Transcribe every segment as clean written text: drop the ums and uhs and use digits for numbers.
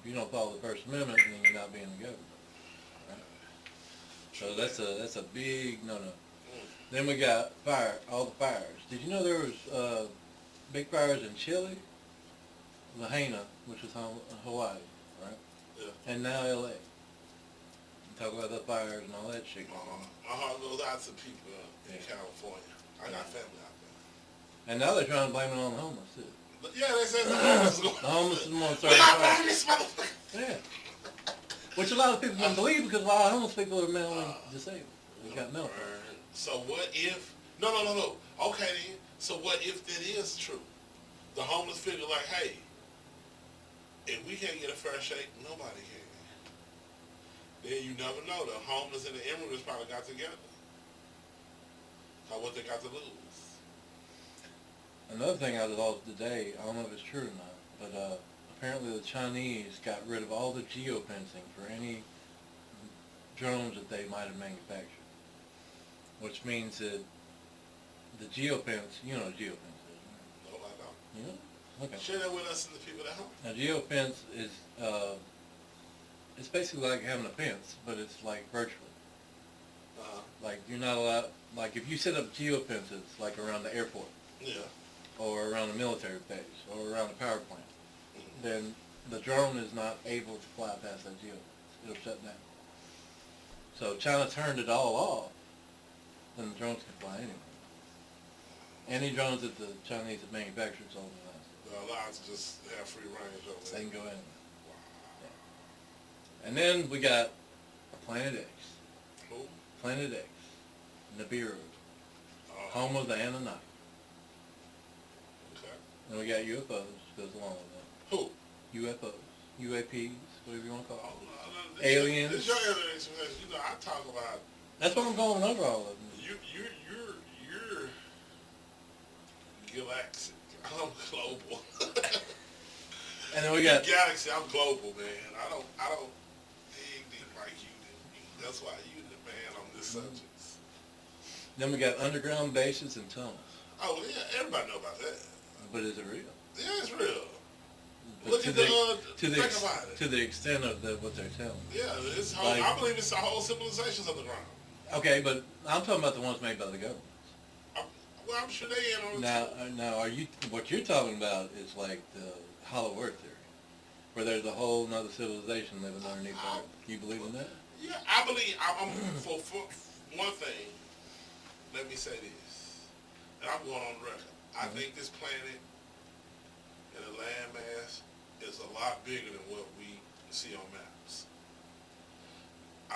If you don't follow the First Amendment, then you're not being the government. Right? So that's a big no-no. Then we got all the fires. Did you know there was big fires in Chile, Lahaina, which was Hawaii, right? Yeah. And now L.A. Talk about the fires and all that shit going on. My heart goes out to people in Yeah. California. I got family out And now they're trying to blame it on the homeless, too. there. But yeah, they said the homeless is going. The homeless is more We starting not fire. buying this motherfucker. Yeah. Which a lot of people don't believe because a lot of homeless people are mentally disabled. They got mental problems. So what if? No. Okay then. So what if that is true? The homeless figure like, hey, if we can't get a fair shake, nobody can. Then you never know. The homeless and the immigrants probably got together. What they got to lose? Another thing I saw today, I don't know if it's true or not, but apparently the Chinese got rid of all the geofencing for any drones that they might have manufactured. Which means that the geofence, you know what a geofence is, right? No, I don't. You know? Okay. Share that with us and the people at home. Now geofence is, it's basically like having a fence, but it's like virtually. Like you're not allowed, like if you set up geofences like around the airport, Yeah. or around a military base, or around a power plant, then the drone is not able to fly past that geofence. It'll shut down. So China turned it all off, then the drones can fly anywhere. Any drones that the Chinese have manufactured sold in the last. They're allowed to just have free range over They there. can go anywhere. And then we got Planet X. Who? Planet X. Nibiru. Oh, Home of the Anunnaki. okay. And we got UFOs goes along with Who? that. UFOs. UAPs, whatever you want to Oh, call them. no, this Aliens. This your aliens. You know, I talk about That's what I'm going over all of them. you're galactic. I'm global. And then we got, Galaxy. I'm global, man. I don't dig deep like you do. That's why you the man on this subject. then we got underground bases and tunnels. Oh yeah, everybody know about that. But is it real? Yeah, it's real. But Look to at the, think about it. to the extent of what they're telling. Yeah, it's whole, Like- I believe it's a whole civilizations underground. Okay, but I'm talking about the ones made by the government. Well, I'm sure they in on it. Now, too. now, what you're talking about is like the Hollow Earth theory, where there's a whole nother civilization living underneath the earth. Do you believe in that? Yeah, I believe. I'm for one thing. Let me say this, and I'm going on the record. I think this planet and the landmass is a lot bigger than what we see on maps.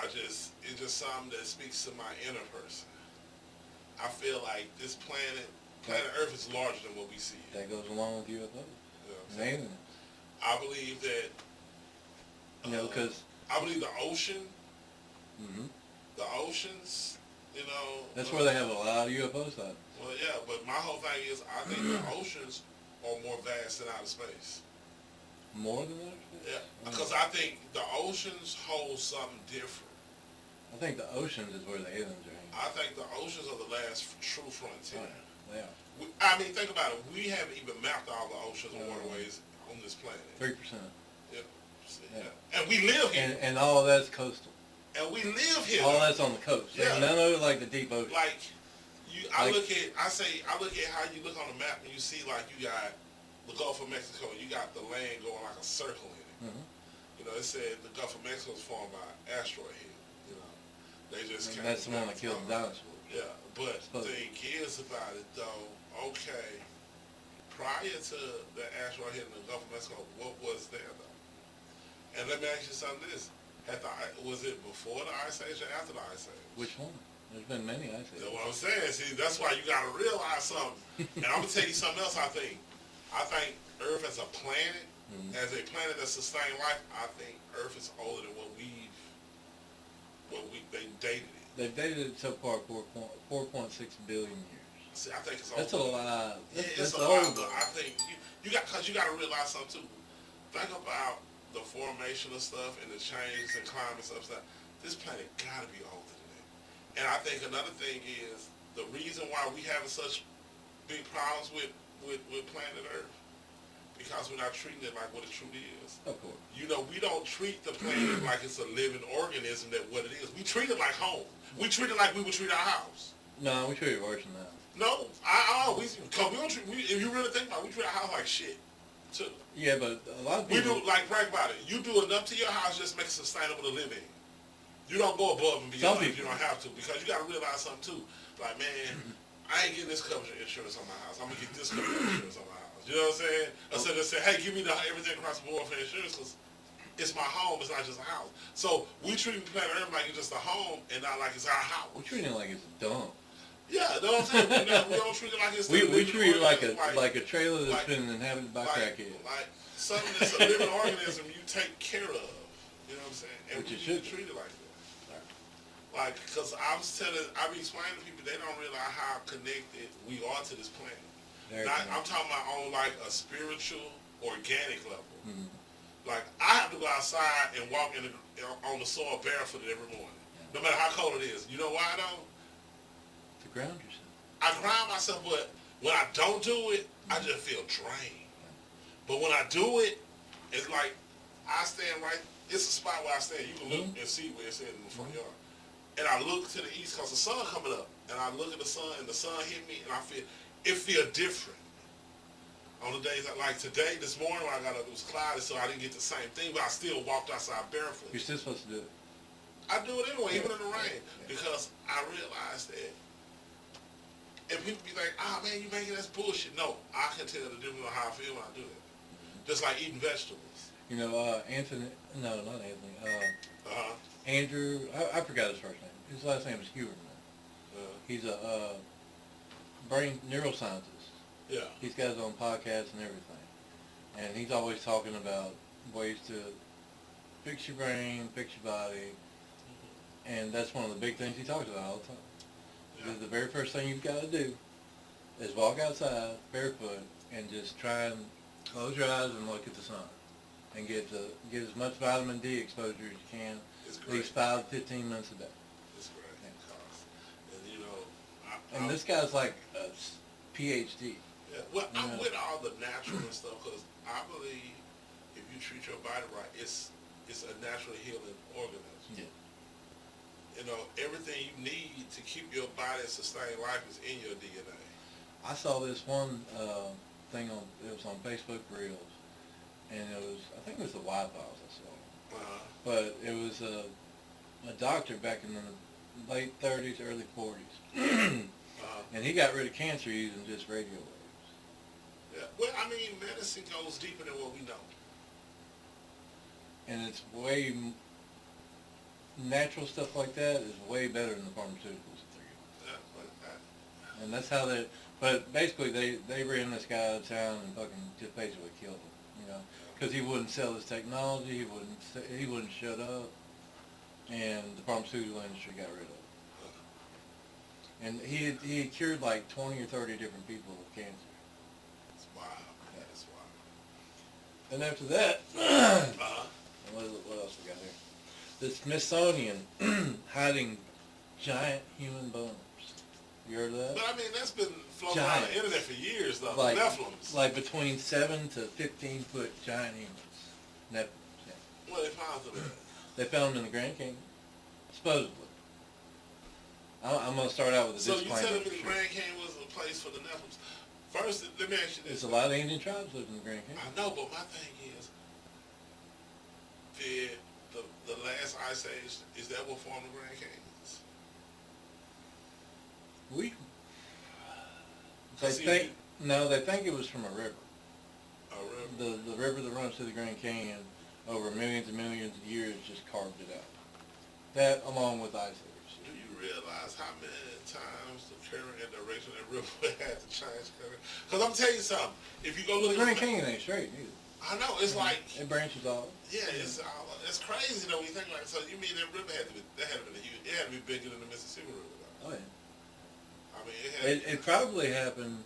It's just something that speaks to my inner person. I feel like this planet Earth is larger than what we see. That goes along with UFOs. You know what I'm And saying? aliens. I believe that. You know, because I believe the ocean, hmm the oceans, you know. that's where they have a lot of UFO sightings. Well, yeah, but my whole thing is I think the oceans are more vast than outer space. More than that? Yeah, because I think the oceans hold something different. I think the oceans is where the aliens are hanging. I think the oceans are the last true frontier. They are. I mean, think about it. We haven't even mapped all the oceans and waterways on this planet. 3%. Yeah. See, Yeah. yeah. And we live here. And all of that's coastal. And we live here. All that's on the coast. Yeah. Ain't none of it like the deep ocean. Like, I Like- look at how you look on the map and you see like you got the Gulf of Mexico. You got the land going like a circle in it. Mhm. You know, it said the Gulf of Mexico was formed by an asteroid hit. You know, they just And came that's the one that down killed from- the dinosaurs. Yeah, but the Supposedly. thing is about it though, okay, prior to the asteroid hitting the Gulf of Mexico, what was there though? And let me ask you something this. Was it before the Ice Age or after the Ice Age? Which one? There's been many ice That's ages. what I'm saying. See, that's why you got to realize something. And I'm going to tell you something else I think. I think Earth as a planet, as a planet that sustained life, I think Earth is older than they dated it. They've dated it so far 4.6 billion years. See, I think it's older. That's a lot. Yeah, That's it's a old. lot, but I think because you got to realize something too. Think about the formation of stuff and the changes in climate stuff. This planet got to be older than that. And I think another thing is the reason why we having such big problems with planet Earth because we're not treating it like what it truly is. Of course. You know, we don't treat the planet like it's a living organism that what it is. We treat it like home. We treat it like we would treat our house. No, we treat it worse than that. No, cause we don't treat, if you really think about it, we treat our house like shit, too. Yeah, but a lot of We people... do, like, brag about it. You do enough to your house just to make it sustainable to live in. You don't go above and beyond if you don't have to, because you got to realize something, too. Like, man, I ain't getting this coverage insurance on my house. I'm going to get this coverage insurance on my house. You know what I'm saying? Instead of saying, hey, give me everything across the board for insurance, because it's my home, it's not just a house. So we treat the planet Earth like it's just a home and not like it's our house. We treat it like it's a dump. Yeah, you know what I'm saying? We don't treat it like it's We treat it like a a trailer that's been inhabited by crackheads. Like something that's a living organism you take care of. You know what I'm saying? And Which we it should treat it like that. Like, because I be explaining to people, they don't realize how connected we are to this planet. I'm talking about on like a spiritual, organic level. Mm-hmm. Like, I have to go outside and walk on the soil barefooted every morning, no matter how cold it is. You know why I don't? To ground yourself. I ground myself, but when I don't do it, I just feel drained. But when I do it, it's like I stand right. It's a spot where I stand. You can look and see where it's in the front yard. And I look to the east because the sun coming up, and I look at the sun, and the sun hit me, and it feel different. On the days like today, this morning when I got up, it was cloudy, so I didn't get the same thing, but I still walked outside barefoot. You're still supposed to do it. I do it anyway, even in the rain, because I realized that. And people be like, "Ah, man, you making that's bullshit." No, I can tell the difference on how I feel when I do it. Just like eating vegetables. You know, not Anthony, Andrew, I forgot his first name. His last name is Huberman. He's a brain neuroscientist. Yeah. He's got his own podcast and everything. And he's always talking about ways to fix your brain, fix your body. And that's one of the big things he talks about all the time. Yeah. The very first thing you've got to do is walk outside barefoot and just try and close your eyes and look at the sun. And get as much vitamin D exposure as you can, at least 5 to 15 minutes a day. It's great. Yeah. And you know, and this guy's like a PhD. Yeah. Well, I'm with all the natural and stuff because I believe if you treat your body right, it's a naturally healing organism. Yeah. You know, everything you need to keep your body and sustain life is in your DNA. I saw this one thing it was on Facebook Reels, and I think it was the Y Files I saw. But it was a doctor back in the late 30s, early 40s. And he got rid of cancer using just radio waves. Yeah. Well, I mean, medicine goes deeper than what we know. And it's way... natural stuff like that is way better than the pharmaceuticals that they're using. Yeah, and that's how they... But basically, they ran this guy out of town and fucking just basically killed him, you know? Because he wouldn't sell his technology, he wouldn't shut up, and the pharmaceutical industry got rid of it. And he had cured like 20 or 30 different people with cancer. That's wild. Yeah. That's wild. And after that, what else we got here? The Smithsonian hiding giant human bones. You heard of that? But I mean, that's been floating around the internet for years, though. Like, Nephilims. Like between 7 to 15 foot giant humans. Nephilims, yeah. Well, they found them. They found them in the Grand Canyon, supposedly. I'm going to start out with a disclaimer. So you telling me the Grand Canyon was a place for the Nephilims? First, let me ask you this. There's a lot of Indian tribes live in the Grand Canyon. I know, but my thing is, did the last ice age, is that what formed the Grand Canyons? They think it was from a river. A river? The river that runs through the Grand Canyon over millions and millions of years just carved it out. That along with ice age. Do you realize how many times the current and direction of the river had to change current? Because I'm telling you something. If you go look at the Grand Canyon ain't straight either. I know, it's like... It branches off. Yeah, it's crazy though when you think about it. So you mean that river had to be huge, it had to be bigger than the Mississippi River though. Oh yeah. I mean, it probably happened,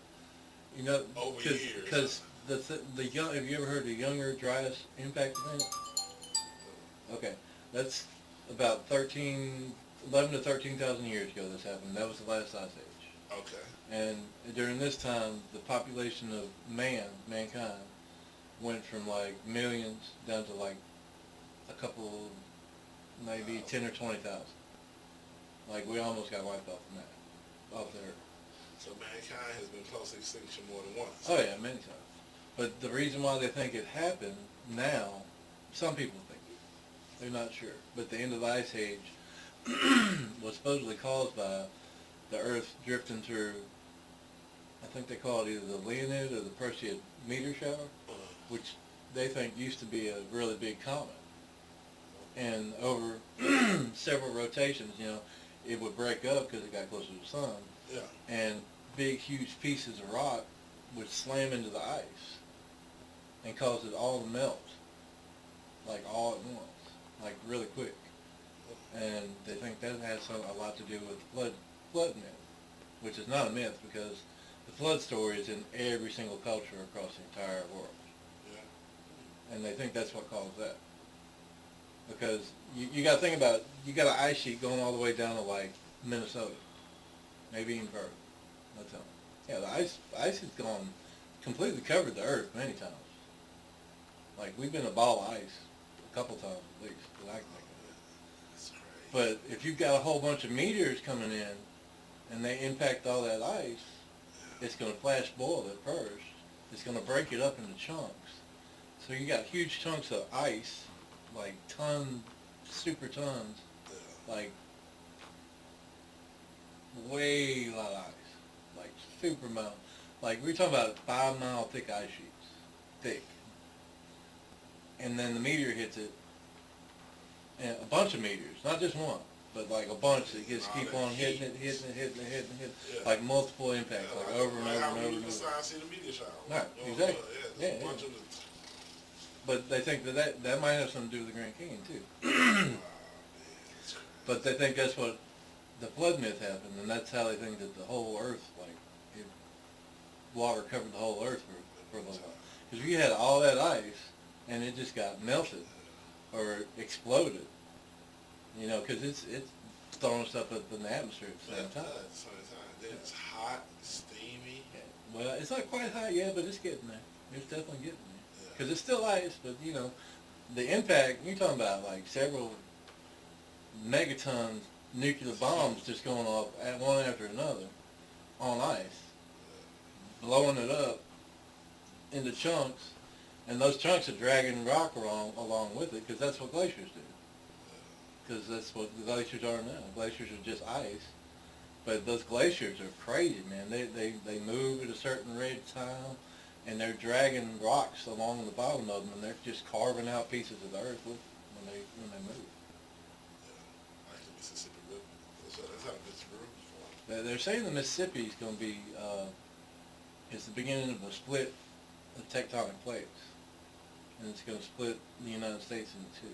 you know, over years. Because the young, have you ever heard of the Younger Dryas Impact Event? Okay, that's about 11 to 13,000 years ago this happened. That was the last ice age. Okay. And during this time, the population of mankind, went from like millions down to like a couple, maybe 10 or 20,000. Like we almost got wiped off the map, off the earth. So mankind has been close to extinction more than once. Oh yeah, many times. But the reason why they think it happened now, some people think it. They're not sure. But the end of the ice age was supposedly caused by the Earth drifting through, I think they call it either the Leonid or the Perseid meteor shower, which they think used to be a really big comet. And over several rotations, it would break up because it got closer to the sun. Yeah. And big, huge pieces of rock would slam into the ice and cause it all to melt, like all at once, like really quick. And they think that has a lot to do with flood myth, which is not a myth because the flood story is in every single culture across the entire world. Yeah. And they think that's what caused that. Because you got to think about it, you got an ice sheet going all the way down to like Minnesota, maybe even further. That's all. Yeah, the ice has gone completely covered the earth many times. Like we've been a ball of ice a couple times at least that I can think of. That's crazy. But if you've got a whole bunch of meteors coming in and they impact all that ice, it's going to flash boil it first. It's going to break it up into chunks. So you got huge chunks of ice, like super tons, like way a lot of ice, like super amount. Like we're talking about 5 mile thick ice sheets, thick. And then the meteor hits it, and a bunch of meteors, not just one, but like a bunch that just keep on hitting it, Yeah. like multiple impacts, like over and over and over and over. See the meteor shower. Right, exactly. Yeah. Yeah. But they think that might have something to do with the Grand Canyon too. But they think that's what the flood myth happened, and that's how they think that the whole Earth, water covered the whole Earth for a little while. Because you had all that ice, and it just got melted or exploded. Because it's throwing stuff up in the atmosphere at the same time. Then it's hot, steamy. Yeah. Well, it's not quite hot yet, but it's getting there. It's definitely getting there. Because it's still ice, but the impact, you're talking about like several megaton nuclear bombs just going off at one after another on ice, blowing it up into chunks, and those chunks are dragging rock along with it because that's what glaciers do. Because that's what the glaciers are now. Glaciers are just ice, but those glaciers are crazy, man. They move at a certain rate of time, and they're dragging rocks along the bottom of them, and they're just carving out pieces of the earth when they move. Like the Mississippi River. That's how the Mississippi River was formed. They're saying the Mississippi is going to be it's the beginning of a split of tectonic plates, and it's going to split the United States into two.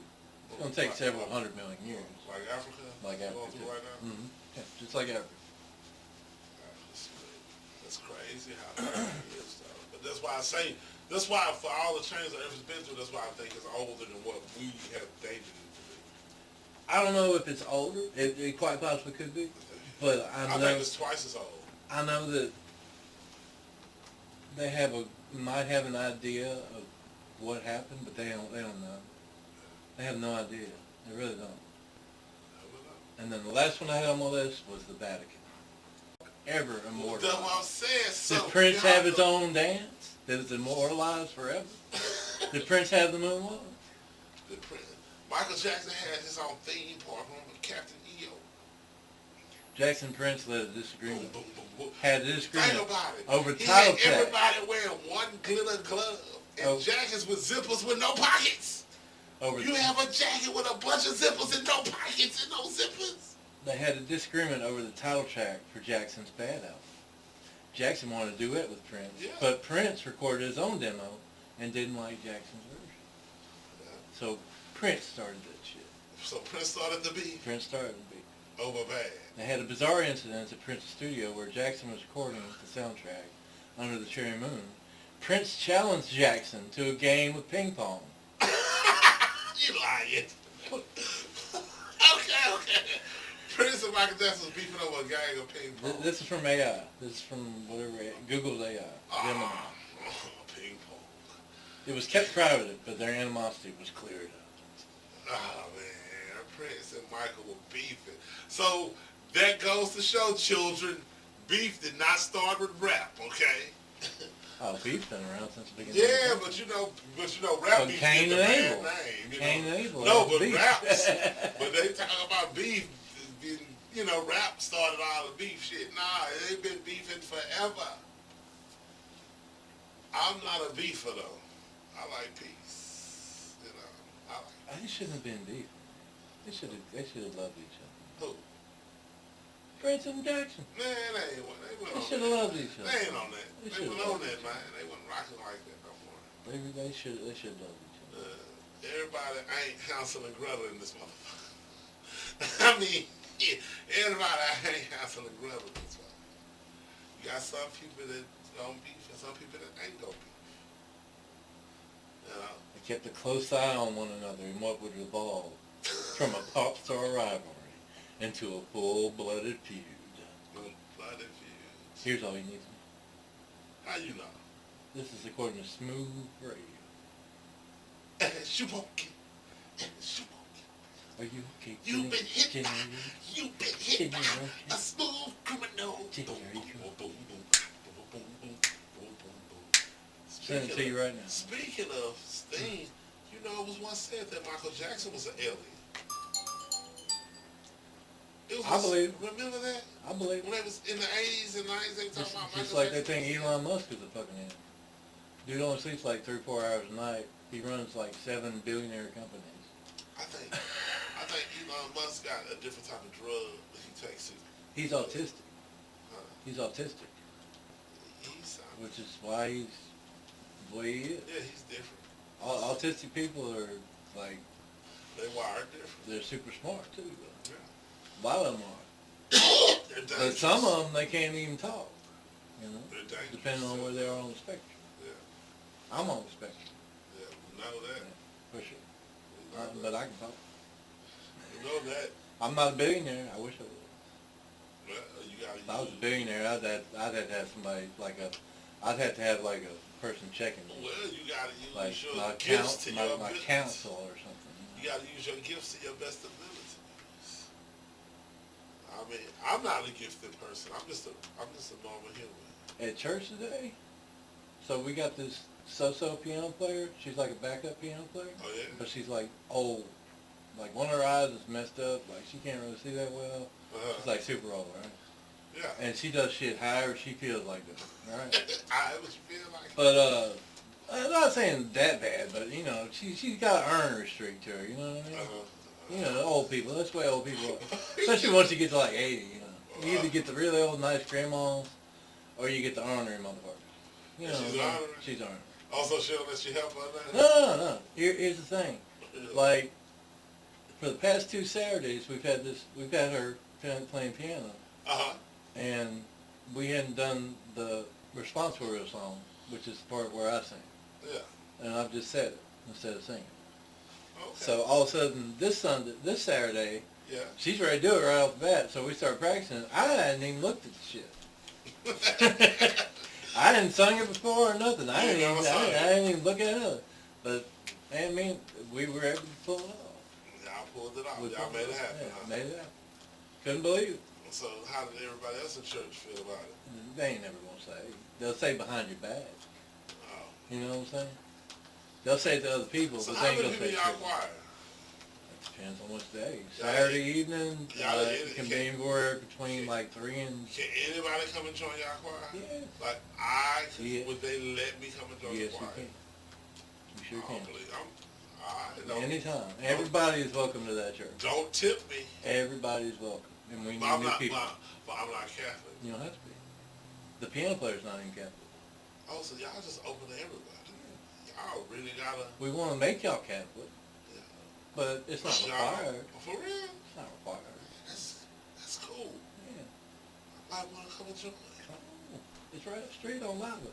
It's going to take several 100 million years. Like Africa? Like Africa, Going through right now? Mm-hmm. Yeah, just like Africa. That's crazy how that is, though. But that's why for all the change that Earth's been through, that's why I think it's older than what we have dated it to be. I don't know if it's older. It quite possibly could be, but I think it's twice as old. I know that they might have an idea of what happened, but they don't know. They have no idea. They really don't. And then the last one I had on my list was the Vatican. Ever immortalized. That's what I'm saying. So Did Prince have his own dance that is immortalized forever? Did Prince have the moonwalk? Michael Jackson had his own theme park with Captain EO. Jackson Prince led a disagreement. Boom, boom, boom, boom. Had a disagreement Think about it. over he title had track. everybody wearing one glitter glove and jackets with zippers with no pockets. You have a jacket with a bunch of zippers and no pockets and no zippers. They had a disagreement over the title track for Jackson's Bad album. Jackson wanted to duet with Prince, but Prince recorded his own demo and didn't like Jackson's version. Yeah. So Prince started that shit. So Prince started the beat. Prince started the beat. Over bad. They had a bizarre incident at Prince's studio where Jackson was recording the soundtrack under the cherry moon. Prince challenged Jackson to a game of ping pong. You lying. Okay. Prince and Michael Jackson was beefing over a gang of ping pong. This is from AI. This is from whatever, Google's AI. Gemini. Ping pong. It was kept private, but their animosity was cleared up. Oh man, Prince and Michael were beefing. So that goes to show, children, beef did not start with rap, okay? Oh, beef's been around since the beginning. Yeah, of the but you know, rap But beef Cain is the and bad Abel. name. You Cain know? and Abel. No, that's but beef. raps, when they talk about beef, you know, rap started all the beef shit. Nah, they've been beefing forever. I'm not a beefer though. I like peace. You know, I like. They shouldn't have been beef. They should have loved each other. Who? Prince and Jackson. Man, they went They on should that. have loved each other. They ain't on that. They They should've went on loved that, each man. They wasn't rocking like that no more. They should have loved each other. Everybody ain't Hansel and Gretel in this motherfucker. I mean, yeah, everybody ain't Hansel and Gretel in this motherfucker. You got some people that don't beef and some people that ain't gonna beef. You know? They kept a close eye on one another in what would evolve from a pop star rivalry into a full-blooded feud. Blooded feuds. Here's all you need to know. How you know? This is according to Smooth Radio. Shoeboken. Shoeboken. Are you okay? You've been hit by, Jenny? you've been hit by Jenny, a smooth criminal. Jenny, Boom, are boom, you boom, cool? boom, boom, boom, boom, boom, boom, boom, boom. Send it to Speaking you of- right now. Speaking of things, you know, it was once said that Michael Jackson was an alien. It was I believe it. Remember that? I believe When it. they was in the 80s and 90s, they were Just, talking about just Michael like they Jackson. think Elon Musk is a fucking alien. Dude only sleeps like 3-4 hours a night. He runs like 7 billionaire companies. I think Elon Musk got a different type of drug that he takes. He's autistic. Huh? He's autistic, He's, which is why he's the way he is. yeah, he's different. Autistic people are like, They wired different. they're super smart too. Yeah. A lot of them are. They're But dangerous. some of them, they can't even talk. You know, They're dangerous. depending on where they are on the spectrum. Yeah, I'm on the spectrum, yeah, we know that. for sure. We know But that. I can talk. We know that. I'm not a billionaire. I wish I was. Well, you gotta If I was a use. billionaire, I'd have to have somebody I'd have to have like a person checking me. Well, you gotta use Like your my gifts to your my abilities. counsel or something. You gotta use your gifts to your best abilities. I mean, I'm not a gifted person. I'm just a normal human. At church today, so we got this so-so piano player. She's like a backup piano player, Oh yeah. but she's like old. Like one of her eyes is messed up. Like she can't really see that well. She's like super old, right? Yeah. And she does shit however she feels like doing, right? I what you feel like. But I'm not saying that bad, but you know, she's got an earner streak to her. You know what I mean? You know, the old people. That's the way old people are. Especially once you get to like 80, you know. You either get the really old nice grandmas, or you get the ornery motherfuckers. You know, She's ornery? She's ornery. Also, she'll let you help her now. No. Here's the thing. Like, for the past 2 Saturdays, we've had her playing piano, and we hadn't done the responsorial song, which is the part where I sing, Yeah. and I've just said it instead of singing. Okay. So all of a sudden, this Saturday, Yeah. she's ready to do it right off the bat. So we started practicing. I hadn't even looked at the shit. I hadn't sung it before or nothing. I didn't even look at it. But I mean, we were able to pull it off. Y'all pulled it off. We Y'all pulled made it off. happen. Yeah, Huh? made it happen. Couldn't believe it. So how did everybody else in church feel about it? They ain't never gonna say. They'll say behind your back. Oh. You know what I'm saying? They'll say it to other people, So but how they ain't many gonna people say y'all it. choir? It depends on which day. Y'all Saturday evening, y'all it can be anywhere between like 3 and... Can anybody come and join y'all choir? Yeah. Like Yeah. would they let me come and join Yes, the you choir? can. You sure I can. don't believe don't, Anytime. Everybody is welcome to that church. don't tip me. Everybody is welcome. And we need But I'm new not. people. But I'm not Catholic. You don't have to be. The piano player's not even Catholic. Oh, so y'all just open to everybody. Y'all really gotta. We want to make y'all Catholic, Yeah. but it's not Y'all- required. For real? It's not required. That's cool. Yeah. I want to come and join. Oh, it's right up the street on Lively.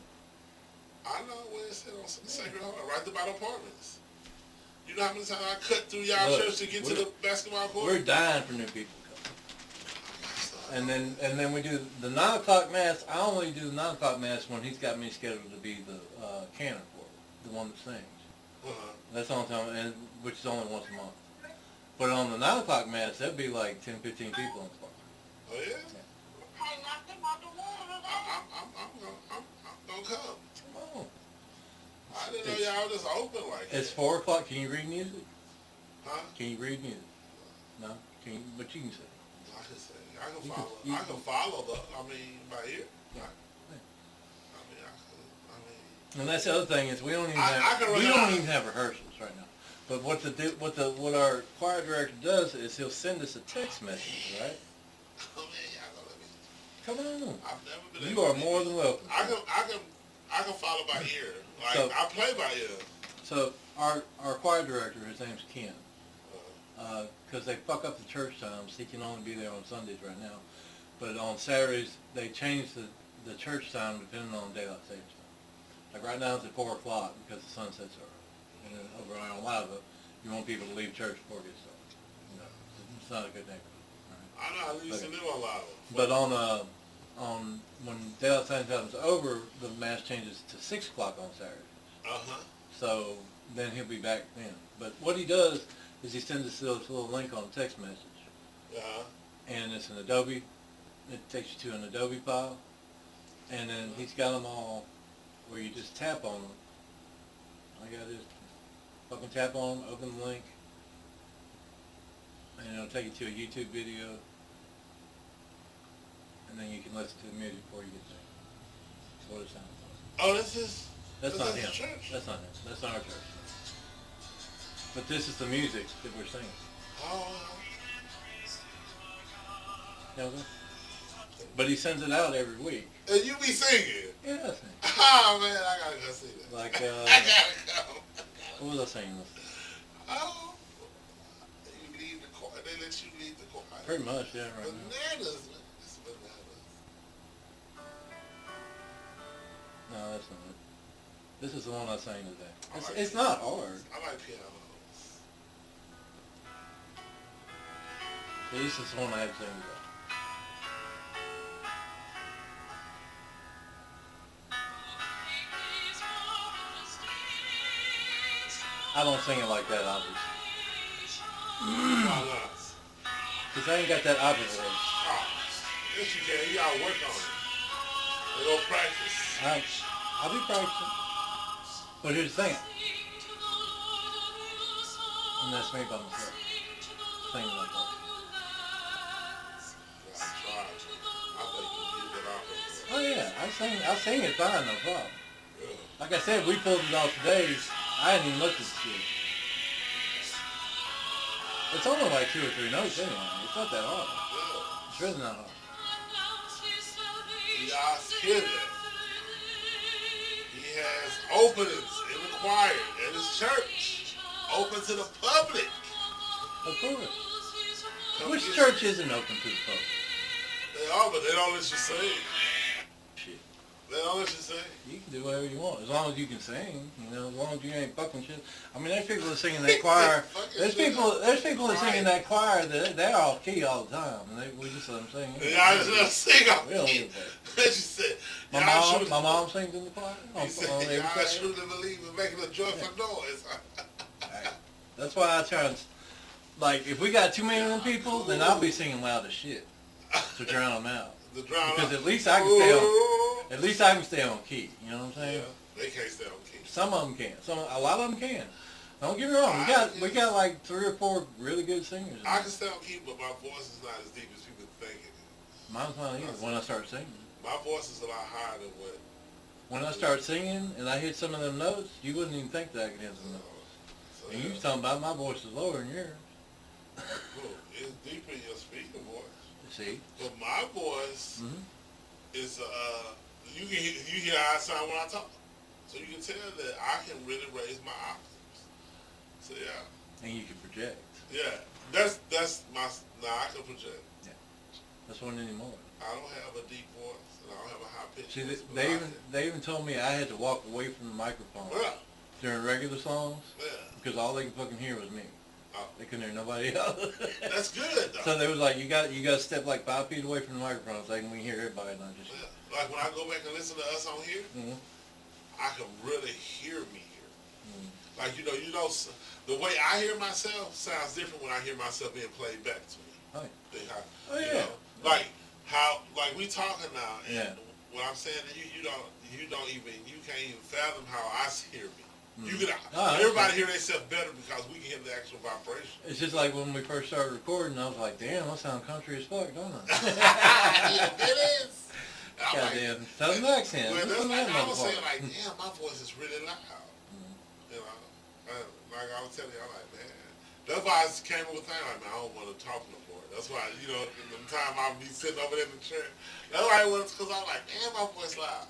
I know where it's at on Sacred Heart, right there by the apartments. You know how many times I cut through y'all Look, church to get to we're- the basketball court? We're dying for new people coming. And then we do the 9 o'clock mass. I only do the 9 o'clock mass when he's got me scheduled to be the cantor for it, the one that sings. That's the only time, and which is only once a month. But on the 9 o'clock mass, that'd be like 10, 15 people on the spot. Oh yeah. I'm gonna come. Come on. I didn't know y'all just open like that. It's 4 o'clock. Can you read music? Huh? Can you read music? No? Can you, but you can say. I can say. I can You follow. can- you I can can- follow the. I mean, by ear. Yeah. I mean, And that's the other thing is we don't even I have, can we rely- don't even have rehearsals right now. But what our choir director does is he'll send us a text message, right? Oh man, y'all gonna let me. Come on. I've never been. You able are to- more than welcome. I can follow by ear. Like So- I play by ear. So our choir director, his name's Ken, Uh, because they fuck up the church times. He can only be there on Sundays right now. But on Saturdays, they change the church time depending on daylight savings time. Like right now it's at 4 o'clock because the sun sets early. And then over on Lava, you want people to leave church before it gets dark. You know, it's not a good neighborhood. All right? I know. I used to Okay. live on Lava. But on when daylight savings time is over, the mass changes to 6 o'clock on Saturdays. Uh-huh. So then he'll be back then. But what he does is he sends us this little link on a text message, Uh-huh. and it's an Adobe. It takes you to an Adobe file, and then he's got them all where you just tap on them. All you gotta do is fucking tap on them, open the link, and it'll take you to a YouTube video, and then you can listen to the music before you get there. That's what it sounds like. Oh, this is. That's this not is him. the church. That's not him. That's not our church. But this is the music that we're singing. Oh. You know what I'm saying? But he sends it out every week. And you be singing. Yeah, I sing. Oh man, I gotta go see that. Like, I gotta go. what was I saying? Oh. You lead the choir. They let you lead the choir. Pretty much, yeah, right now. Bananas, man. It's bananas. No, that's not it. This is the one I sang today. I like It's it. not hard. I like pianos. But this is the one I had to sing today. I don't sing it like that, obviously. Why not? Because I ain't got that opera voice. Oh, yes you can. You gotta work on it. You go practice. I'll be practicing. But here's the thing. And that's me by myself. Singing like that. I tried. I think you can get that opera. Oh yeah, I sing it fine, no problem. Yeah. Like I said, we pulled it off today. I hadn't even looked at the shit. It's only like 2 or 3 notes anyway. It's not that hard. Yeah. It's really not hard. Yeah, I hear that. He has openings in the choir at his church. Open to the public. Of course. Come Which get- church isn't open to the public? They are, but they don't let you sing. Shit. They don't let you sing. You can do whatever you want, as long as you can sing. You know, as long as you ain't fucking shit. I mean, there's people that sing in that choir. Fucking There's shit people. up. There's people that sing in Right. that choir that they're off key all the time, and we just let them sing. Yeah, I just let them sing off We don't key. give a fuck. As you said, My y'all mom, truly- my mom sings in the choir. He On said, every y'all Saturday. truly believe in making a joyful noise. Right. That's why I try and, like, if we got too many of them people, then I'll be singing loud as shit to drown them out. The drown Because out. at least I can stay on, at least I can stay on key. You know what I'm saying? Yeah, they can't stay on key. Some of them can. A lot of them can. Don't get me wrong. We got like 3 or 4 really good singers. I can stay on key, but my voice is not as deep as people think it is. Mine's not either. When I start singing, My voice is a lot higher than what. when I start singing and I hit some of them notes, you wouldn't even think that I could hit some notes. So, And you was talking about my voice is lower than yours. Look, it's deeper in your speaker voice. See? But my voice Mm-hmm. is you hear how I sound when I talk, so you can tell that I can really raise my octaves. So yeah, And you can project. yeah, that's my now I can project. That's one anymore. I don't have a deep voice and I don't have a high pitch See, voice. but I can. they even told me I had to walk away from the microphone Yeah, during regular songs yeah. because all they could fucking hear was me. Oh. They couldn't hear nobody else. That's good though. So they was like, you got to step like 5 feet away from the microphone so they can hear everybody. And I just, Yeah. Like when I go back and listen to us on here, mm-hmm. I can really hear me here. Mm-hmm. Like, the way I hear myself sounds different when I hear myself being played back to me. Oh, Than how, oh you yeah. know, like how, like we talking now, and Yeah. what I'm saying to you, you can't even fathom how I hear me. You Mm. can, Oh, everybody hear themselves better because we can hear the actual vibration. it's just like when we first started recording, I was like, damn, I sound country as fuck, don't I? Yeah, it is. And I'm like, Goddamn Southern accent. well, that's Listen to like that I was saying, motherfucker. like, damn, my voice is really loud. Mm. You know, like I was telling you, I'm like, man. That's why I came up with thing like, man, I don't want to talk no more. That's why, the time I'll be sitting over there in the chair. That's why it was, because I'm like, damn, my voice loud.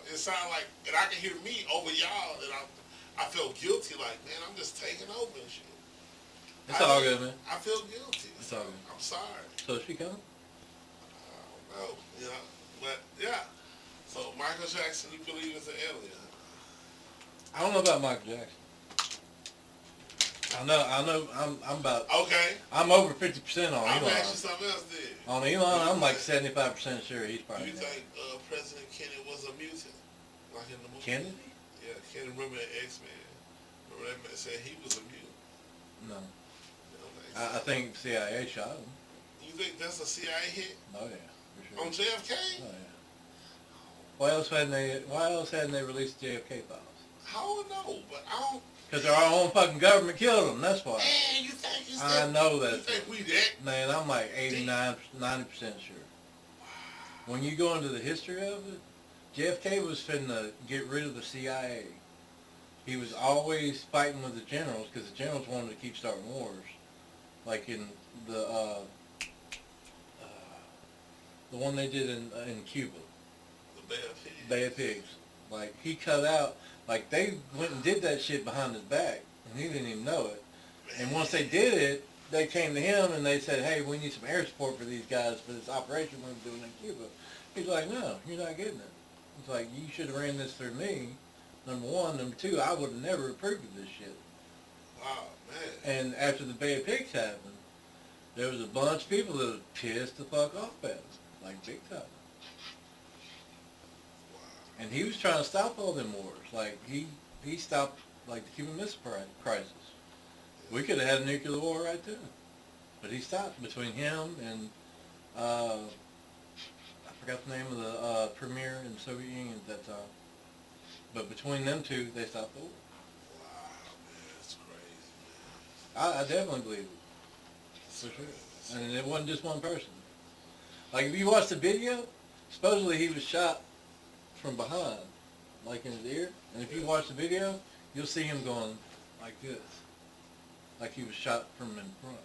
It sounded like, and I can hear me over y'all, and I felt guilty, like, man, I'm just taking over and shit. It's all good, man. I feel guilty. It's all good. I'm sorry. So is she coming? I don't know, but yeah. So Michael Jackson, you believe is an alien? I don't know about Michael Jackson. I know, Okay. I'm over 50% on I'm Elon. asking something else then. On Elon, I'm like 75% sure he's Do probably you dead. think President Kennedy was a mutant? Like in the movie? Kennedy? Yeah, Kennedy, remember that X-Men? Remember that man said he was a mutant? No. You don't think I so? think CIA shot him. You think that's a CIA hit? Oh yeah, for On sure. JFK? Oh yeah. Why else hadn't they released JFK files? I don't know, but I don't... Because our own fucking government killed them, that's why. Man, you think it's I that... know You that. think we that... Man, I'm like 89, 90% sure. When you go into the history of it, JFK was finna get rid of the CIA. He was always fighting with the generals because the generals wanted to keep starting wars. Like in the one they did in Cuba, The Bay of Pigs. Bay of Pigs. Like he cut out, like they went and did that shit behind his back, and he didn't even know it. And once they did it, they came to him and they said, "Hey, we need some air support for these guys for this operation we're doing in Cuba." He's like, "No, you're not getting it." It's like, you should have ran this through me. Number one. Number two, I would have never approved of this shit. Oh, man. And after the Bay of Pigs happened, there was a bunch of people that was pissed the fuck off at us, like big time. Wow. And he was trying to stop all them wars. Like, he stopped, like, the Cuban Missile Crisis. We could have had a nuclear war right there. But he stopped between him and, I forgot the name of the premier in the Soviet Union at that time. But between them two, they stopped the war. Wow, man, that's crazy, man. I definitely believe it, for sure. And it wasn't just one person. Like, if you watch the video, supposedly he was shot from behind, like in his ear. And if you watch the video, you'll see him going like this. Like he was shot from in front,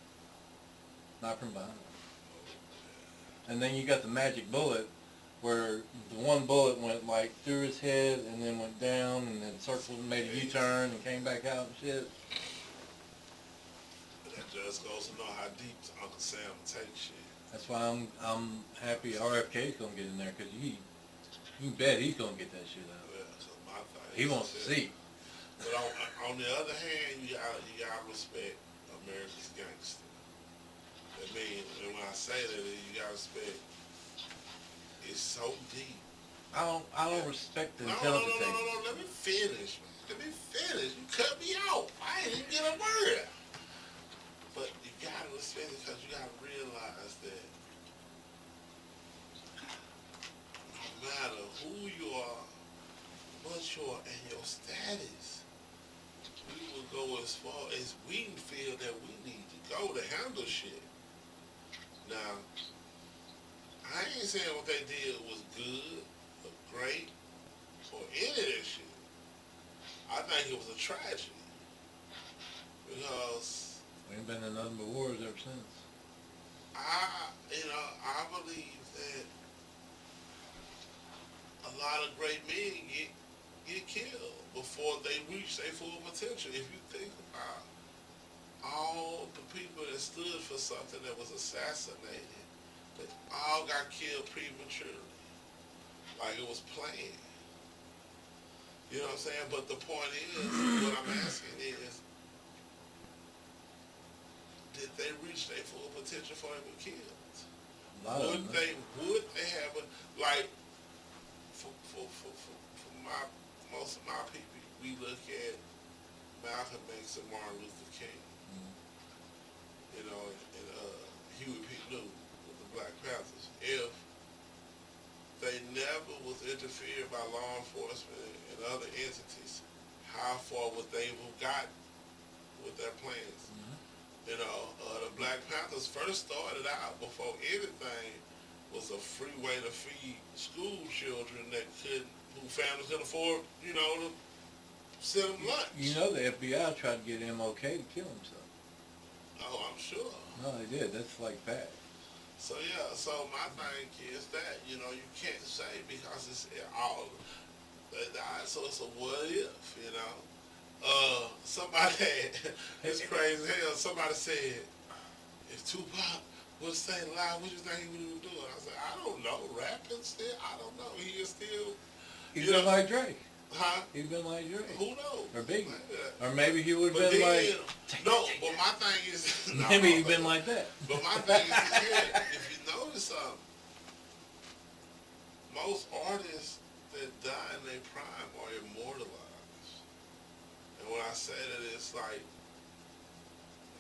not from behind. And then you got the magic bullet, where the one bullet went like through his head and then went down and then circled and made a U-turn and came back out and shit. But that just goes to know how deep Uncle Sam will take shit. That's why I'm happy RFK's gonna get in there, because you can bet he's gonna get that shit out. Yeah, so my thing He is wants to that- see. But on the other hand, you gotta respect America's gangster. I mean, and when I say that, you gotta respect. It's so deep. I don't respect the No. intelligence. Let me finish, man. Let me finish. You cut me off. I ain't even get a word out. But you gotta respect it because you gotta realize that no matter who you are, what you are, and your status, we will go as far as we feel that we need to go to handle shit. Now, I ain't saying what they did was good or great or any of that shit. I think it was a tragedy because We ain't been in nothing but wars ever since. I believe that a lot of great men get killed before they reach their full potential. If you think about all the people that stood for something that was assassinated, they all got killed prematurely. Like it was planned. You know what I'm saying? But the point is, what I'm asking is, did they reach their full potential before they were killed? Would they have like for most of my people, we look at Malcolm X and Martin Luther King, you know, and Huey P. Newton with the Black Panthers. If they never was interfered by law enforcement and other entities, how far would they have gotten with their plans? You know, the Black Panthers first started out before anything was a free way to feed school children that who families couldn't afford, you know, to send them lunch. You know the FBI tried to get MLK to kill himself. Oh, I'm sure. No, they did. That's like fact. So yeah, so my thing is that, you know, you can't say because it's all they died, so it's a what if, you know. Somebody, it's crazy as hell, somebody said, if Tupac was staying alive, what do you think he would be doing? I said, I don't know, rapping still? I don't know, he is still, He's you been know, like Drake. huh? He's been like Drake. Who knows? Or Biggie. Maybe. Or maybe he would have But been then, like... no, but my thing is, no, Maybe he'd been like that. But my thing is, yeah, if you notice, most artists that die in their prime are immortalized. And when I say that, it's like,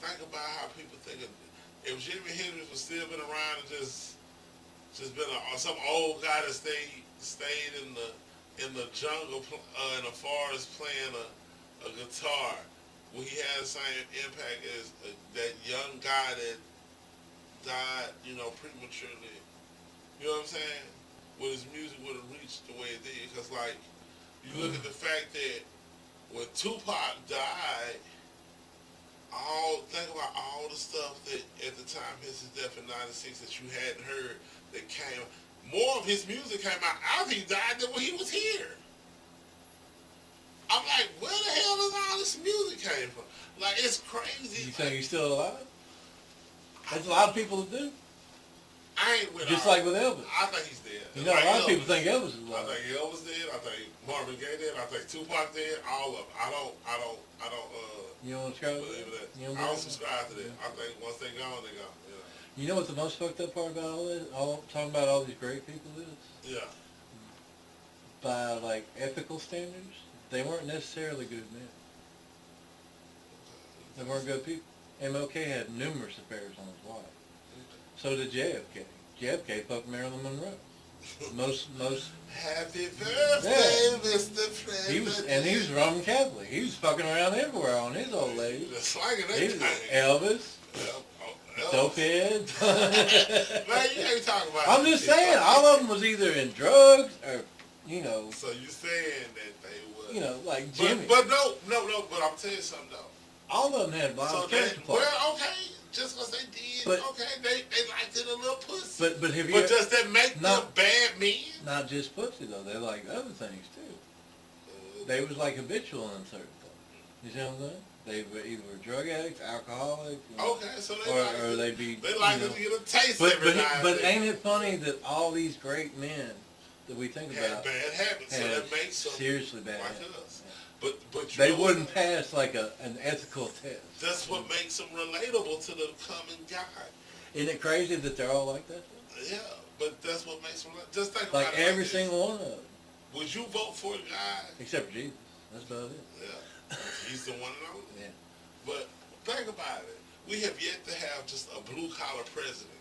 think about how people think of, if Jimi Hendrix was still been around and just been some old guy that stayed in the jungle, in the forest playing a guitar, will he have the same impact as that young guy that died, you know, prematurely? You know what I'm saying? Well, his music would have reached the way it did. Because, like, you look at the fact that when Tupac died, think about all the stuff that at the time his death in '96 that you hadn't heard that came. More of his music came out after he died than when he was here. I'm like, where the hell does all this music came from? Like, it's crazy. You think he's still alive? There's a lot of people that do. I ain't with Just all, like with Elvis. I think he's dead. You know, Like a lot of people Elvis. think Elvis is I alive. think Elvis did. I think Marvin Gaye did. I think Tupac did. All of them. I don't. You don't subscribe to Believe that? that. You don't I don't believe subscribe to that. Yeah. I think once they gone, they gone. You know. You know what the most fucked up part about all this? Talking about all these great people is? Yeah. By, like, ethical standards, they weren't necessarily good men. They weren't good people. MLK had numerous affairs on his wife. So did JFK. JFK fucked Marilyn Monroe. Most. Happy birthday, Mr. President. He was Roman Catholic. He was fucking around everywhere on his old lady. The slanging He that was thing. Elvis, dopehead. Man, you ain't talking about. I'm just saying, all of them was either in drugs or, you know, So you saying that they would? you know, like Jimmy. But no. But I'm telling you something though. All of them had So violent they, character flaws. well, okay, just because they did, But- okay, they liked it a little pussy. But have you But does that make them Not- bad men? not just pussy though? They like other things too. They was like habitual in certain things. You see what I'm saying? They were either drug addicts, alcoholics, you know, Okay, so they like or they be. they like you know, to get a taste But every now and but then. ain't it funny that all these great men that we think Had about bad habits, so had that makes them seriously bad like habits. us. But you They know wouldn't what? pass like an ethical test. That's what makes them relatable to the common guy. Isn't it crazy that they're all like that? Yeah, but that's what makes them. Just think Like about it. every this. single one of them, Would you vote for a guy? except for Jesus. That's about it. Yeah, he's the one and only. Yeah. But think about it. We have yet to have just a blue-collar president.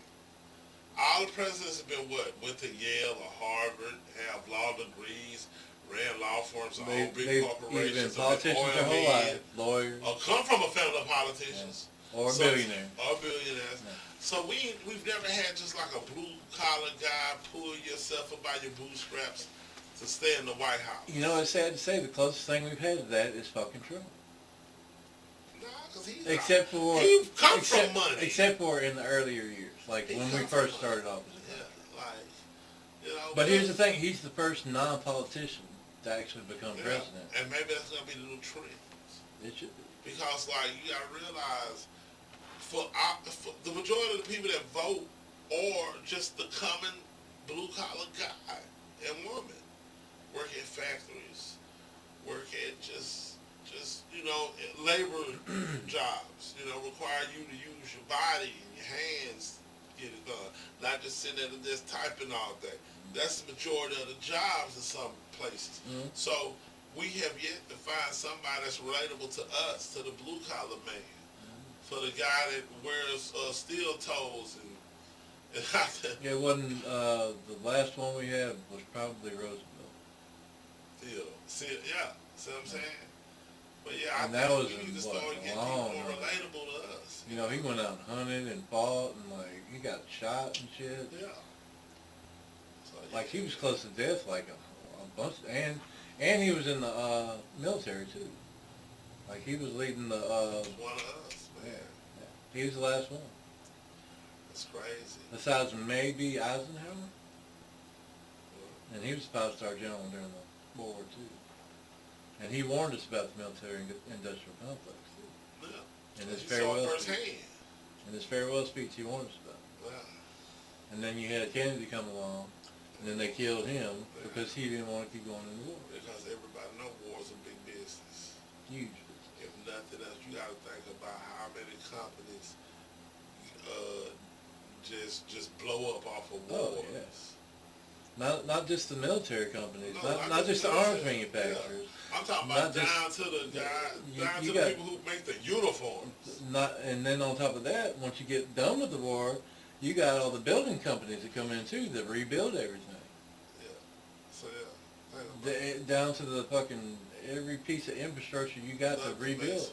All the presidents have been what? Went to Yale or Harvard, have law degrees, ran law firms, own big They've either been corporations, politicians oil their whole men, life, lawyers, or come from a family of politicians. or So- billionaires. Or billionaires. Yeah. So we've never had just like a blue-collar guy pull yourself up by your bootstraps to stay in the White House. You know, it's sad to say the closest thing we've had to that is fucking Trump. Nah, 'cause he's Except for he come except, from money. except for in the earlier years, like He when we come first from started off as a Yeah, country. like, you know. But here's the thing: he's the first non-politician to actually become yeah, president. and maybe that's gonna be the new trend. It should be. Because, like, you gotta realize, for the majority of the people that vote are just the common blue-collar guy and woman. Work at factories, work at just you know, labor jobs, you know, require you to use your body and your hands to get it done. Not just sitting there and just typing all day. That's the majority of the jobs in some places. Mhm. So we have yet to find somebody that's relatable to us, to the blue collar man, for the guy that wears steel toes and It wasn't, the last one we had was probably Roosevelt. yeah, see what I'm saying? But yeah, I And that think was we need in, to start what, getting a people long more run. relatable to us. You know, he went out and hunted and fought and, like, he got shot and shit. Yeah. So, yeah. Like, he was close to death, like, a bunch, and he was in the, military, too. Like, he was leading the, One of us, man. yeah. He was the last one. That's crazy. Besides maybe Eisenhower. And he was a five-star general during the World War II. And he warned us about the military-industrial complex, too. Yeah. In his You saw it farewell speech. firsthand. In his farewell speech, he warned us about it. Yeah. And then you had Kennedy come along, and then they killed him because he didn't want to keep going into war. Because everybody know war is a big business. Huge business. If nothing else, you got to think about how many companies just blow up off of wars. Oh, yeah. Not just the military companies, No, not just the arms military. manufacturers. Yeah. I'm talking Not about just- down to the down you to the got- people who make the uniforms. And then on top of that, once you get done with the war, you got all the building companies that come in too that rebuild everything. Yeah. So yeah. Think about it. Down to the fucking every piece of infrastructure you got to rebuild.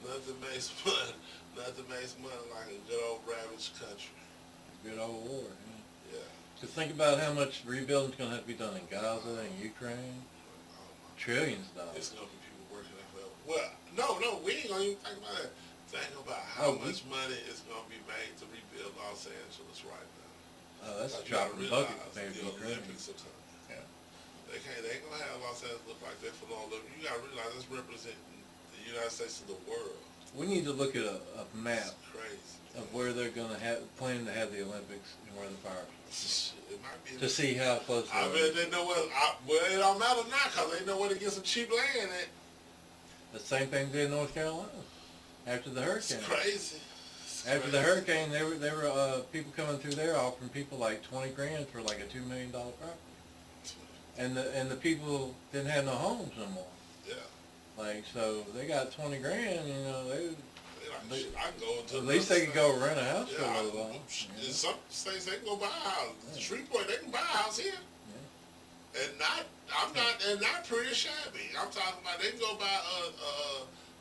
Nothing makes money. Nothing makes money like a good old ravaged country. Good old war. Yeah. Yeah. Just think about how much rebuilding's going to have to be done in Gaza and Ukraine. Trillions of dollars. It's gonna be people working there forever. Well, no, we ain't gonna even think about that. Think about how much money is gonna be made to rebuild Los Angeles right now. That's a Like, you gotta drop in the bucket realize compared to the Ukraine. Olympics are coming. Yeah. They ain't gonna have Los Angeles look like that for long. You gotta realize it's representing the United States to the world. We need to look at a map It's crazy. of where they're going to plan to have the Olympics and where the fires It might be. to see how close they I are. bet they know well, it don't matter now because they know where to get some cheap land at. The same thing they did in North Carolina after the It's hurricane. crazy. It's After the crazy. hurricane, there were people coming through there offering people like $20,000 for like a $2 million property, and the people didn't have no homes no more. Yeah. Like, so they got $20,000. You know, They like, They- shit, I can go into at least they could another go rent a house state. for a Yeah, little while. in some states they can go buy a house. Shreveport, they can buy a house here. And not pretty shabby. I'm talking about they can go buy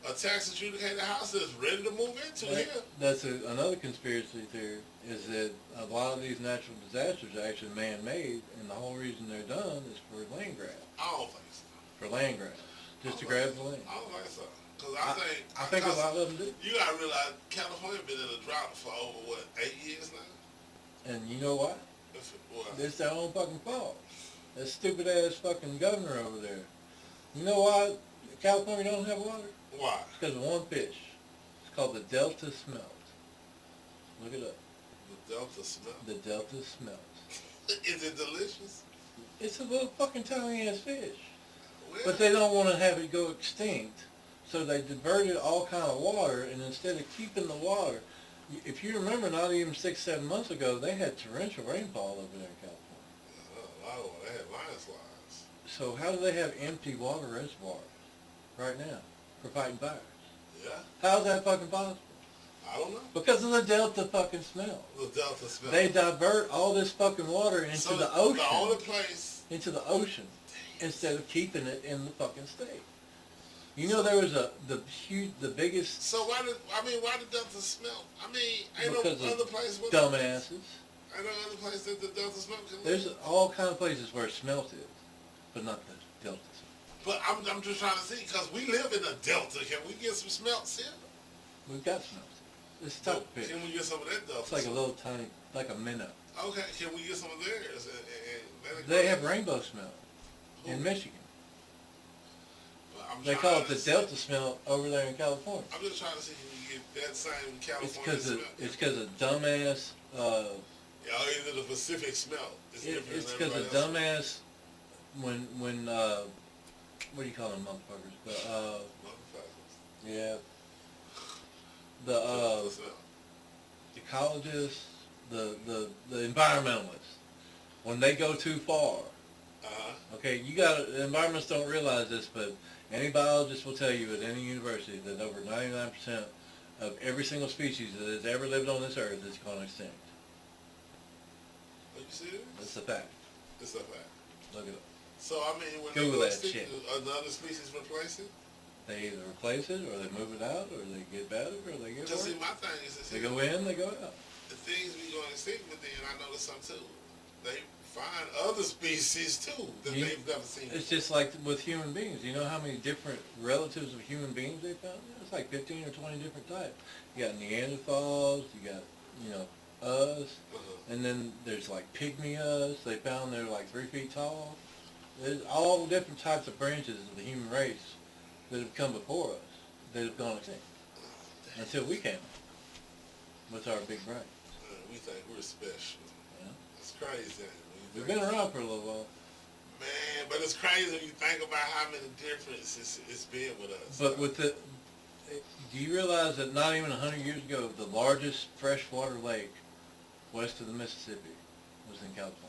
a tax adjudicated house that's ready to move into here. That's another conspiracy theory, is that a lot of these natural disasters are actually man-made, and the whole reason they're done is for land grab. I don't think so. For land grab. Just to grab the land. I don't think so. Because I think a lot of them do. you gotta realize California been in a drought for over what 8 years now. And you know what? It's their own fucking fault. That stupid ass fucking governor over there. You know why California don't have water? Why? It's because of one fish. It's called the Delta smelt. Look it up. The Delta smell. The Delta smelt. Is it delicious? It's a little fucking tiny ass fish. Well, But they don't want to have it go extinct, so they diverted all kind of water, and instead of keeping the water, if you remember, not even 6-7 months ago, they had torrential rainfall over there in California. they had landslides. So how do they have empty water reservoirs right now for fighting fires? Yeah, How's that fucking possible? I don't know. Because of the Delta fucking smell. The Delta smell. They divert all this fucking water into So the ocean, The only place. into the ocean, instead of keeping it in the fucking state. You know, there was the biggest So why did Delta smell? I mean, ain't Because no of other place with dumbasses. Ain't no other place that the Delta smell can There's live. all kind of places where smelt is, but not the Delta smelt. But I'm just trying to see because we live in a Delta. Can we get some smelts here? We've got smelts. It's tough to pick. Can we get some of that Delta? It's like a smell? little tiny, like a minnow. Okay, can we get some of theirs? And let it They go? have rainbow smelt Who? in Michigan. But I'm They trying call it to the see- Delta smelt over there in California. I'm just trying to see if we get that same It's California because smell. of dumbass. Yeah, either the Pacific smell. It's different It's than because of everybody else. dumbass. When what do you call them, motherfuckers? Motherfuckers. Yeah. The The smell. ecologists, the environmentalists, when they go too far, Okay, the environments don't realize this, but any biologist will tell you at any university that over 99% of every single species that has ever lived on this earth is gone extinct. Are you serious? That's a fact. It's a fact. Look it up. So, I mean, when Google they go that extinct, shit. another species replace it? They either replace it, or they move it out, or they get better, or they get Because worse. see, my thing is, They go in, they go out. the things we going extinct, but then I noticed something too. They find other species too that they've never seen. It's just like with human beings. You know how many different relatives of human beings they found? It's like 15 or 20 different types. You got Neanderthals, you got, us, and then there's like pygmy us. They found they're like 3 feet tall. There's all different types of branches of the human race that have come before us that have gone extinct until we came with our big brain. We think we're special. Yeah. It's crazy. We've been around for a little while. Man, but it's crazy when you think about how many differences it's been with us. But do you realize that not even 100 years ago, the largest freshwater lake west of the Mississippi was in California?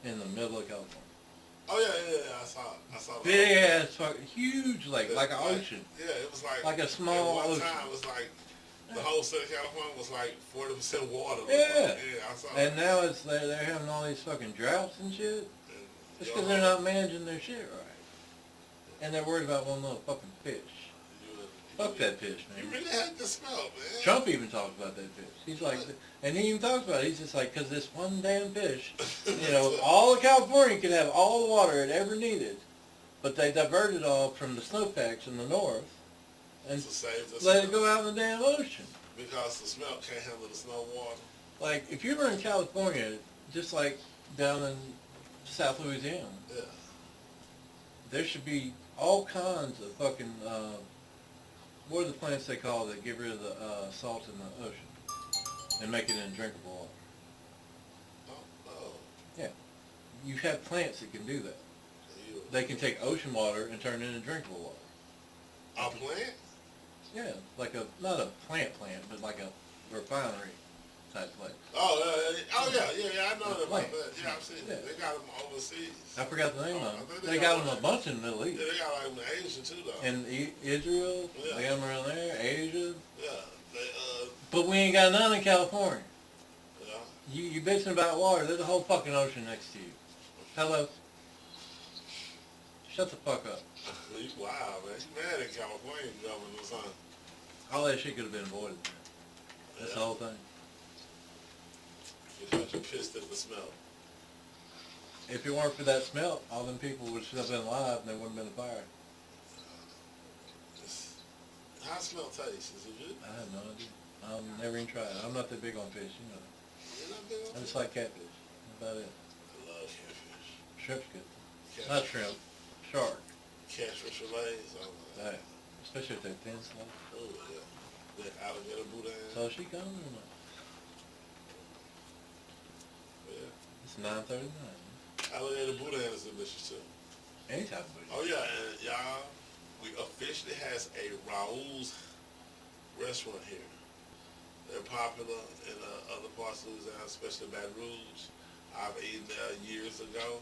In the middle of California. Oh yeah, I saw it. Big ass, fucking huge lake, like an ocean. Yeah, it was like a small at one ocean. time, it was like the whole state of California was like 40% water. Yeah. I saw And it. now they're having all these fucking droughts and shit. It's because they're not managing their shit right. And they're worried about one little fucking fish. Fuck that fish, man. You really had to smell, man. Trump even talks about that fish. He's like, and he even talks about it. He's just like, because this one damn fish, all of California could have all the water it ever needed, but they diverted all from the snowpacks in the north and let it go out in the damn ocean. Because the smell can't handle the snow water. Like, if you were in California, just like down in South Louisiana, there should be all kinds of fucking, what are the plants they call that get rid of the salt in the ocean and make it in drinkable water? Oh. Yeah. You have plants that can do that. They can take ocean water and turn it into drinkable water. A plant? Yeah, like not a plant, but like a refinery type place. Oh yeah, I know about that. Yeah, I've seen Yeah. it. They got them overseas. I forgot the name of I them. think They got them a bunch in the Middle East. Yeah, they got like them in Asia too, though. And Israel, Yeah. they got them around there, Asia. Yeah, they But we ain't got none in California. yeah. You bitching about water. There's a whole fucking ocean next to you. Hello? Shut the fuck up. You wild, man. You mad at California government or something? All that shit could have been avoided, man. That's the whole thing. Because you're pissed at the smell. If it weren't for that smell, all them people would have still been alive and there wouldn't have been a fire. How smell tastes? Is it good? I have no idea. I've never even tried it. I'm not that big on fish, you know. You're not big on I just fish? like catfish. That's about it. I love catfish. Shrimp's good. Catfish. Not shrimp. Shark. Catfish fillets. Oh, Right. Especially if they're thin sliced. oh yeah. The alligator boudin. So is she coming or not? Yeah. It's 9:39. Alligator boudin is delicious too. Any type of food. Oh yeah, and y'all, we officially has a Raoul's restaurant here. They're popular in other parts of Louisiana, especially Baton Rouge. I've eaten there years ago.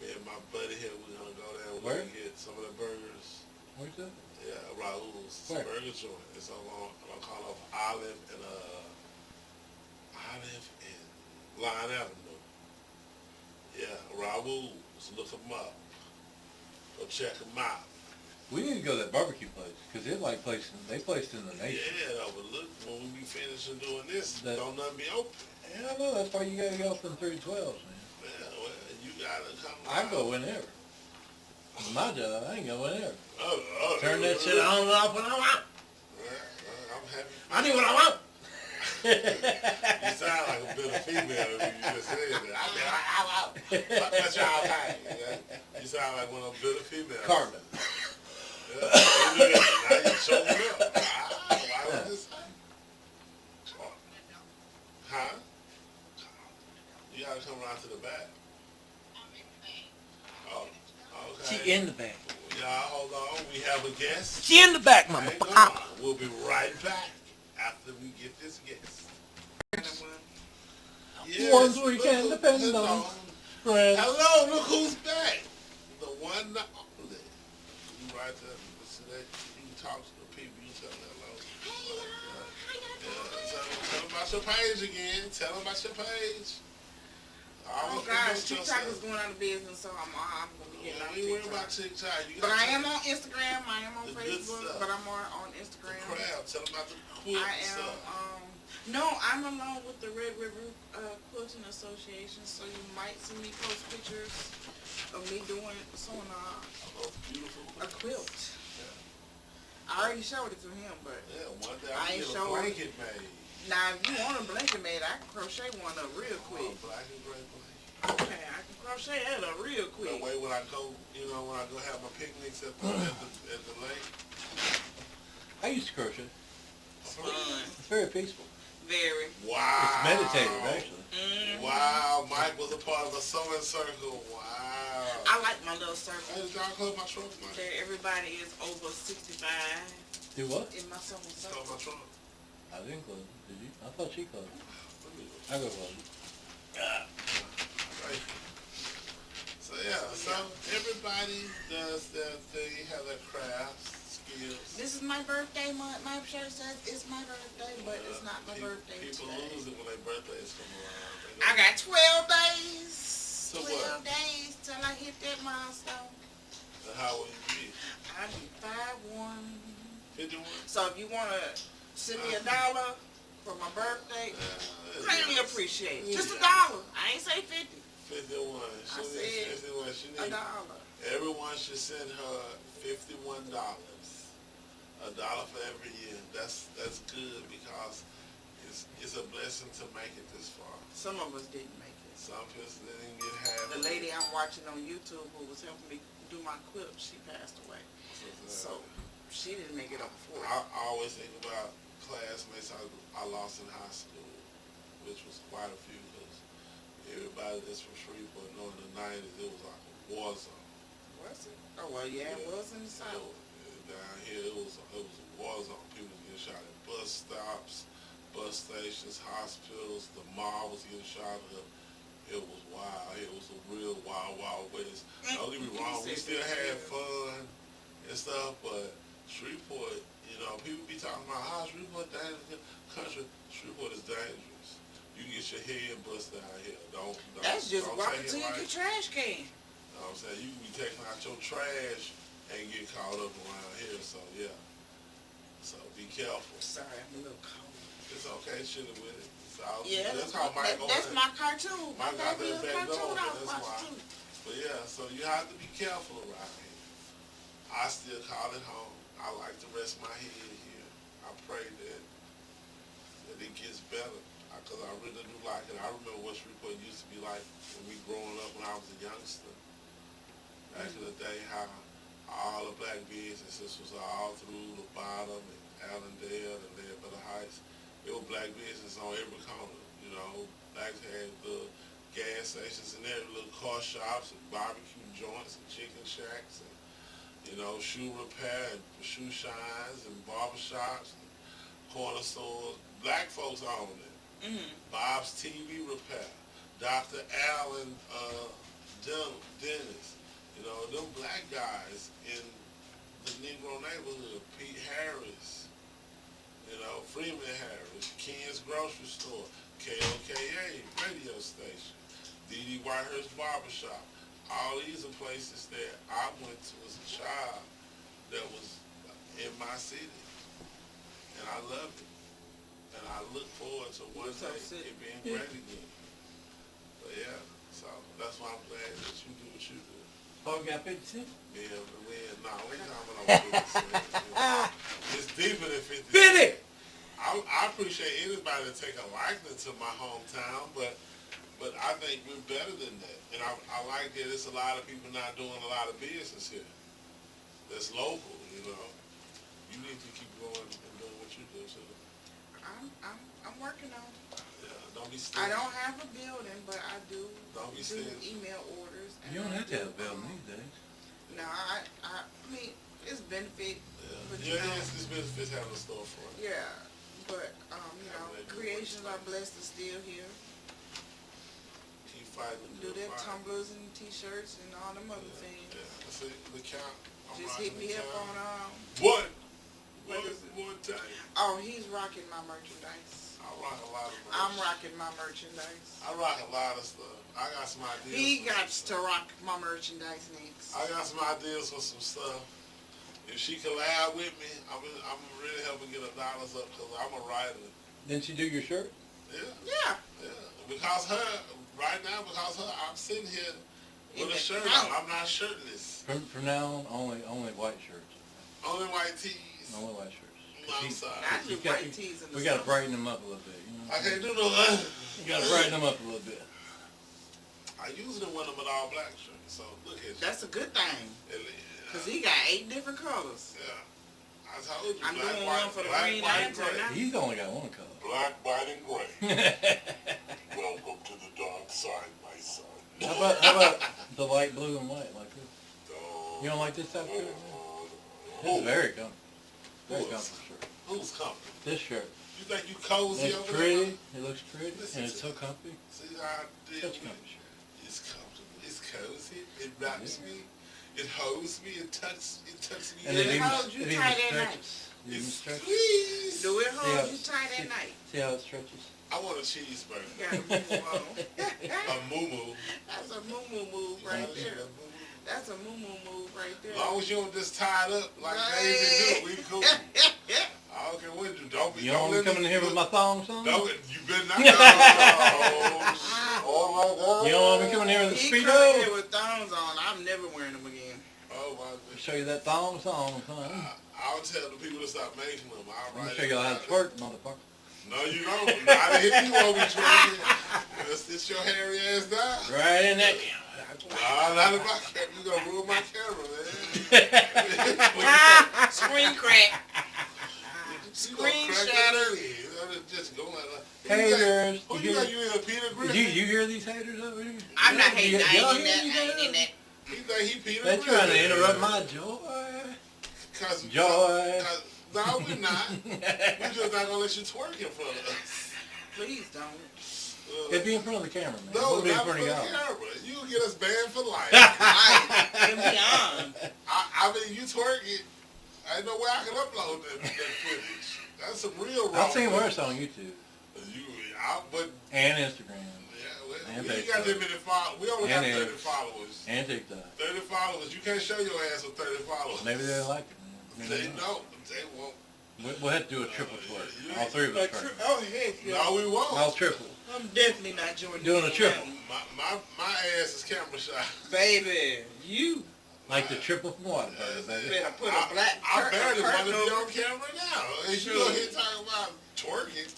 Me and my buddy here, we're gonna go there and we're Where? gonna get some of the burgers. Where's that? Yeah, Raoul's Where? burger joint. It's on call off Olive and Line Avenue. Yeah, Raoul's. Look them up. Go check them out. We need to go to that barbecue place because they placed in the nation. Yeah, though, but look, when we be finishing doing this, That- don't nothing be open. Yeah, I know. That's why you gotta go from 312s, man. Yeah, well, you gotta come. I go whenever. It's my job. I ain't go whenever. Oh, Turn that shit on and off when I want. I'm happy. I need what I want. You sound like a bitter female when you just said that. That's your thing. You sound like one of them bitter females. Carmen. Yeah, now you showing up. Why would this say? Huh? You gotta come around to the back. Oh, okay. She in the back. Y'all, hold on. We have a guest. She in the back, Hang mama. on. We'll be right back after we get this guest. Yes, Ones we can look, depend on. Friends. Hello, look who's back. The one, the only. You right there. See that? You can talk to the people. You tell them hello. Hey Like, y'all, how y'all yeah, doing? tell them about your page again. Tell them about your page. Oh Always gosh, promote TikTok is yourself. going out of business, so I'm gonna be getting Man, off we ain't worried about TikTok. TikTok. You But got I am on Instagram. I am on the good Facebook, stuff. but I'm more on the Instagram. crowd. Tell them about the quilt I am. stuff. No, I'm along with the Red River Quilting Association, so you might see me post pictures of me doing sewing Those beautiful a quilt. Yeah. I already showed it to him, but Yeah, one day I I ain't get a showing- blanket made. now if you want a blanket made, I can crochet one up real quick. Oh, black and gray blanket. Okay, I can crochet that up real That quick. way when I go, when I go have my picnics at the lake. I used to crochet. Fun. It's very peaceful. Very. Wow. It's meditative, actually. Wow, Mike was a part of a sewing circle. Wow. I like my little Hey, circle. did y'all close my trunk, Mike? There, everybody is over 65 Do what? in my sewing Close circle. my trunk. I didn't close it. Did you? I thought she closed it. Let me go. I go close it. Right. So yeah, so everybody does their thing, have their crafts, skills. This is my birthday month. My shirt says it's my birthday, but it's not my birthday People today. lose it when their birthdays come around. I got 12 days. So 12 what? days till I hit that milestone. And how will you be? I'll be 5'1". 51? So if you want to send me $1 for my birthday, greatly appreciate it. Just $1. I ain't say 50. 51. I said 51. She $1. need, everyone should send her $51. $1 for every year. That's good because it's a blessing to make it this far. Some of us didn't make it. Some people didn't get half. The lady I'm watching on YouTube who was helping me do my quilt, she passed away. So she didn't make it up before. I always think about classmates I lost in high school, which was quite a few because everybody that's from Shreveport know in the 90s it was like a war zone. Was it? Oh, well, yeah, it was in the South. Down here it was a war zone. People was getting shot at bus stops, bus stations, hospitals. The mall was getting shot up. It was wild. It was a real wild, wild west. Don't get me wrong, we still had fun and stuff, but Shreveport, people be talking about how Shreveport dangerous country. Shreveport is dangerous. You get your head busted out here. Don't That's just don't walking take to it your like, trash can. you know what I'm saying? You can be taking out your trash and get caught up around here, so yeah. So be careful. Sorry, I'm a little cold. It's okay, chilling with it. So Yeah, that's how Mike that's my cartoon. My Mike got favorite that back cartoon door, I was that's watching why. too. But yeah, so you have to be careful around here. I still call it home. I like to rest my head here. I pray that it gets better, because I really do like it. I remember what Shreveport used to be like when we growing up when I was a youngster. Back in the day, how all the black businesses was all through the bottom and Allendale and Ledbetter Heights. There were black businesses on every corner, Blacks had the gas stations and every little car shops and barbecue joints and chicken shacks and, shoe repair and shoe shines and barber shops and corner stores. Black folks owned it. Bob's TV Repair, Dr. Allen Dennis. Them black guys in the Negro neighborhood, Pete Harris, Freeman Harris, Ken's Grocery Store, KOKA radio station, D.D. Whitehurst Barbershop. All these are places that I went to as a child that was in my city. And I loved it. And I look forward to one day it being great again. But yeah, so that's why I'm glad that you do what you do. Oh, we got 50 cents? Yeah, but we ain't talking about 50 cents. It's deeper than 50 50! I appreciate anybody that take a liking to my hometown, but I think we're better than that. And I like that it's a lot of people not doing a lot of business here. That's local, You need to keep going and doing what you do. So, I'm working on it. yeah, don't be I stingy. don't have a building, but I do Don't be do stingy. email orders. You don't have to have a building these days. No, I mean, it's benefit. But Yeah, it's benefits having a storefront. Yeah, but creations are blessed to still here. fighting a Do good that fight. tumblers and t-shirts and all them other Yeah, things. yeah. See, the count. I'm Just rocking hit me the up count. on What? what is it? One time. Oh, he's rocking my merchandise. I rock a lot of merch. I'm rocking my merchandise. I rock a lot of stuff. I got some ideas. He for got some to stuff. rock my merchandise next. I got some ideas for some stuff. If she collab with me, I'm really helping get her dollars up because I'm a writer. Didn't she do your shirt? Yeah, Yeah. yeah. Because her, right now, I'm sitting here In with a the shirt count. on. I'm not shirtless. From now on, only white shirts. Only white tees. Only white shirts. No, I'm sorry. I do You got- white tees in the We gotta summer. brighten them up a little bit. You know? I can't do no. You gotta brighten them up a little bit. I usually wear them with all black shirts. So look at you. That's a good thing. Because he got 8 different colors. Yeah. I told you. I'm black, doing white, one for the black, Green white, and Lantern gray. now. He's only got one color. Black, white, and gray. Welcome to the dark side, my son. How about the light blue and white like this? You don't like this outfit? This is very comfy. Very comfortable shirt. Who's coming? This shirt. You think you cozy It's over pretty. It looks pretty, Listen and it's to so it. comfy. there? See how I did Such a with comfy shirt. it? It's comfortable. It's cozy. It wraps me. It holds me. It tucks me And in. it even, holds you it even tight at night. stretches. It even It's stretches. squeeze. Do it See hold how- you tight see- at night. See how it stretches? I want a You cheeseburger. got a moo on. A moo-moo. That's a moo move right there. That's a moo move right there. As long as you don't just tie it up like Right. Daisy do, we cool. I don't care what you do. Don't be. You don't want me let coming in here with my thongs on? Don't. You better not. Oh my God. You don't want me coming in here with a He come in Speedo? here with thongs on. I'm never wearing them again. Oh my God. Show you that thong song, son. I'll tell the people to stop making them. I'll I'm gonna write show you how to twerk, motherfucker. No, you don't. Not if you won't be twerking. Just sit your hairy ass down. Right in that. Nah, not if my camera. You gonna ruin my camera, man. Screen crack. Screen shatter. Just go like that. Haters. Who you got? You in a Peter Griffin? You hear these haters over here? I'm not You- hating. I y'all ain't in that. hear I ain't these in that. He think he Peter They're Griffin. trying to interrupt my joy. Cause, Joy. No, we're not. We're just not gonna let you twerk in front of us. Please don't. It'd be in front of the camera, man. No, It'd be in not front for of the y'all. camera. You'll get us banned for life. Life and beyond. I mean, you twerk it. Ain't no way I can upload that footage. That's some real wrong. I've seen worse on YouTube But and Instagram yeah, And we ain't got that many followers. We only got And 30 X. followers. and TikTok. 30 followers. You can't show your ass with 30 followers. Maybe they like it, man. Maybe They not. don't. They won't. We'll have to do a triple yeah, twerk. you All three of us But twerk. oh heck yeah. No, we won't. All triple. I'm definitely not joining Doing a you triple. now. My ass is camera shy. Baby, you Like the triple from Whataburger, baby. better put a black I barely want to curtain be over. on camera now. And Sure. you go here talking about twerking.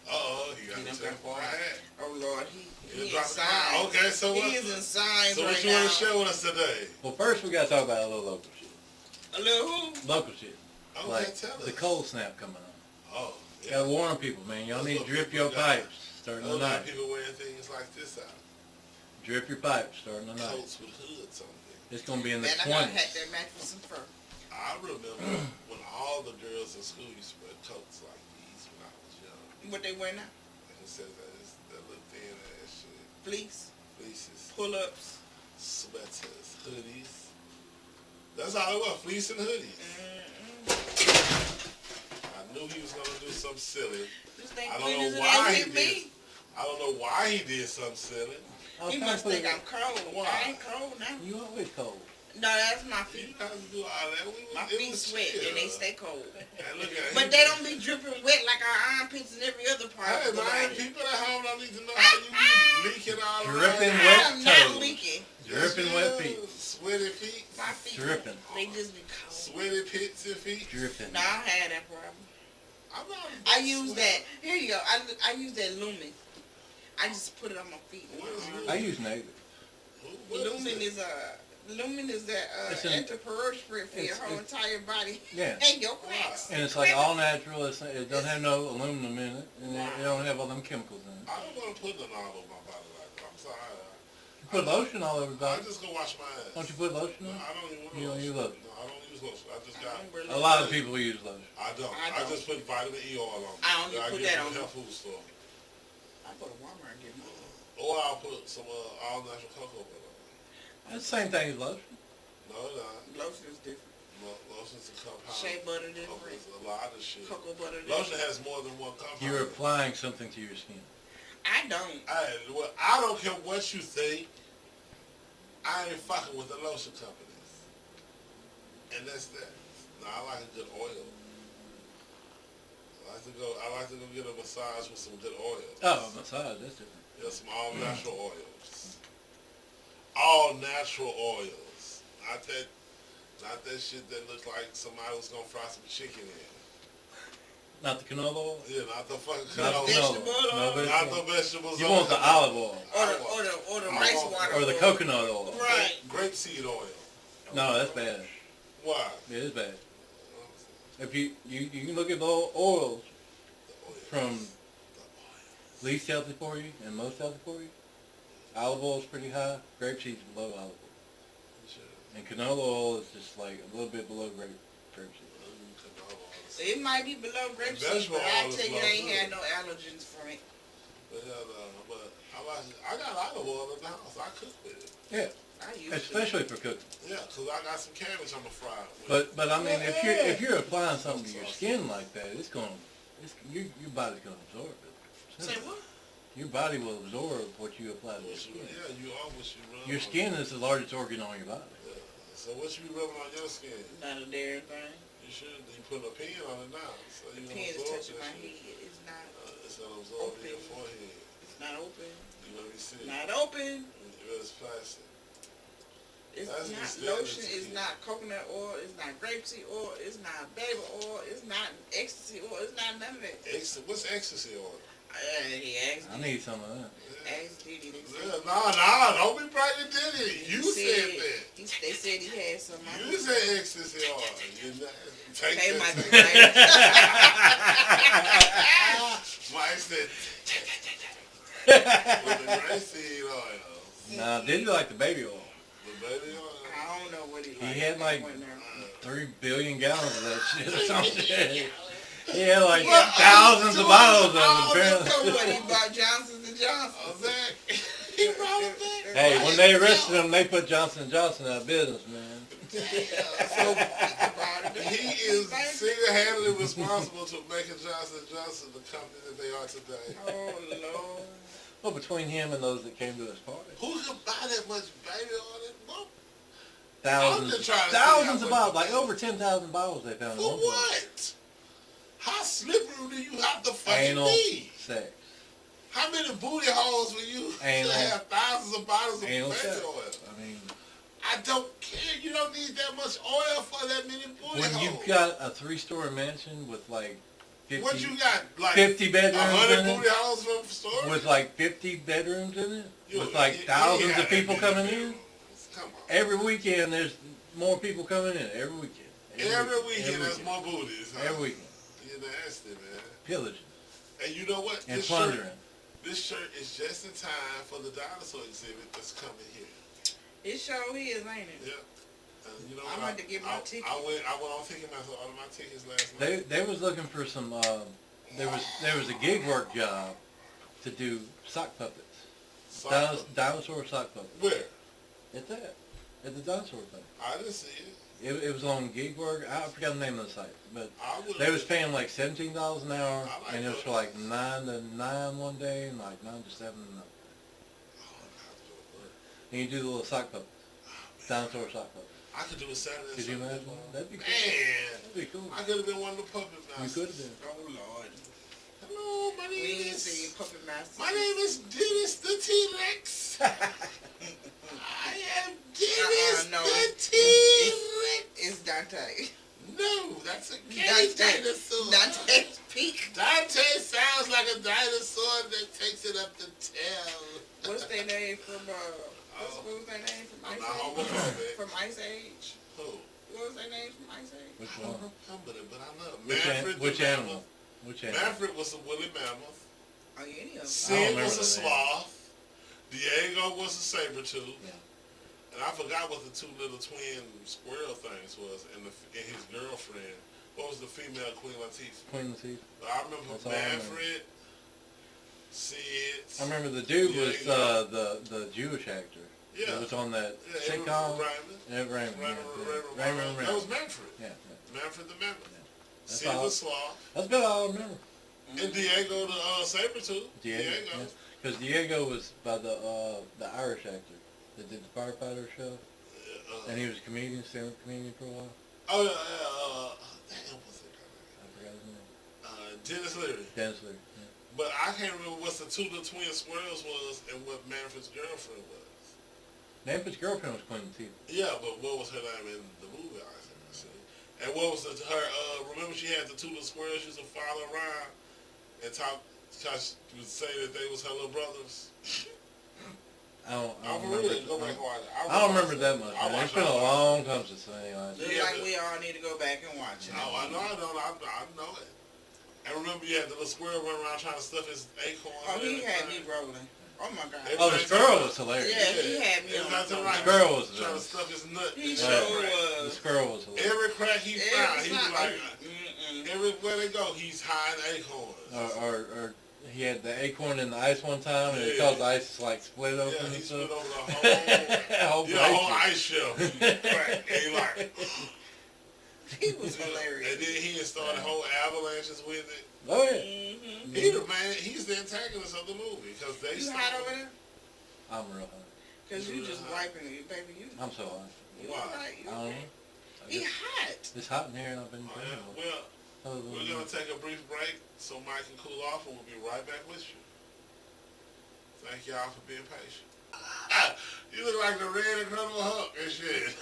Uh-oh, he got You to know, check my hat. Oh Lord, He he in dropped the signs. line. Okay, so what? He is in signs So what right you now. want to share with us today? Well, first we got to talk about a little local shit. A little who? Local shit. Okay, Like tell us. the cold snap coming on. Oh, yeah. Gotta warn people, man. Y'all need to drip your pipes starting Those tonight. people wearing things like this out. Drip your pipes starting tonight. Coats with hoods on them. It's gonna be in the Man, I gotta 20s. have that match with some fur. I remember when all the girls in school used to wear coats like these when I was young. What they wear now? Like it says that little thin ass shit. Fleece, Fleeces, pull-ups. sweaters, hoodies. That's all it was, fleece and hoodies. I knew he was gonna do something silly. This thing I don't clean know as it why ain't he hit did. me. I don't know why he did something silly. I was He trying must to put think it- I'm cold. Why? I ain't cold now. You always cold. No, that's my He feet. didn't have to do all that. My It feet was sweat chill. and they stay cold. And look at But him. they don't be dripping wet like our armpits and every other part Hey of the man, body. people at home don't need to know how you be leaking all Dripping around. wet I'm not toes. leaking. Dripping wet feet. Sweaty feet. My feet, Dripping. they just be cold. Sweaty pits and feet. Dripping. No, I don't have that problem. I'm not. I use that. Here you go. I use that Lumen. I just put it on my feet. What is Lumen? I use negative. Lumen is Lumen is that It's an- antiperspirant for your it's- whole entire body Yeah. and your cracks. And it's like all natural. It don't have no aluminum in it, and it don't have all them chemicals in it. I don't want to put it all over my body like that. I'm sorry. You put lotion all over the I body. just go wash my ass. Don't you put lotion No, on? I don't even want You don't use lotion. No, I don't use lotion. I just got. A lot of people use lotion. I don't. I I don't. just put vitamin E oil on. I don't even I put get that from on. the health food store. I go to Walmart and get mine. Or I'll put some all natural cocoa butter on. That's the same thing as lotion. No, it's not. Lotion is different. Lotion's a compound. Shea butter of different. a lot of shit. Cocoa butter Lotion different. has more than one compound. You're applying something to your skin. I don't. I don't care what you think. I ain't fucking with the lotion companies. And that's that. No, I like a good oil. I like to go get a massage with some good oil. Oh, massage, that's different. Yeah, some all natural oils. All natural oils. Not that shit that looks like somebody was gonna fry some chicken in. Not the canola oil? Yeah, not the fucking Not the canola. vegetable canola. oil. No Not vegetable. the vegetables. You want the olive oil. Or the I rice want- water. Or the oil. coconut oil. Right. Grapeseed oil. No, that's bad. Why? It is bad. If you can look at the oils from least healthy for you and most healthy for you. Olive oil is pretty high. Grapeseed's below olive oil. And canola oil is just like a little bit below grapeseed. It might be below grapeseed, Vegetable but I oil is tell you, low, I ain't too. had no allergens from it. But I got olive oil in the house. I cook with it. Yeah, I use especially for cooking. Yeah, 'cause I got some cabbage I'm gonna fry it with. But I mean, if you're applying something to your skin like that, your body's gonna absorb it. Say what? Your body will absorb what you apply to your Yeah, skin. you are what you rub Your on. skin is the largest organ on your body. Yeah. So what you be rubbing on your skin? Not a dairy thing. You should. You put a pen on it now. So The you pen is absorb touching that my shit. head. It's not. It's gonna absorb in your Open. forehead. It's not open. You wanna be sick. Not open. It's plastic. It's That's the not standard lotion. It's skin. not coconut oil. It's not grapeseed oil. It's not baby oil. It's not ecstasy oil. It's not none of that. What's ecstasy oil? He asked I me. need some of that. Asked Diddy. They Yeah, said, nah, don't be bragging Diddy. he You said that. They said he had some. You said ecstasy oil. Take Pay my this. Mike said, with the grapeseed oil. Nah, did you like the baby oil? The baby oil. I don't know what he He like. had like I went there. 3 billion gallons of that shit or something. He had like Well, thousands of bottles of it, So apparently. what, he bought Johnson's & Johnson. Oh, Zach. He brought it back. Hey, when they arrested him, they put Johnson & Johnson out of business, man. So he bought it. He is single-handedly responsible to making Johnson & Johnson the company that they are today. Oh, Lord. Well, between him and those that came to his party. Who could buy that much baby oil? Well, Thousands, just trying to see thousands how of much- bottles, like over 10,000 bottles they found in for one place. what? How slippery do you have to fucking Anal be? sex. How many booty holes will you Anal. to have thousands of bottles of Anal baby sex. oil? I mean, I don't care. You don't need that much oil for that many booty when holes. you've got a 3-story mansion with like 50, What you got? Like 50 bedrooms 100 in booty it, holes from the store? with like 50 bedrooms in it, You- with like you thousands ain't of got people that many coming in, bedrooms. Come on. every weekend there's more people coming in. Every weekend. Every weekend Every there's more booties. Huh? Every weekend. You're nasty, man. Pillaging And you know what? and This plundering. This shirt is just in time for the dinosaur exhibit that's coming here. It sure is, ain't it? Yeah. And you know I'm what? about to get my ticket. I went on Ticketmaster, ordered my tickets last night. They was looking for some. There was a gig work job to do sock puppets. Dinosaur sock puppets. Where? At that. At the dinosaur thing. I didn't see it. It was on gig work. I forgot the name of the site, but I would. they was paying like $17 an hour, I like and it was for those. like 9 to 9 one day, and like 9 to 7 another. And you do the little sock puppets, dinosaur sock puppets. I could do a Saturday. Could you Sunday imagine? tomorrow. That'd be cool. Man, That'd be cool. I could have been one of the puppet You masters. could have been. Oh, Lord. Hello, my We name ain't seen is. Puppet Master. My name is Dennis the T-Rex. I am Dennis no. the T-Rex. It's Dante. No, that's a gay Dante. dinosaur. Dante's Peak. Dante sounds like a dinosaur that takes it up the tail. What's their name from, what was their name from I'm Ice not Age? homophobic. From Ice Age? Who? What was their name from Ice Age? Which I don't one? remember it, but I know. Which the animal? mammoth. Which animal? Manfred was a woolly mammoth. Oh, any of them. Sid remember was a the name. sloth. Diego was a saber-tooth. Yeah. And I forgot what the two little twin squirrel things was, and his girlfriend. What was the female Queen Latifah? Queen Latifah. But I remember That's all I remember. Manfred, Sid. I remember the dude was Yeah. the Jewish actor. Yeah. It was on that Yeah, sitcom. Raymond. Yeah, Raymond. Raymond. That was Manfred. Yeah. Manfred the Menace. Yeah. That's Sid all. the Sloth. That's about all I remember. And Diego the Saber-tooth. Diego. Because Diego was by the Irish actor that did the firefighter show, and he was a comedian, stand-up comedian for a while. Oh, yeah, damn, what's that I forgot his name. Dennis Leary. Dennis Leary. Yeah. But I can't remember what the two little twin squirrels was and what Manfred's girlfriend was. Manfred's girlfriend was Queen Latifah. Yeah, but what was her name in the movie? I see. And what was her? Remember, she had the two little squirrels she used to follow around and talk. Cause she would say that they was her little brothers. I don't Really remember. go back and watch it. I don't remember that much. I Man. It's watched been a all of it. long time since I seen it. Look Yeah, like but- we all need to go back and watch it. Oh, I know. I know it. And remember, you had the little squirrel running around trying to stuff his acorns. Oh, and he had me everything. rolling. Oh my God. Every Oh, the time squirrel you- was hilarious. Yeah, he had me Every on time something. right, The squirrel was trying to hilarious. stuff his nut. He in sure every crack. The was. squirrel was hilarious. Every crack he found, he was like, Mm-mm. everywhere they go, he's hiding acorns. Or he had the acorn in the ice one time, and it Yeah. caused the ice to like split open Yeah, and he stuff. split over the whole, whole yeah, whole glacier. ice shelf. He cracked. And he like, He was and hilarious. then he had started whole avalanches with it. Oh yeah. Mm-hmm. He the man. He's the antagonist of the movie because they. You hot over there? I'm real hungry. Cause you Yeah. just wiping it, baby. You. I'm so hungry. You Why? alright? You I don't know. okay? I He guess hot. It's hot in here, and I've been Oh, drinking. yeah. Well, Other than we're gonna take a brief break so Mike can cool off, and we'll be right back with you. Thank y'all for being patient. You look like the red Incredible Hulk and shit.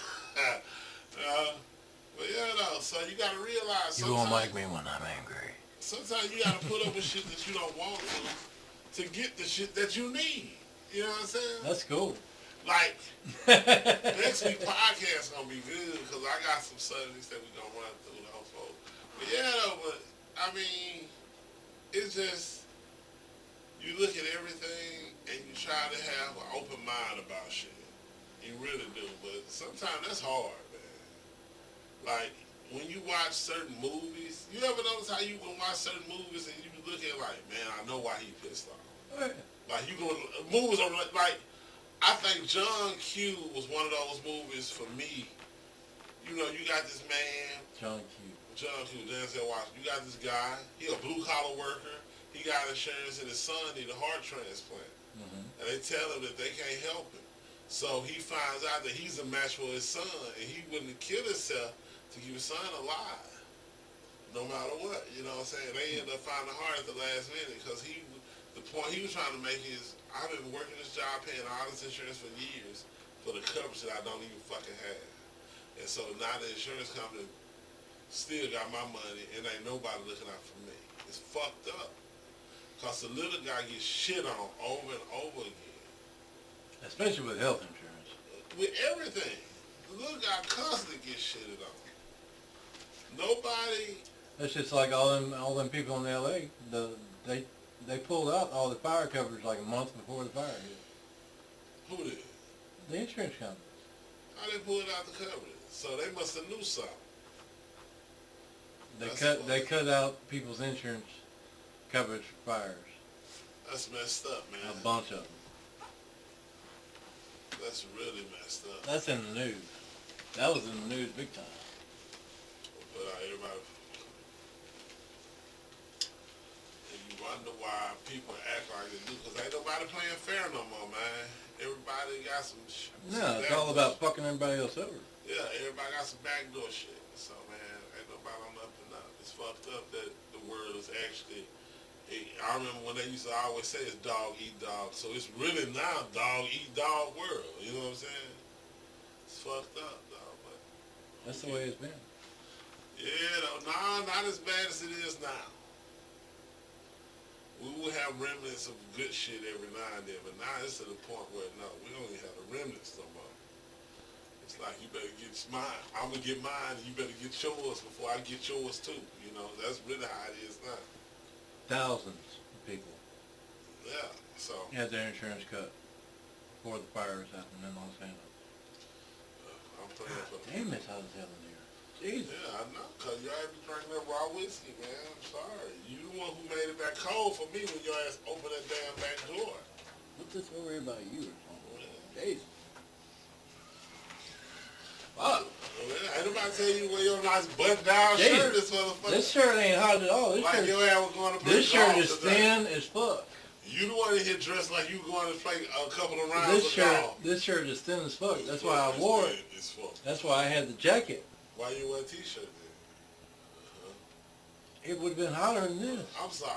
But yeah, no. So you gotta realize You won't sometimes- like me when I'm angry. Sometimes you gotta put up with shit that you don't want to get the shit that you need. You know what I'm saying? That's cool. Like, next week podcast gonna be good because I got some subjects that we gonna run through the whole folks. But yeah, though, but I mean, it's just you look at everything and you try to have an open mind about shit. You really do, but sometimes that's hard, man. Like when you watch certain movies, you ever notice how you can watch certain movies and you be looking like, man, I know why he pissed off. Like you go movies are like. I think John Q was one of those movies for me. You know, you got this man, John Q. Denzel Washington. You got this guy. He a blue collar worker. He got insurance, and his son need a heart transplant. Mm-hmm. And they tell him that they can't help him. So he finds out that he's a match for his son, and he wouldn't kill himself to keep his son alive, no matter what. You know what I'm saying? They end up finding the heart at the last minute because the point he was trying to make is, I've been working this job, paying all this insurance for years for the coverage that I don't even fucking have. And so now the insurance company still got my money and ain't nobody looking out for me. It's fucked up. Because the little guy gets shit on over and over again. Especially with health insurance. With everything. The little guy constantly gets shitted on. Nobody... That's just like all them people in L.A. They pulled out all the fire coverage like a month before the fire hit. Who did? The insurance company. How they pulled out the coverage? So they must have knew something. They cut out people's insurance coverage for fires. That's messed up, man. A bunch of them. That's really messed up. That's in the news. That was in the news big time. But everybody... And you wonder why people act like they do, because ain't nobody playing fair no more, man. Everybody got some... No, it's all about fucking everybody else over. Yeah, everybody got some backdoor shit. So, man, ain't nobody on up and up. It's fucked up that the world is actually... I remember when they used to always say it's dog eat dog. So it's really now dog eat dog world. You know what I'm saying? It's fucked up, dog. But That's the way it's been. yeah, though, nah, not as bad as it is now. We will have remnants of good shit every now and then, but now it's to the point where, no, we don't even have the remnants no more. It's like, you better get mine. I'm going to get mine, and you better get yours before I get yours too. You know, that's really how it is now. Thousands of people Yeah, so, had their insurance cut before the fires happened in Los Angeles. I'm praying for Damn, it's hot as hell in here. Jesus. Yeah, I know, because y'all be drinking that raw whiskey, man. I'm sorry. You the one who made it back cold for me when your ass opened that damn back door. Put this over here by you or something. Yeah. Jesus. Fuck. Ain't nobody tell you wear your nice button-down Jesus. shirt this motherfucker. This shirt ain't hot at all. This like shirt, your ass was going to play this shirt golf is today. thin as fuck. You the one in here dressed like you going to play a couple of rounds This of shirt, golf. this shirt is thin as fuck. That's It's why I fuck, wore it's it. thin, it's fuck. That's why I had the jacket. Why you wear a t-shirt then? It would have been hotter than this. I'm sorry.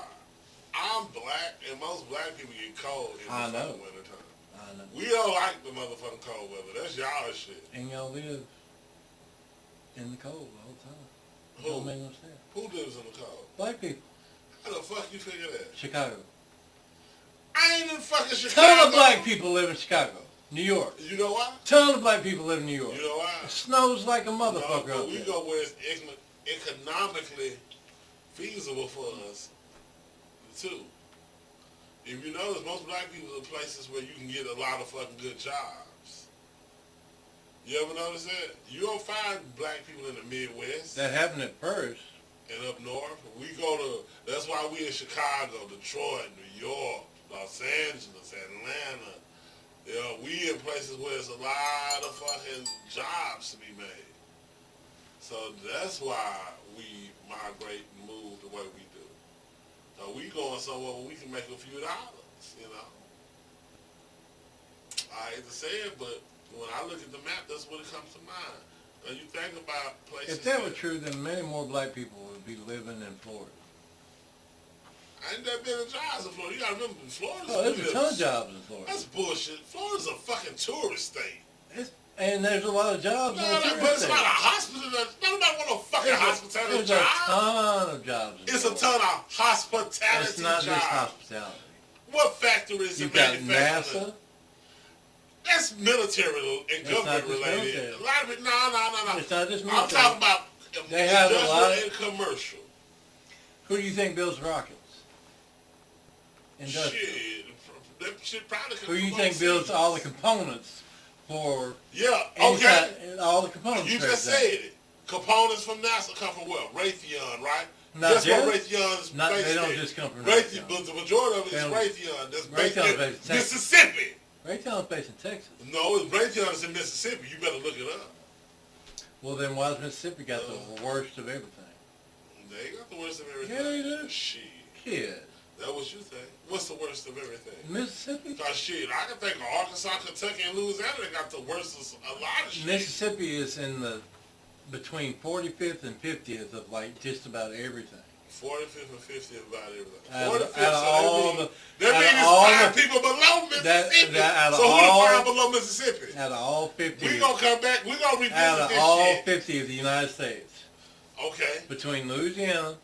I'm black, and most black people get cold in the I know. fucking wintertime. I know. We don't like the motherfucking cold weather. That's y'all shit. And y'all live in the cold all the time. Who? Don't make no sense. Who lives in the cold? Black people. How the fuck you figure that? Chicago. I ain't in fucking Chicago. Ton of black people live in Chicago. New York. You know why? Ton of black people live in New York. You know why? It snows like a No, motherfucker but up we there. go where it's economically feasible for us, too. If you notice, most black people are places where you can get a lot of fucking good jobs. You ever notice that? You don't find black people in the Midwest That happened at first. and up north. We go to, that's why we in Chicago, Detroit, New York, Los Angeles, Atlanta. You know, we in places where there's a lot of fucking jobs to be made. So that's why we migrate and move the way we do. So we going somewhere where we can make a few dollars, you know. I hate to say it, but when I look at the map, that's what it comes to mind. Now you think about places. If that were true, then many more black people would be living in Florida. I ain't never been in jobs in Florida. You gotta remember, Florida's Oh, there's a ton of jobs in Florida. That's bullshit. Florida's a fucking tourist state. And there's a lot of jobs No, in no, the but tourist it's state. not a hospital. Nobody want no fucking hospitality There's job. a ton of jobs in It's a Florida. ton of hospitality It's not jobs. just hospitality. What factories You've and got manufacturing? NASA. That's military and That's not government just related. military. A lot of it, no. It's not just I'm military. talking about They have a industrial lot- and commercial. Who do you think builds rockets? Industrial. Shit, that shit probably come Who do you from think builds overseas. all the components for Yeah, okay. inside, all the components? You just said it. Components from NASA come from what? Raytheon, right? Not That's what just. Raytheon is Not, based they don't in. just come from Raytheon, Raytheon. but the majority of it They is don't- Raytheon. That's based Raytheon's in based in Texas. Mississippi. Raytheon's based in Texas. No, Raytheon is in Mississippi. You better look it up. Well, then why's Mississippi got the worst of everything? They got the worst of everything. Yeah, they do. Shit. Kid. That's what you think. What's the worst of everything? Mississippi? Cause shit, I can think of Arkansas, Kentucky, and Louisiana. They got the worst of a lot of shit. Mississippi is in the between 45th and 50th of like just about everything. 45th and 50th about everything. Out of 45th, all so the- that out means of it's all five the- people below Mississippi. that out of so who all- the five below Mississippi? Out of all 50, We gonna come back. We gonna revisit out of this all shit. 50 of the United States, Okay. between Louisiana,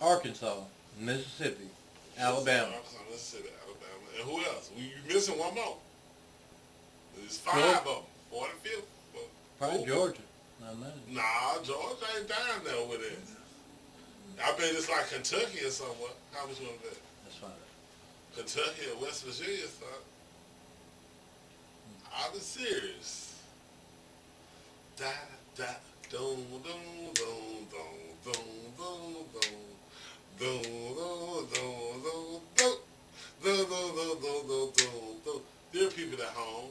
Arkansas, Mississippi, Alabama. Arkansas, Mississippi, Alabama, and who else? You missing one more. There's five Georgia. of them. 45th. Probably Georgia. Not mine. Nah, Georgia ain't down there with it. I bet it's like Kentucky or somewhere. How much one of that? That's fine. Kentucky or West Virginia, son. I'm serious. Da da dum dum dum dum dum dum dum dum dum dum dum dum. Dear people at home,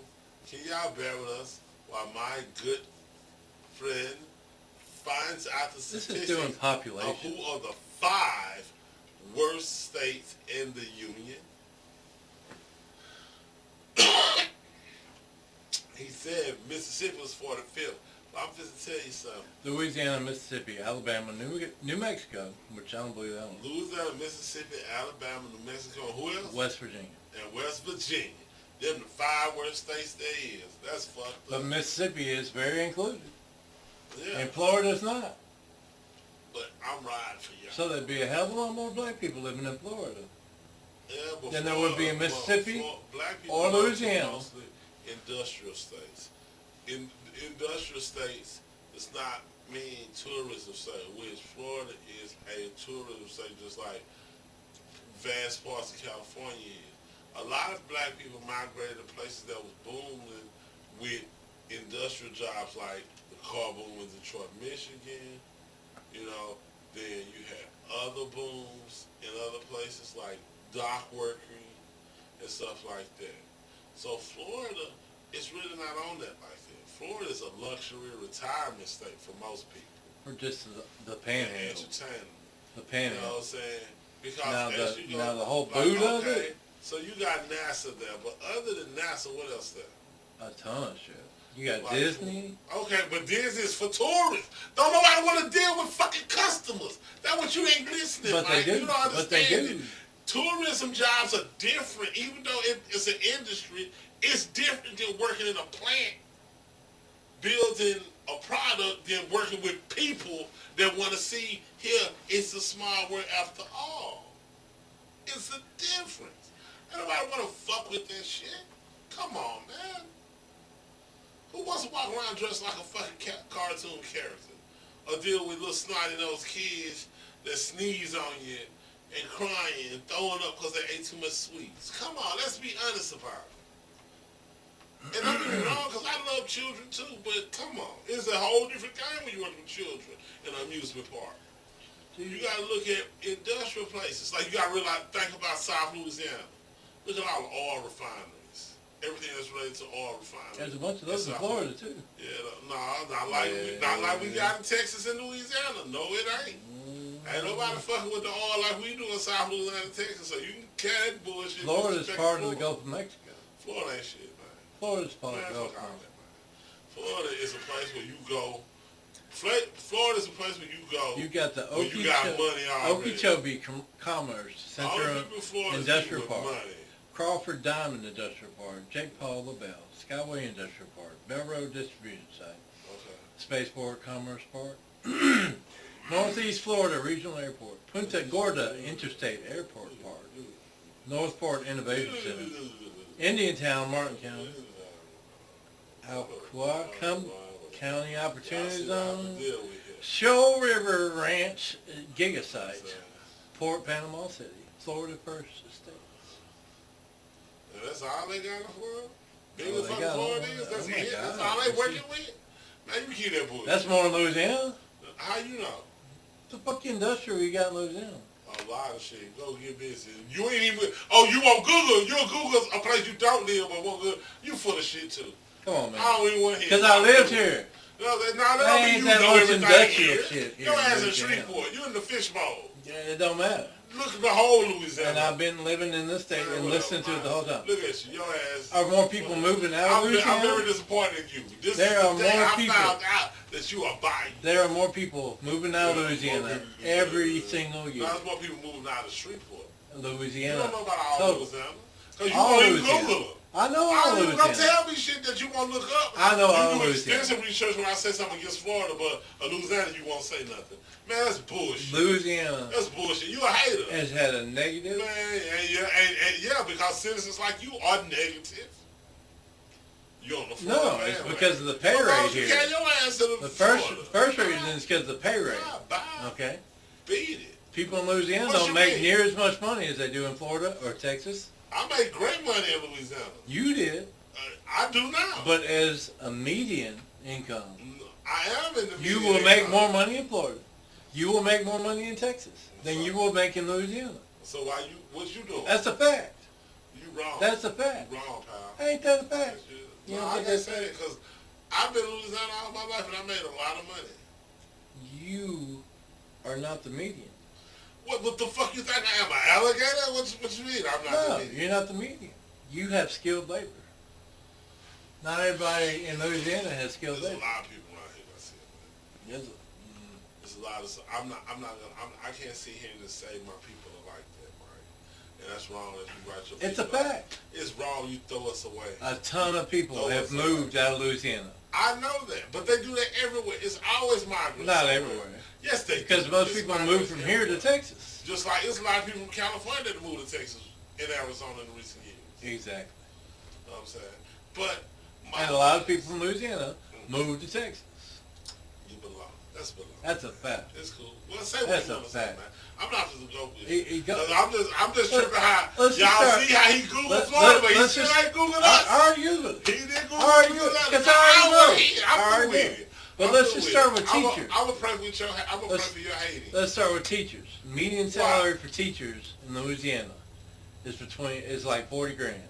can y'all bear with us while my good friend finds out the This is statistics doing of population. who are the 5 worst states in the union? He said Mississippi was 45th. I'm just to tell you something. Louisiana, Mississippi, Alabama, New Mexico, which I don't believe that one. Louisiana, Mississippi, Alabama, New Mexico, and who else? West Virginia. And West Virginia. Them the 5 worst states there is. That's fucked But up. Mississippi is very included. Yeah, And Florida's not. but I'm riding for y'all. So there'd be a hell of a lot more black people living in Florida. Yeah, but Then there would be in Florida- Mississippi black people or are Louisiana. mostly industrial states. In industrial states, it's not mean tourism state, which Florida is a tourism state, just like vast parts of California is. A lot of black people migrated to places that was booming with industrial jobs, like the car boom in Detroit, Michigan. You know, then you had other other booms in other places like dock working and stuff like that. So Florida is really not on that like that. Florida is a luxury retirement state for most people. For just the And panhandle. entertainment. The You panhandle. know what I'm saying? Because Now as the, you go, now the whole like, boot of okay, it, so you got NASA there, but other than NASA, what else there? a ton of shit. You got Like, Disney. Okay, but Disney is for tourists. Don't nobody want to deal with fucking customers. That's what you ain't listening. But they Mike. do. You don't But they understand do. it. Tourism jobs are different. Even though it's an industry, it's different than working in a plant, building a product, than working with people that want to see here. It's a small world after all. It's a difference. Ain't nobody want to fuck with that shit. Come on, man. Who wants to walk around dressed like a fucking cartoon character? Or deal with little snotty-nosed kids that sneeze on you and crying and throwing up because they ate too much sweets? Come on, let's be honest about it. And don't get me wrong, because I love children too, but come on. It's a whole different game when you work with children in an amusement park. You got to look at industrial places. Like, you got to realize, think about South Louisiana. Look at all the oil refineries. Everything that's related to oil refineries. There's a bunch of those in Florida too. Yeah, no, not like we got in Texas and Louisiana. No, it ain't. Ain't nobody fucking with the oil like we do in South Louisiana, Texas. So you can carry that bullshit. Florida's part of the Gulf of Mexico. Florida ain't shit, man. Florida's part Man, of the Gulf fuck of all Mexico. that, man. Florida is a place where you go. Florida's a place where you go. You got the when you got money already. Okeechobee Commerce All the Center people in Florida is Industrial people with Park, money. Crawford Diamond Industrial Park, Jake Paul LaBelle, Skyway Industrial Park, Bell Road Distribution Site, Okay. Spaceport Commerce Park, Northeast Florida Regional Airport, Punta Gorda Interstate Airport Park, Northport Innovation Center, Indiantown, Martin County, Alcoa County Opportunity Zone, Shoal River Ranch Gigasite, Port Panama City, Florida First Estates. And that's all they got in Florida? Big Oh, as they fucking got Florida all- is? That's oh my it? God. That's all they working with? Man, you keep that bullshit. That's more in Louisiana. How you know? The fucking industrial you got in Louisiana. A lot of shit. Go get busy. You ain't even... Oh, you want Google? You'll Google a place you don't live but want Google. You full of shit, too. Come on, man. I don't even want to hear Because I lived here. No, that There don't mean ain't you that know much everything industrial here. shit here Your in ass in Louisiana. Shreveport. You in the fishbowl. Yeah, it don't matter. Look at the whole Louisiana. And I've been living in this state and listening to it the whole time. Look at you. Your ass... Are more people moving out of I'm Louisiana? very disappointed in you. This There is are the day more I people. found out that you are biting. There are more people moving out of Yeah, Louisiana more people. every single year. Now there's more people moving out of Shreveport. You Louisiana. don't know about all So, Louisiana. Because you all won't even Louisiana. Google them. I know I all don't even gonna Louisiana. tell me shit that you won't look up. I know all You do Louisiana. extensive research when I say something against Florida, but Louisiana you won't say nothing. Man, that's bullshit. Louisiana That's bullshit. You a hater. has had a negative. Man, and yeah, because citizens like you are negative. You on the Florida No, it's because of the pay rate You here. carry your ass to The Florida. first reason is because of the pay rate. Bye. Okay? Beat it. People in Louisiana What don't you make mean? near as much money as they do in Florida or Texas. I make great money in Louisiana. You did. I do now. But as a median income, I am in the you median will make income. more money in Florida. You will make more money in Texas than you will make in Louisiana. So what you doing? That's a fact. You wrong. That's a fact. You wrong, pal. Ain't that a fact? You No, don't I think can't that's say it because I've been in Louisiana all my life and I made a lot of money. You are not the median. What the fuck you think I am, an alligator? What you mean? I'm not No, the median. you're not the median. You have skilled labor. Not everybody in Louisiana has skilled There's a labor. lot of people around here that say that. There's There's a lot of. I can't sit here and just say my people are like that, right? And that's wrong. That you write your It's a people out. fact. It's wrong. You throw us away. A ton of people Oh, have it's moved out of Louisiana. I know that, but they do that everywhere. It's always migrants. Not somewhere. everywhere. Yes, they Because do. most It's people migrants move from here to everywhere. Texas. Just like it's a lot of people from California that moved to Texas and Arizona in recent years. Exactly. You know what I'm saying? But And a lot of people from Louisiana moved to Texas. You belong. That's belong. That's a fact. It's cool. Well, say what That's you a want to say, fact. man. I'm not just a joke with He you. go- 'Cause I'm just tripping how let's just y'all start- see how he Googled let- Florida, but he let's still just- ain't Googled I us. argue with it. He did Google I argue Florida. with it. 'Cause I I already know. I'm I cool already with know. it. But I'm let's cool just with start it. with I'm teachers. gonna pray with your. I'm gonna pray Let's- for your hating. Let's start with teachers. Median Why? salary for teachers in Louisiana is like 40 grand.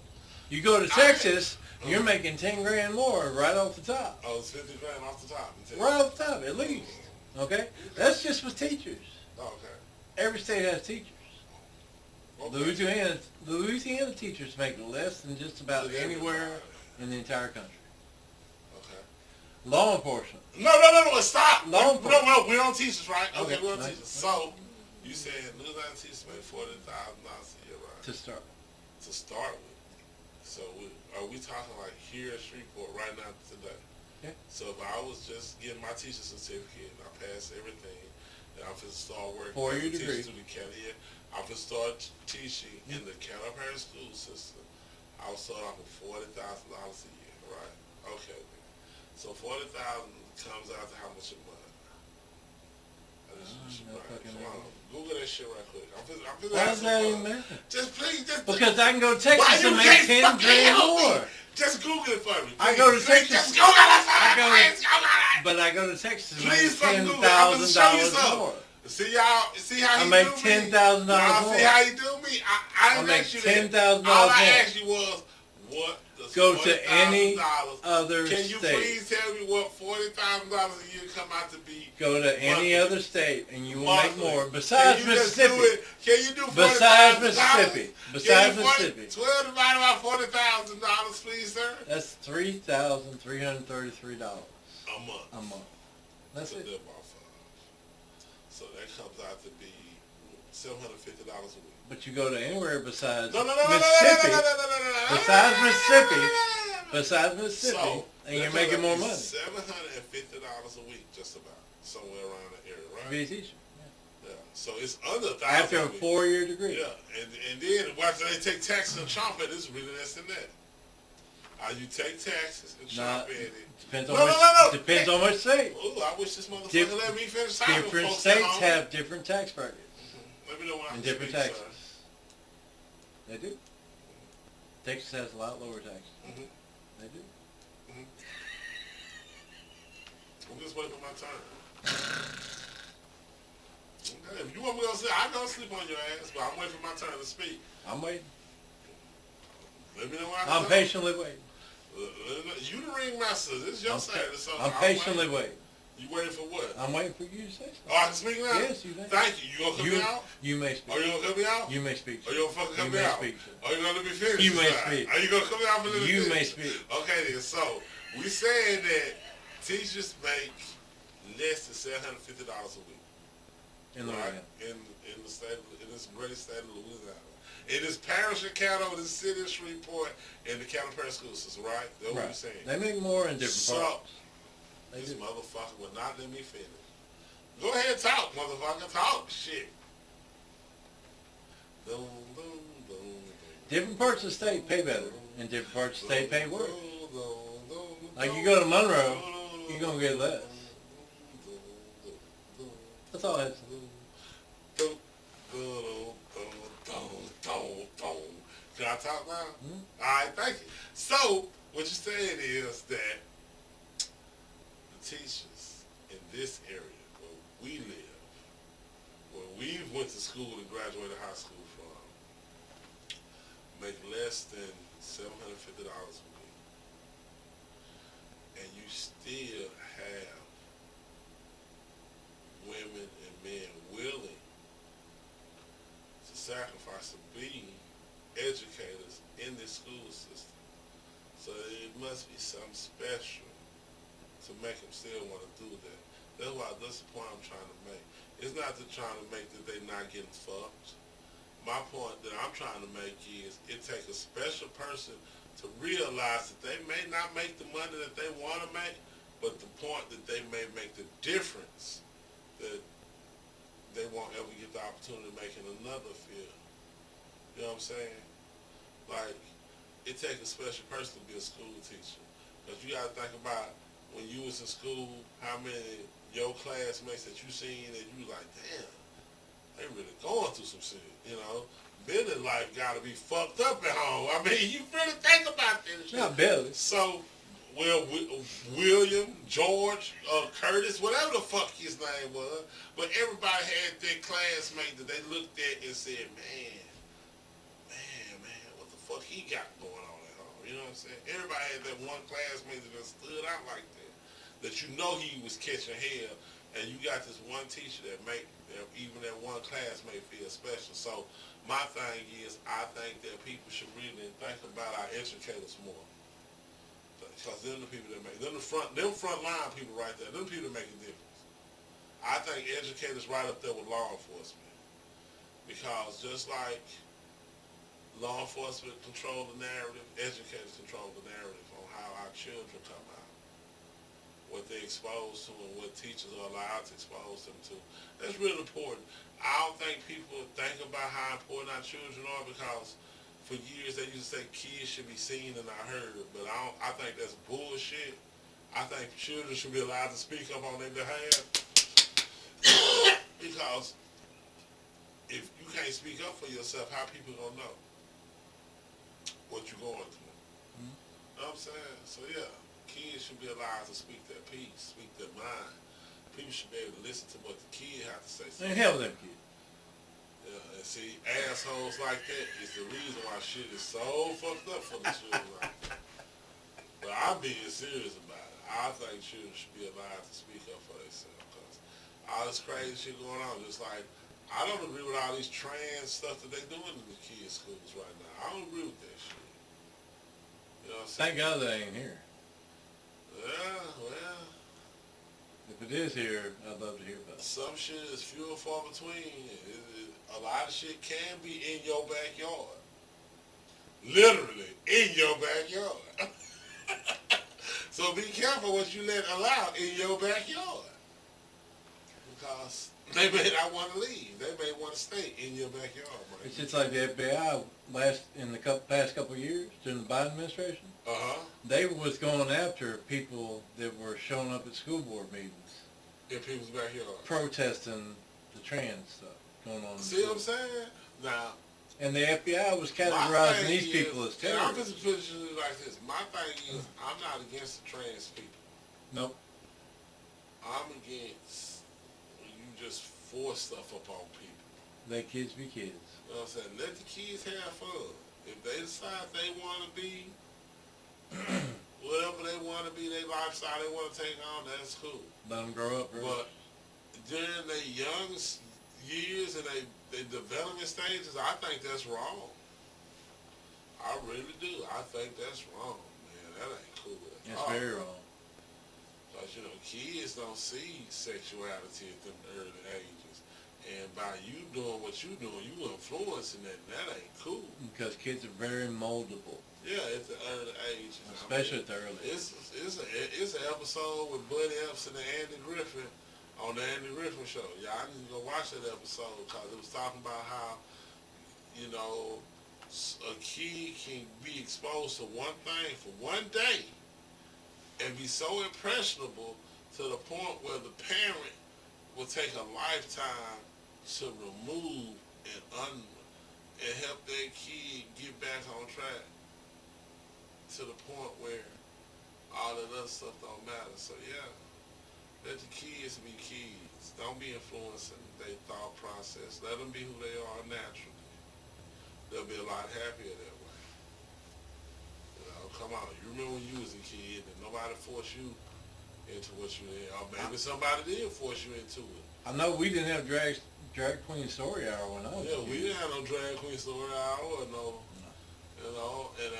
You go to I- Texas, you're making 10 grand more right off the top. Oh, it's 50 grand off the top. Right off the top, at least. Okay? That's just with teachers. Oh, okay. Every state has teachers. Okay. Louisiana teachers make less than just about Look at anywhere everybody. in the entire country. Okay. Law enforcement. No, stop. Law enforcement. No, we don't teachers, right? Okay, Okay, we don't nice. teachers. So, you said Louisiana teachers make $40,000 a year, right? To start. To start with. So, are we talking like here at Shreveport right now today? Yeah. So, if I was just getting my teacher certificate and I passed everything, and I'm going to start working 4-year as a teacher degree. through the county, I'm going to start teaching in the County Parish school system. I'll start off with $40,000 a year, right? Okay, then. So $40,000 comes out to how much a month? no fucking Come on, idea. Google that shit right quick. I'm finna Why ask does that some even fun. matter? Just please, just Because I can go to Why Texas you and make can't 10 fucking grand help me? more. Just Google it for me. I please. go to Please, Texas. Just Google it for I me. go- Please Google it. But I go to Texas and Please make fucking Google it. I'm gonna show you $10,000 something. more. See y'all. See how I he make do me. $10,000 Nah, more. see how he do me. I I didn't make ask you that. $10,000 All more. I asked you was what does Go to any $40,000 other Can you state. please tell me what $40,000 a year come out to be? Go to any monthly? other state and you will make Monthly. more. Besides Can you just Mississippi. do it? Can you do $40,000? Besides Mississippi. Besides Mississippi. 12 divided by $40,000, please, sir. That's $3,333 A month. a month. That's So it. divide by 5. So that comes out to be $750 a week. But you go to anywhere besides No. Mississippi. Besides Mississippi. No. Besides Mississippi. So, And you're that making comes more out to money. $750 a week, just about. Somewhere around the area, To right? be a teacher. Yeah. So it's under $1,000 After a a week. 4-year degree. Yeah, and then after they take taxes and chomp it, it's really less than that. You take taxes and Nah, chomp at it. Depends on No, which, no. Depends on which state. Ooh, I wish this motherfucker Diff- let me finish talking. Different folks states at home. have different tax brackets Let me know when I and can different speak, taxes. sir. They do. Texas has a lot lower taxes. Mhm. They do. I'm just waiting for my turn. Okay, if you want me to sleep, I go sleep on your ass, but I'm waiting for my turn to speak. I'm waiting. Let me know when I I'm can. patiently waiting. You the ringmaster. This is your Saturday, so I'm patiently waiting. You waiting for what? I'm waiting for you to say Oh, something. I can speak now? Yes, you may. Thank you. You gonna cut me out? You may speak. Are you gonna cut me out? You may speak. Are you gonna fucking cut You me may out? speak. Are you gonna let me finish? You this may time? speak. Are you gonna cut me out for letting me You finish? may speak. Okay then, so we said that teachers make less than $750 a week. In the right? right. In the state, in this great state of Louisiana. In this parish of Caddo, the city of Shreveport, and the County Parish School System, right? That's what we're Right. saying. They make more in different So, parts. They this do. motherfucker will not let me finish. Go ahead, talk, motherfucker, talk, shit. Dum, dum, dum, dum. Different parts of the state pay better, and different parts of the state pay worse. Dum, dum, dum, Like you dum, go to Monroe, dum, you're gonna get less. dum, dum, dum, That's all I have to say. dum, dum, dum, dum, dum. Can I talk now? Hmm? All right, thank you. So, what you're saying is that the teachers in this area where we live, where we went to school and graduated high school from, make less than $750 a week. And you still have women and men willing to sacrifice to be educators in this school system. So it must be something special to make them still want to do that. That's the point I'm trying to make. It's not to trying to make that they're not getting fucked. My point that I'm trying to make is it takes a special person to realize that they may not make the money that they want to make, but the point that they may make the difference that they won't ever get the opportunity to make in another field. You know what I'm saying? Like, it takes a special person to be a school teacher. Because you got to think about when you was in school, how many your classmates that you seen that you was like, damn, they really going through some shit, you know? Billy life got to be fucked up at home. I mean, you really think about this shit. Not Billy. So, well, William, George, Curtis, whatever the fuck his name was, but everybody had their classmate that they looked at and said, man, what the fuck he got going on at home? You know what I'm saying? Everybody had that one classmate that just stood out like that you know he was catching hell, and you got this one teacher that make even that one classmate feel special. So my thing is, I think that people should really think about our educators more. Because them the people that make, them front line people right there, them people that make a difference. I think educators right up there with law enforcement. Because just like law enforcement control the narrative, educators control the narrative on how our children come out. What they're exposed to and what teachers are allowed to expose them to. That's really important. I don't think people think about how important our children are because for years they used to say kids should be seen and not heard, but I think that's bullshit. I think children should be allowed to speak up on their behalf because if you can't speak up for yourself, how people gonna know what you're going through? Mm-hmm. You know what I'm saying? So yeah, kids should be allowed to speak their piece, speak their mind. People should be able to listen to what the kid has to say. And hell with them kids. Yeah, and see, assholes like that is the reason why shit is so fucked up for the children. But I'm being serious about it. I think children should be allowed to speak up for themselves because all this crazy shit going on, just like, I don't agree with all these trans stuff that they doing in the kids' schools right now. I don't agree with that shit. You know what I'm saying? Thank God they ain't here. Yeah, well. If it is here, I'd love to hear about it. Some shit is few and far between. A lot of shit can be in your backyard. Literally, in your backyard. So be careful what you let allow in your backyard. Because they may not want to leave. They may want to stay in your backyard. Right? It's just like the FBI in the past couple of years during the Biden administration. They was going after people that were showing up at school board meetings. In people's backyard. Protesting the trans stuff going on. See what I'm saying? Now. And the FBI was categorizing these people as terrorists. I'm just putting it like this. My thing is, I'm not against the trans people. Nope. I'm against when you just force stuff upon people. Let kids be kids. You know what I'm saying? Let the kids have fun. If they decide they want to be whatever they want to be, their lifestyle they want to take on, that's cool. Let them grow up. Really. But during their young years and their development stages, I think that's wrong. I really do. I think that's wrong, man. That ain't cool at all. It's very wrong. Because, you know, kids don't see sexuality at them early ages. And by you doing what you doing, you influencing that, and that ain't cool. Because kids are very moldable. Yeah, at the early age. Especially at the early age. It's an episode with Buddy Epps and Andy Griffin on the Andy Griffin Show. Y'all need to go watch that episode because it was talking about how, you know, a kid can be exposed to one thing for one day and be so impressionable to the point where the parent will take a lifetime to remove and help their kid get back on track to the point where all that other stuff don't matter. So yeah, let the kids be kids. Don't be influencing their thought process. Let them be who they are naturally. They'll be a lot happier that way. You know, come on. You remember when you was a kid and nobody forced you into what you did, or maybe somebody did force you into it. I know we didn't have drag queen story hour when I was. Yeah, we didn't have no drag queen story hour or no. You know, and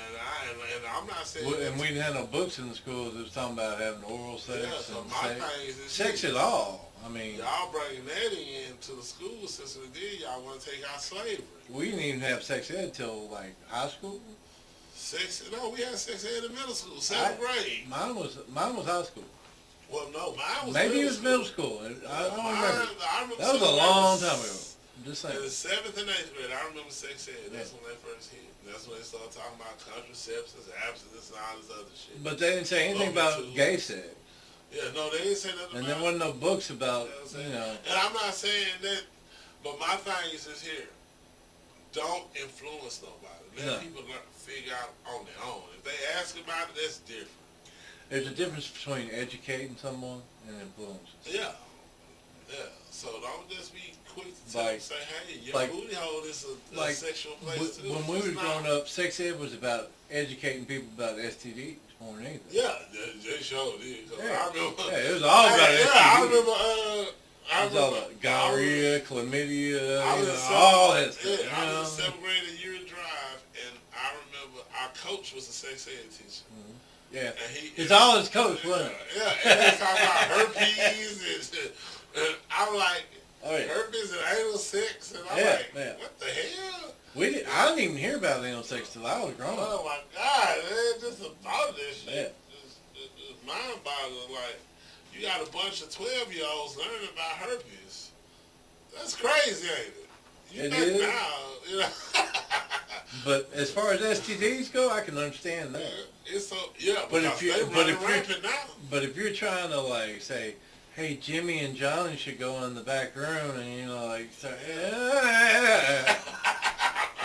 I'm not saying. Well, and we didn't have no books in the schools that was talking about having oral sex yeah, so and my thing is sex at all. I mean, y'all bringing that into the school system. Then y'all want to take out slavery. We didn't even have sex ed till like high school. No, we had sex ed in middle school, 7th grade. Mine was high school. Well, no, mine was maybe it was middle school. I don't remember. I remember that was a long time ago. I'm just saying. In the 7th and 8th grade, I remember sex ed. That's when they first hit. That's when they started talking about contraceptives, abstinence, and all this other shit. But they didn't say anything about gay sex. Yeah, no, they didn't say nothing and about it. there wasn't no books about, you know. And I'm not saying that, but my thing is this here. Don't influence nobody. Let people figure out on their own. If they ask about it, that's different. There's a difference between educating someone and influencing. Yeah. Yeah. So don't just be quick to tell Like- them, say, hey, your like- booty hole is a like, sexual place too. When we It's were not. growing up, sex ed was about educating people about STDs more than anything. Yeah, they showed it. 'Cause Yeah. I remember. Yeah, it was all about Yeah, STDs. I remember. I It was all remember. about gonorrhea, chlamydia, I was you in know, seventh- all that stuff. Yeah, I you was in know? 7th grade at Uri Drive, and I remember our coach was a sex ed teacher. Yeah. And he, It's all his coach, wasn't it? Yeah, and he talking about herpes, and I'm like, Oh, yeah. herpes and anal sex, and I'm Yeah, like, yeah. what the hell? I didn't even hear about anal sex till I was grown up. Oh my God, man, just the thought of this shit. Yeah. It's mind-boggling. Like, you got a bunch of 12-year-olds learning about herpes. That's crazy, ain't it? You It think is. now, you know. But as far as STDs go, I can understand that. It's so, yeah, But because if you- they but running if you- rampant now. But if you're trying to like say, hey, Jimmy and Johnny should go in the back room, and you know, like, say,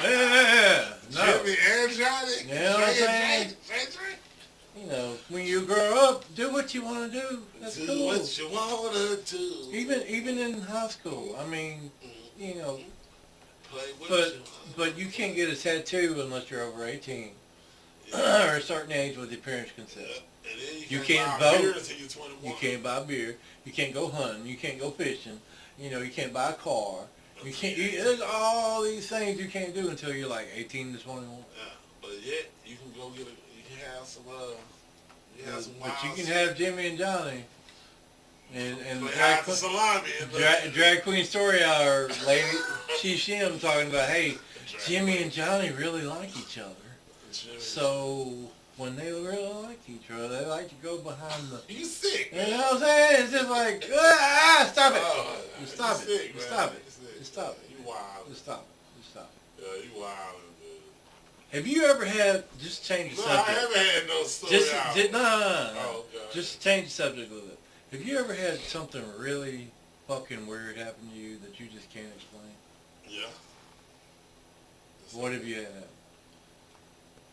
no, Jimmy and Johnny. You know what I'm saying? Jay. you know, when you grow up, do what you want to do. That's Do cool. what you wanna do. Even in high school, I mean, you know, Play what but you but you can't get a tattoo unless you're over 18 want. or a certain age with your parents' consent. And then You you can't buy vote. beer until you're 21. You can't buy beer. You can't go hunting. You can't go fishing. You know, you can't buy a car. You can't. There's all these things you can't do until you're like 18 to 21. Yeah, but yet you can go get a. You can have some. You have some But you wild can stuff. have Jimmy and Johnny. And But drag, have the salami. And the- drag Queen Story Hour lady, she Shim talking about, hey, Drag Jimmy queen. and Johnny really like each other. Jimmy. So when they really like each other, they like to go behind the. You sick, You man. know what I'm saying? It's just like, stop it. Oh, Just stop you it. sick, Just man. stop it. You sick. Just stop it. You wild. Just stop it. Just stop it. Yeah, you wild, dude. Have you ever had, just change the No, I subject. haven't had no story Just, out. no. Oh, okay. Just change the subject a little bit. Have you ever had something really fucking weird happen to you that you just can't explain? Yeah. What have you had?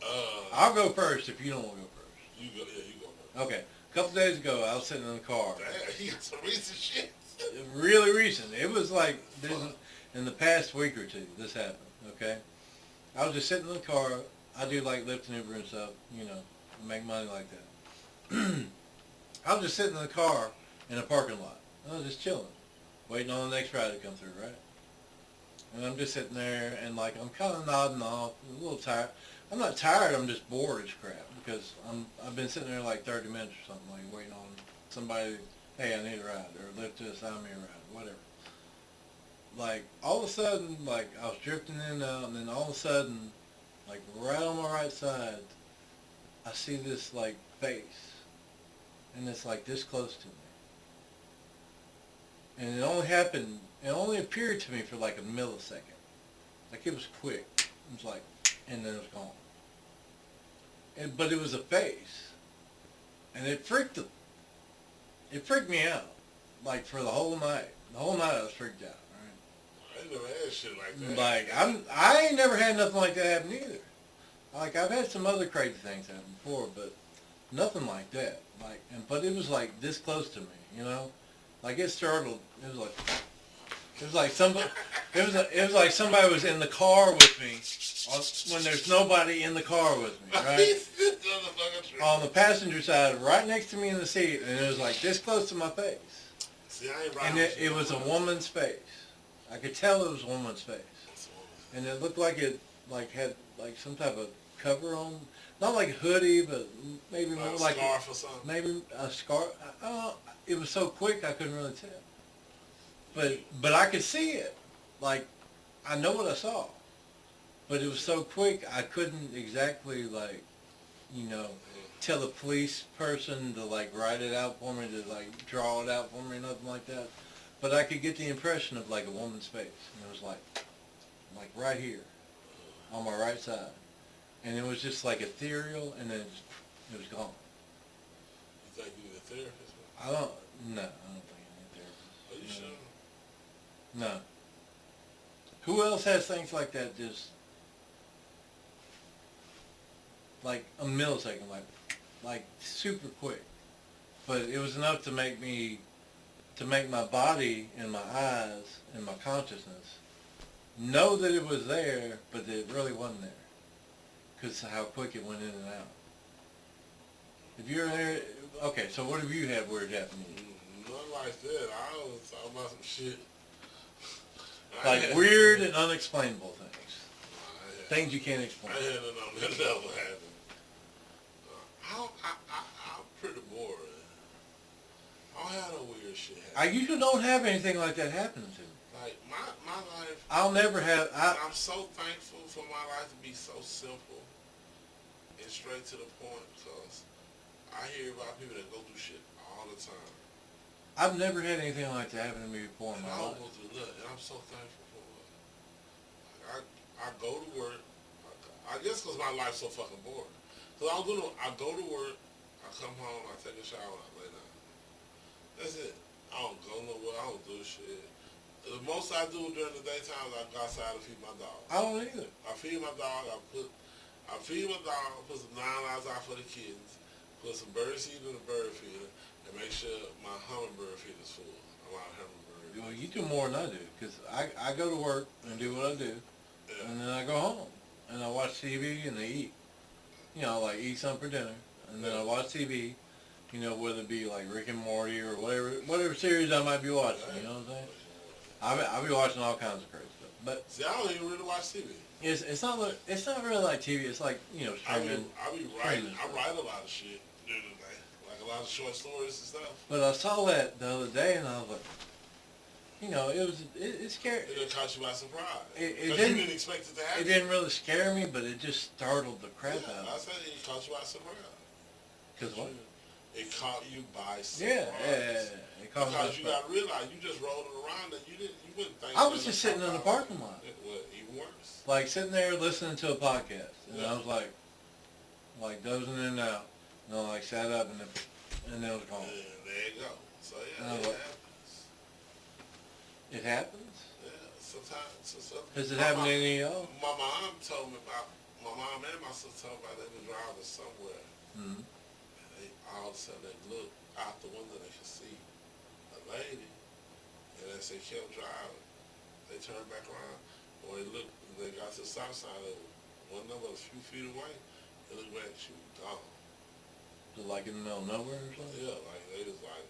Uh, I'll go first if you don't want to go first. you go. Yeah, you go. Man. Okay. A couple days ago, I was sitting in the car. Damn, you got some recent shit. Really recent. It was like in the past week or two, this happened, okay? I was just sitting in the car. I do like Lyft and Uber and stuff, you know, make money like that. I was just sitting in the car in a parking lot. I was just chilling, waiting on the next ride to come through, right? And I'm just sitting there, and like I'm kind of nodding off, a little tired. I'm not tired. I'm just bored as crap because I've been sitting there like 30 minutes or something, like waiting on somebody. Hey, I need a ride, or Lyft to assign me a ride, whatever. Like all of a sudden, like I was drifting in and out, and then all of a sudden, like right on my right side, I see this like face, and it's like this close to me. And it only appeared to me for like a millisecond. Like it was quick. It was like, and then it was gone. But it was a face. And it freaked me out. Like for the whole night. The whole night I was freaked out, right? I ain't never had shit like that. Like I ain't never had nothing like that happen either. Like I've had some other crazy things happen before, but nothing like that. But it was like this close to me, you know? Like it startled. It was like somebody. It was like somebody was in the car with me when there's nobody in the car with me, right? This motherfucker tripping. On the passenger side, right next to me in the seat, and it was like this close to my face. See, I ain't riding And with you it no was a more. woman's face. I could tell it was a woman's face, and it looked like it had like some type of cover on, not like a hoodie, but maybe more Like a like scarf or something. maybe a scarf. It was so quick I couldn't really tell. But I could see it. Like I know what I saw. But it was so quick I couldn't exactly like, you know, tell the police person to like write it out for me, to like draw it out for me, nothing like that. But I could get the impression of like a woman's face. And it was like right here on my right side. And it was just like ethereal, and then it was gone. You think you need a therapist? I don't think I need therapist. Are you sure? No. Who else has things like that just like a millisecond, like like super quick. But it was enough to make my body and my eyes and my consciousness know that it was there, but that it really wasn't there. Because how quick it went in and out. If you're there, okay, so what have you had weird happen to you? Nothing like that. I was talking about some shit. Like weird and unexplainable things. Things you can't I explain. had nothing that never happened. I'm pretty boring. I don't have no weird shit happen. I usually don't have anything like that happen to me. Like, my life, I'll never have, I'm so thankful for my life to be so simple and straight to the point, because I hear about people that go through shit all the time. I've never had anything like that happen to me before in And my I don't life. go through nothing, and I'm so thankful for it. Like, I go to work, I guess because my life's so fucking boring. Because I go to work, I come home, I take a shower, I lay down. That's it. I don't go nowhere, I don't do shit. The most I do during the daytime is I go outside and feed my dog. I don't either. I feed my dog, I feed my dog, put some 9 hours out for the kids, put some bird seed in the bird feeder, and make sure my hummingbird feeder is full. I'm out of hummingbird. Well, you do more than I do, because I go to work and do what I do, Yeah. and then I go home, and I watch TV and I eat. You know, like eat something for dinner, and then I watch TV, you know, whether it be like Rick and Morty or whatever series I might be watching, you know what I'm saying? I'll be watching all kinds of crazy stuff. But See, I don't even really watch TV. it's not really like TV, it's like, you know, I be streaming. writing. streaming I stuff. write a lot of shit during the day, like a lot of short stories and stuff. But I saw that the other day, and I was like, you know, it scared. It caught you by surprise. It Because didn't- you didn't expect it to happen. It didn't really scare me, but it just startled the crap Yeah, out I of said it caught you by surprise. me. Because what? It caught you by surprise. Yeah. It caught me by Because you surprise. got to realize you just rolled it around and you wouldn't think. I was that just it sitting in the caught parking lot. What, even worse? Like sitting there listening to a podcast, and Yeah. I was like dozing in and out, and I like sat up, and then it was gone. And there you go. So yeah, Oh, it what? happens. It happens. Yeah, sometimes. Has it happened to any of y'all? My mom told me about. My mom and my sister told me about they were driving somewhere. Mm-hmm. And they all of a sudden they look out the window, they could see a lady, and as they kept driving, they turned back around. When they looked, they got to the stop sign, it wasn't but a few feet away. They looked back, she was gone. Is it like in the middle of nowhere or something? Yeah, like they was like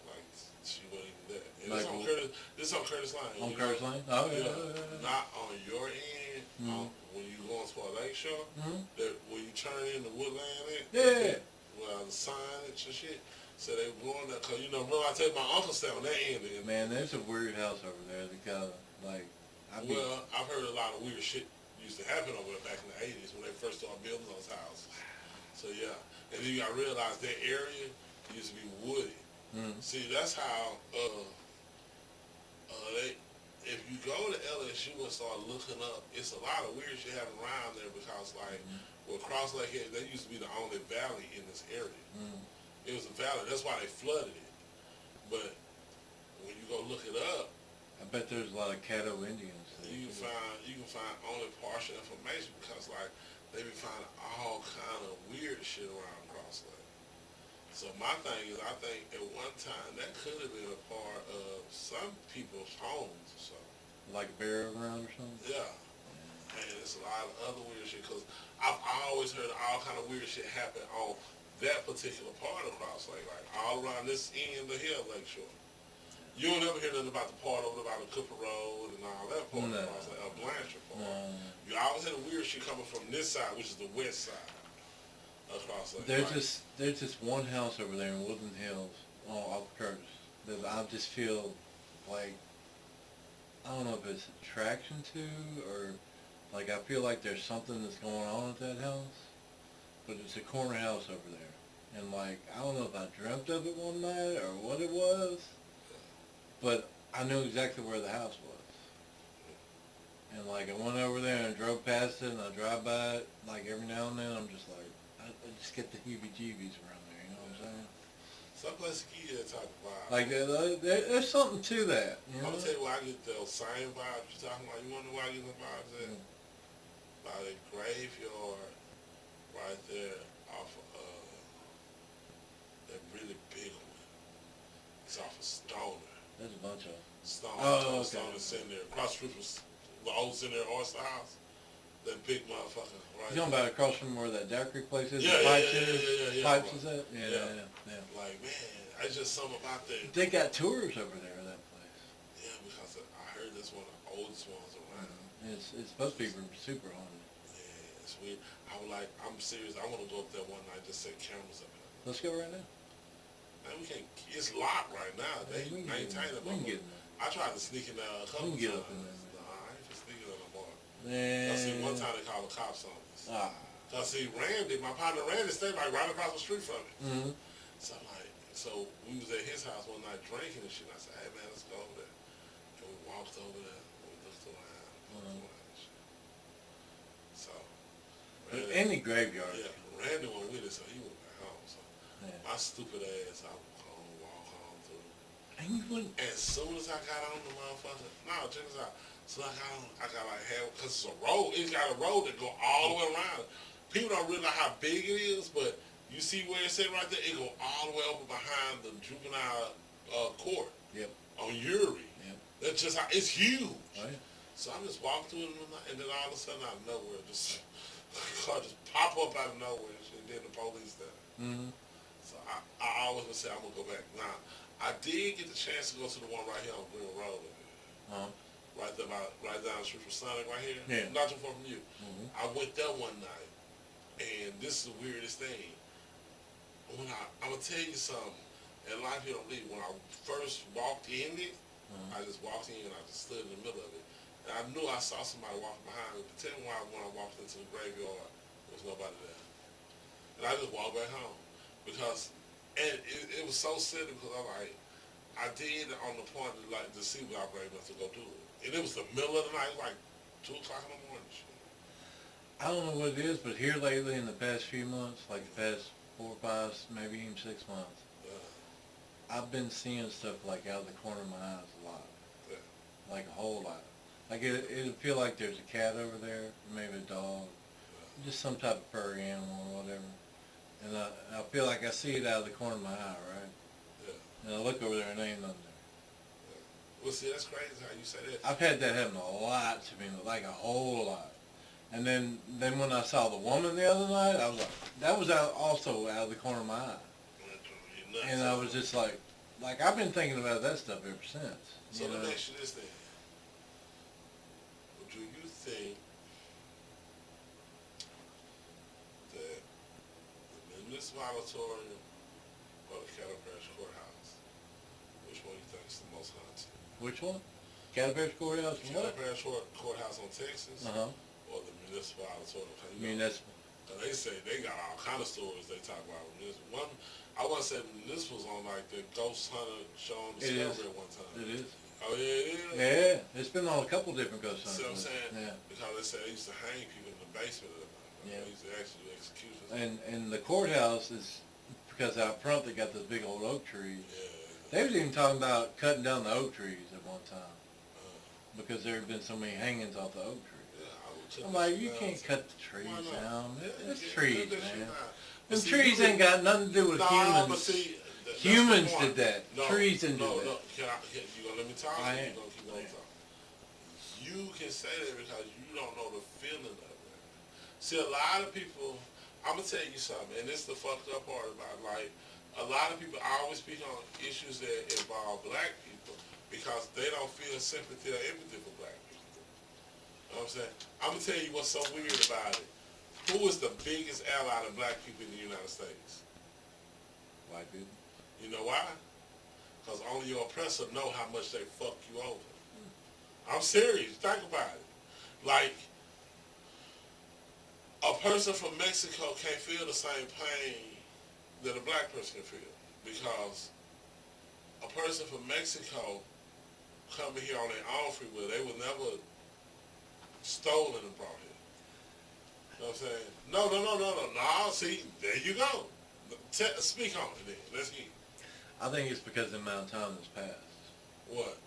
she wasn't even there. And Like this on Curtis Lane. On you Curtis know? Lane? Oh yeah. Not on your end. Mhm. When you go on Sport Lake Shore, Mm-hmm. that when you turn into Woodland, Yeah. well, the signage and shit. So they were going there, cause you know, remember I tell you my uncle stayed on that end. Of it. Man, there's a weird house over there that got like. Well, I've heard a lot of weird shit used to happen over there back in the 80s when they first started building those houses. So yeah, and then you gotta realize that area used to be woody. Mm. See, that's how if you go to LSU and start looking up, it's a lot of weird shit happening around there because like where Cross Lake is, they used to be the only valley in this area. Mm. It was a valley. That's why they flooded it. But when you go look it up, I bet there's a lot of Caddo Indians. you can find only partial information because like they be finding all kind of weird shit around Cross Lake. So my thing is, I think at one time that could have been a part of some people's homes or something. Like a bear around or something? Yeah. And it's a lot of other weird shit because I always heard all kind of weird shit happen on that particular part of Cross Lake, like all around this end of here, Lakeshore. You don't ever hear nothing about the part over by the Cooper Road and all that part No. of Cross Lake, or Blanchard part. No. You always hear the weird shit coming from this side, which is the west side of Cross Lake. There's Like, this one house over there in Woodland Hills off Curtis that I just feel like, I don't know if it's attraction to or like I feel like there's something that's going on at that house, but it's a corner house over there. And like, I don't know if I dreamt of it one night or what it was, but I knew exactly where the house was. And like I went over there and drove past it and I drive by it like every now and then. I'm just like, I just get the heebie-jeebies around there, you know what I'm saying? some places give you that type of vibe. Like there's something to that, you I'm know? gonna tell you where I get those same vibes you're talking about. You wanna know where I get the vibes at? Mm. By the graveyard right there off of that really big one. It's off of Stoner. There's a bunch of them. Stoner, okay. Stoner's sitting there. Across the street from the old Center Oyster House. That big motherfucker, right? You talking about across from where that Dairy Creek place is? Yeah, the yeah, Pipes yeah, is? yeah, yeah, Pipes right. is that? Yeah, Yeah. yeah. Like, man, it's just something about that. They got tours over there, that place. Yeah, because I heard that's one of the oldest ones around. It's supposed to be super haunted. Yeah, it's weird. I'm serious. I want to go up there one night, just set cameras up there. Let's go right now. Man, we can't, it's locked right now. They We can maintain it. we can get in there. I tried to sneak in there a couple We can get times. up in there, man. Nah, I ain't just sneaking in no more. Yeah. I see one time they called the cops on us. Ah. Cause see, Randy, my partner Randy stayed like right across the street from me. Mm-hmm. So I'm like, so we was at his house one night drinking and shit. And I said, hey man, let's go over there. And we walked over there. And we looked around. And shit. So, But Randy, any graveyard. yeah, Randy went with us, so he went back home. So Yeah. my stupid ass, I would walk home through. And you wouldn't. As soon as I got on the motherfucker, no, check this out. So I got like half, cause it's a road. It's got a road that go all the way around. People don't realize how big it is, but you see where it's at right there. It go all the way over behind the juvenile court. Yep. On Uri. Yep. That's just how it's huge. Oh, yeah. So I just walked through it, and then all of a sudden out of nowhere, just car just pop up out of nowhere, and shit, then the police there. Mm-hmm. So I always gonna say I'm gonna go back. Now I did get the chance to go to the one right here on Green Road. Uh-huh. Right there, right down the street from Sonic, right here. Yeah. Not too far from you. Mm-hmm. I went there one night, and this is the weirdest thing. When I'm gonna tell you something, and a lot of people don't believe. When I first walked in it, I just walked in and I just stood in the middle of it, and I knew I saw somebody walking behind me. But tell me why when I walked into the graveyard, there was nobody there, and I just walked back home because, and it was so silly because I'm like, I did on the point to see what I brave enough to go do it. And it was the middle of the night, it was like 2 o'clock in the morning. Shit. I don't know what it is, but here lately in the past few months, like the past 4 or 5, maybe even 6 months, I've been seeing stuff like out of the corner of my eyes a lot. Yeah. Like a whole lot. Like it'd feel like there's a cat over there, maybe a dog, just some type of furry animal or whatever. And I feel like I see it out of the corner of my eye, right? Yeah. And I look over there and there ain't nothing there. Well, see, that's crazy how you say that. I've had that happen a lot to me, like a whole lot. And then when I saw the woman the other night, I was like, that was also out of the corner of my eye. And I was just like I've been thinking about that stuff ever since. So you let know? me ask you this thing. Do you think that the municipal auditorium or the Cattle Parish Courthouse, which one you think is the most haunted? Which one? Cataparish Courthouse? The Cattle Parish Courthouse on Texas Uh-huh. or the municipal auditorium? I mean, that's... They say they got all kind of stories they talk about. One, I want to say municipal's on like the Ghost Hunter show on It is. Discovery at one time. It is. Oh yeah, it is. Yeah, it's been on a couple different ghost See what I'm hunts. saying? Yeah. Because they say they used to hang people in the basement of them. Yeah. They used to actually do executions. And the courthouse is, because out front they got those big old oak trees. Yeah. They was even talking about cutting down the oak trees at one time because there had been so many hangings off the oak trees. Yeah, I would check I'm that like, shit you out. can't cut the trees Why not? down. Yeah, It's you can't trees, cut that shit man. down. But Them see, trees you ain't got nothing to do with Nah, humans. but see, that's the Humans point. did that. No, Trees didn't do that. No, you gonna let me talk? I Or am. you gonna keep on I am. talking? You can say that because you don't know the feeling of it. See, a lot of people, I'm gonna tell you something, and this is the fucked up part about it. Like, a lot of people always speak on issues that involve black people because they don't feel sympathy or empathy for black people. You know what I'm saying? I'm gonna tell you what's so weird about it. Who is the biggest ally to black people in the United States? White people. You know why? Because only your oppressor know how much they fuck you over. I'm serious. Think about it. Like, a person from Mexico can't feel the same pain that a black person can feel. Because a person from Mexico coming here on their own free will, they were never stolen and brought here. You know what I'm saying? No. See, there you go. Speak on it then. Let's hear it. I think it's because of the amount of time that's passed What?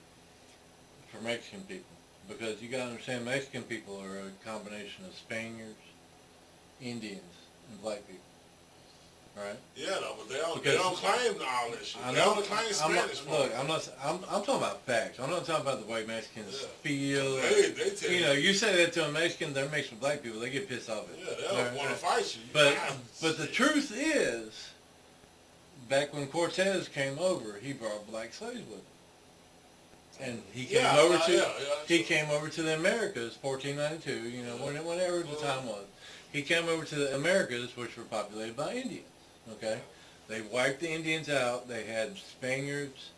for Mexican people. Because you gotta understand, Mexican people are a combination of Spaniards, Indians, and black people. right? Yeah, though, but they don't Because- claim all that shit. I They know. only claim I'm not, Spanish. look, I'm talking about facts. I'm not talking about the way Mexicans Yeah. feel. They tell You know, you say that to a Mexican, they're mixed with black people, they get pissed off at Yeah, it. they don't Right, want to right. fight you. But the truth is, back when Cortez came over, he brought black slaves with him. And he came over to he came over to the Americas, 1492. You know, whenever the time was, he came over to the Americas, which were populated by Indians. Okay, they wiped the Indians out. They had Spaniards.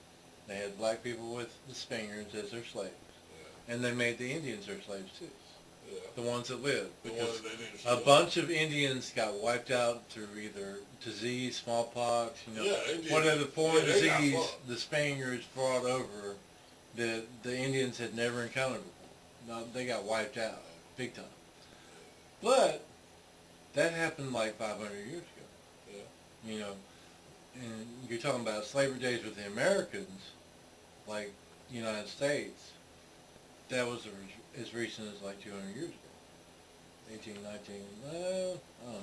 They had black people with the Spaniards as their slaves, and they made the Indians their slaves too. The ones that lived, because a bunch of Indians got wiped out through either disease, smallpox, you know, whatever foreign disease the Spaniards brought over that the Indians had never encountered before. No, they got wiped out big time. But that happened like 500 years ago. You know, and you're talking about slavery days with the Americans, like the United States. That was as recent as like 200 years ago. 1819, I don't know.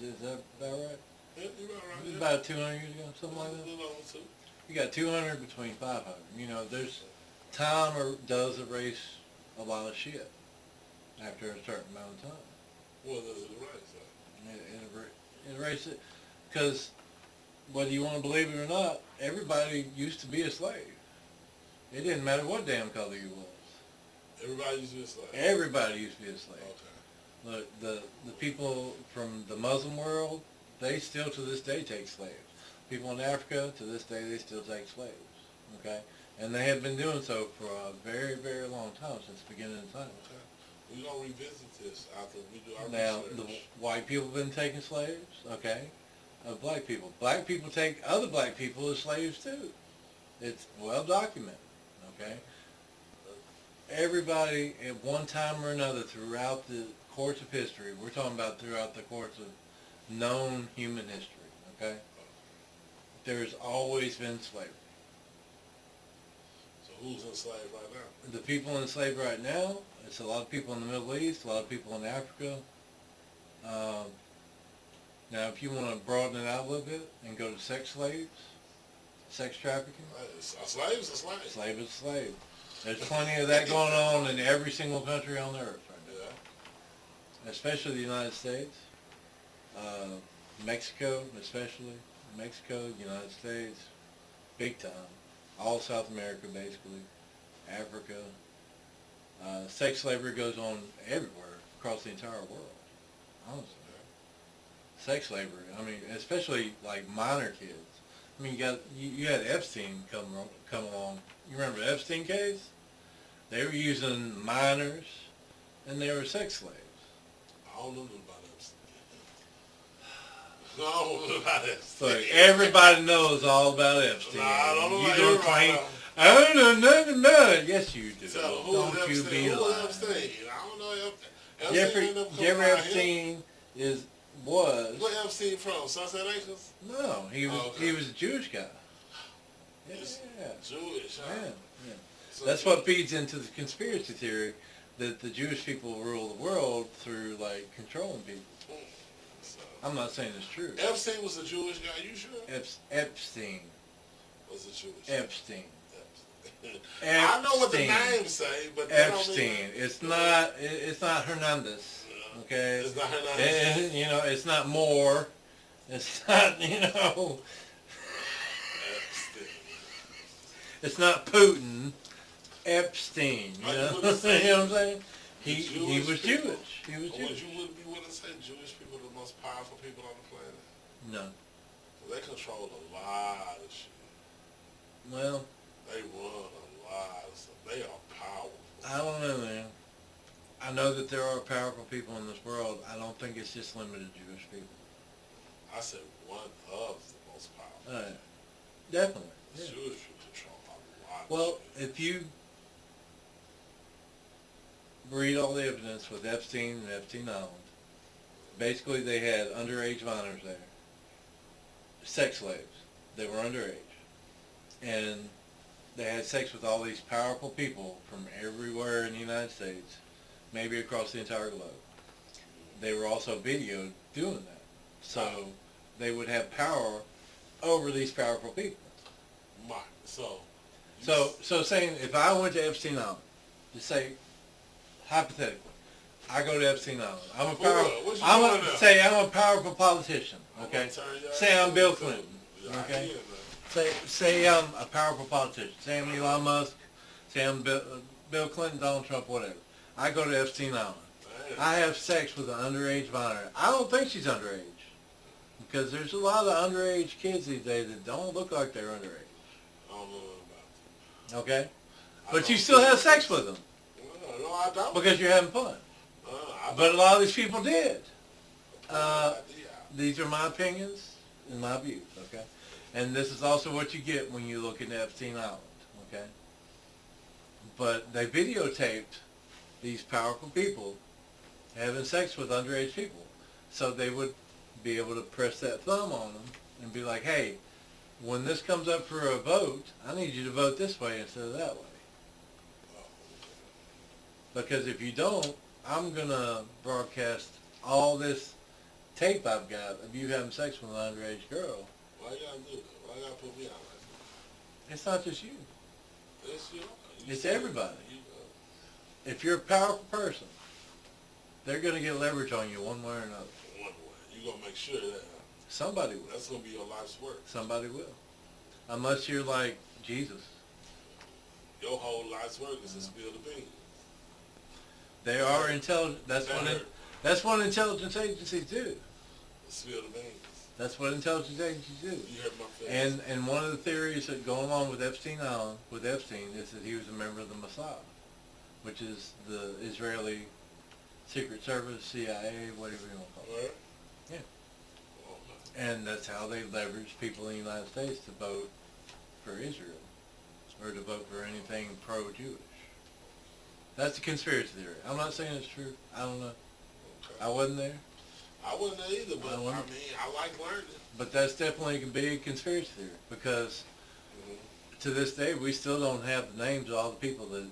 Is that about right? Yeah, you're about right. About 200 years ago, something like that. You got 200 between 500. You know, there's time does erase a lot of shit after a certain amount of time. What does it erase? It erases it because whether you want to believe it or not, everybody used to be a slave. It didn't matter what damn color you was. Everybody used to be a slave. Everybody used to be a slave. Okay. Look, the people from the Muslim world, they still to this day take slaves. People in Africa, to this day, they still take slaves. Okay? And they have been doing so for a very, very long time, since the beginning of time. Okay. We're going to revisit this after we do our Now, research. the white people have been taking slaves, okay? Black people. Black people take other black people as slaves, too. It's well documented, okay? Everybody, at one time or another, throughout the course of history, we're talking about throughout the course of known human history, okay? There's always been slavery. So who's enslaved right now? The people enslaved right now, it's a lot of people in the Middle East, a lot of people in Africa. Now, if you want to broaden it out a little bit and go to sex slaves, sex trafficking, A slave is a slave. slave is slave. There's plenty of that going on in every single country on the earth right now, Yeah. especially the United States, Mexico especially, United States, big time, all South America basically, Africa. Sex slavery goes on everywhere across the entire world, honestly. Sex slavery, I mean, especially like minor kids. I mean, you had Epstein come along. You remember the Epstein case? They were using minors, and they were sex slaves. I don't know nothing about Epstein. I don't know about Epstein. Look, everybody knows all about Epstein. Nah, I don't know You about gonna everybody. claim, I don't know nothing about it. Yes, you do. So who's Don't you Epstein? be Who's lying. Epstein? I don't know. Epstein Jeffrey ain't never come around here. Epstein was Where Epstein from? Sunset Acres? no, he was Oh, okay. he was a Jewish guy. Yeah, He's yeah. Jewish. Huh? Yeah. So That's what feeds into the conspiracy theory that the Jewish people rule the world through like controlling people. So, I'm not saying it's true. Epstein was a Jewish guy. You sure? Epstein. Was a Jewish. Epstein. Epstein. I know what the Epstein. names say, but that don't Epstein. mean- It's not Hernandez. Okay. It's not Hernandez. You know, it's not Moore. It's not, you know, Epstein. it's not Putin. Epstein. You Are you know, gonna say you know what I'm saying? He Jewish was people? Jewish. He was Or Jewish. would you be willing to say Jewish people are the most powerful people on the planet? No. They control a lot of shit. Well, They run a lot of stuff. They are powerful. I don't know, man. I know that there are powerful people in this world. I don't think it's just limited to Jewish people. I said one of the most powerful. Definitely. The Yeah. Jewish people control a lot Well, of shit. if you read all the evidence with Epstein and Epstein Island, basically they had underage minors there, sex slaves. They were underage. And they had sex with all these powerful people from everywhere in the United States, maybe across the entire globe. They were also videoed doing that. So they would have power over these powerful people. My, so. So saying if I went to Epstein Island, just say hypothetically, I go to Epstein Island. I'm a For what? What you doing now? say I'm a powerful politician. Okay. I'm gonna turn your Say ass I'm Bill into- Clinton. Yeah, I Okay. hear that. Say I'm a powerful politician. Say I'm Elon Musk. Say I'm Bill Clinton, Donald Trump, whatever. I go to Epstein Island. Man. I have sex with an underage minor. I don't think she's underage. Because there's a lot of underage kids these days that don't look like they're underage. I don't know nothing about Okay? it. I But you don't still think- have sex with them. No, I don't. Because you're having fun. I But a lot of these people did. idea. These are my opinions and my views, okay? And this is also what you get when you look into Epstein Island, okay? But they videotaped these powerful people having sex with underage people. So they would be able to press that thumb on them and be like, hey, when this comes up for a vote, I need you to vote this way instead of that way. Because if you don't, I'm going to broadcast all this tape I've got of you having sex with an underage girl. Why you gotta do that? Why you gotta put me out like It's not just you. that? It's you. It's said it. everybody. You, If you're a powerful person, they're going to get leverage on you one way or another. one way. You gonna make sure that Somebody will. that's gonna be your life's work. Somebody will. Unless you're like Jesus. Your whole life's work is to spill the beans. They are intelligent. That's That what hurt. that's what intelligence agencies do. Spill the beans. That's what intelligence agencies do. You hurt my feelings. And one of the theories that go along with Epstein Island, with Epstein, is that he was a member of the Mossad, which is the Israeli Secret Service, CIA, whatever you want to call it. Right? Yeah. Oh, man. And that's how they leverage people in the United States to vote for Israel, or to vote for anything pro-Jewish. That's a conspiracy theory. I'm not saying it's true. I don't know. Okay. I wasn't there. I wasn't there either, but I I wasn't. mean, I like learning. But that's definitely a big conspiracy theory, because Mm-hmm. to this day, we still don't have the names of all the people that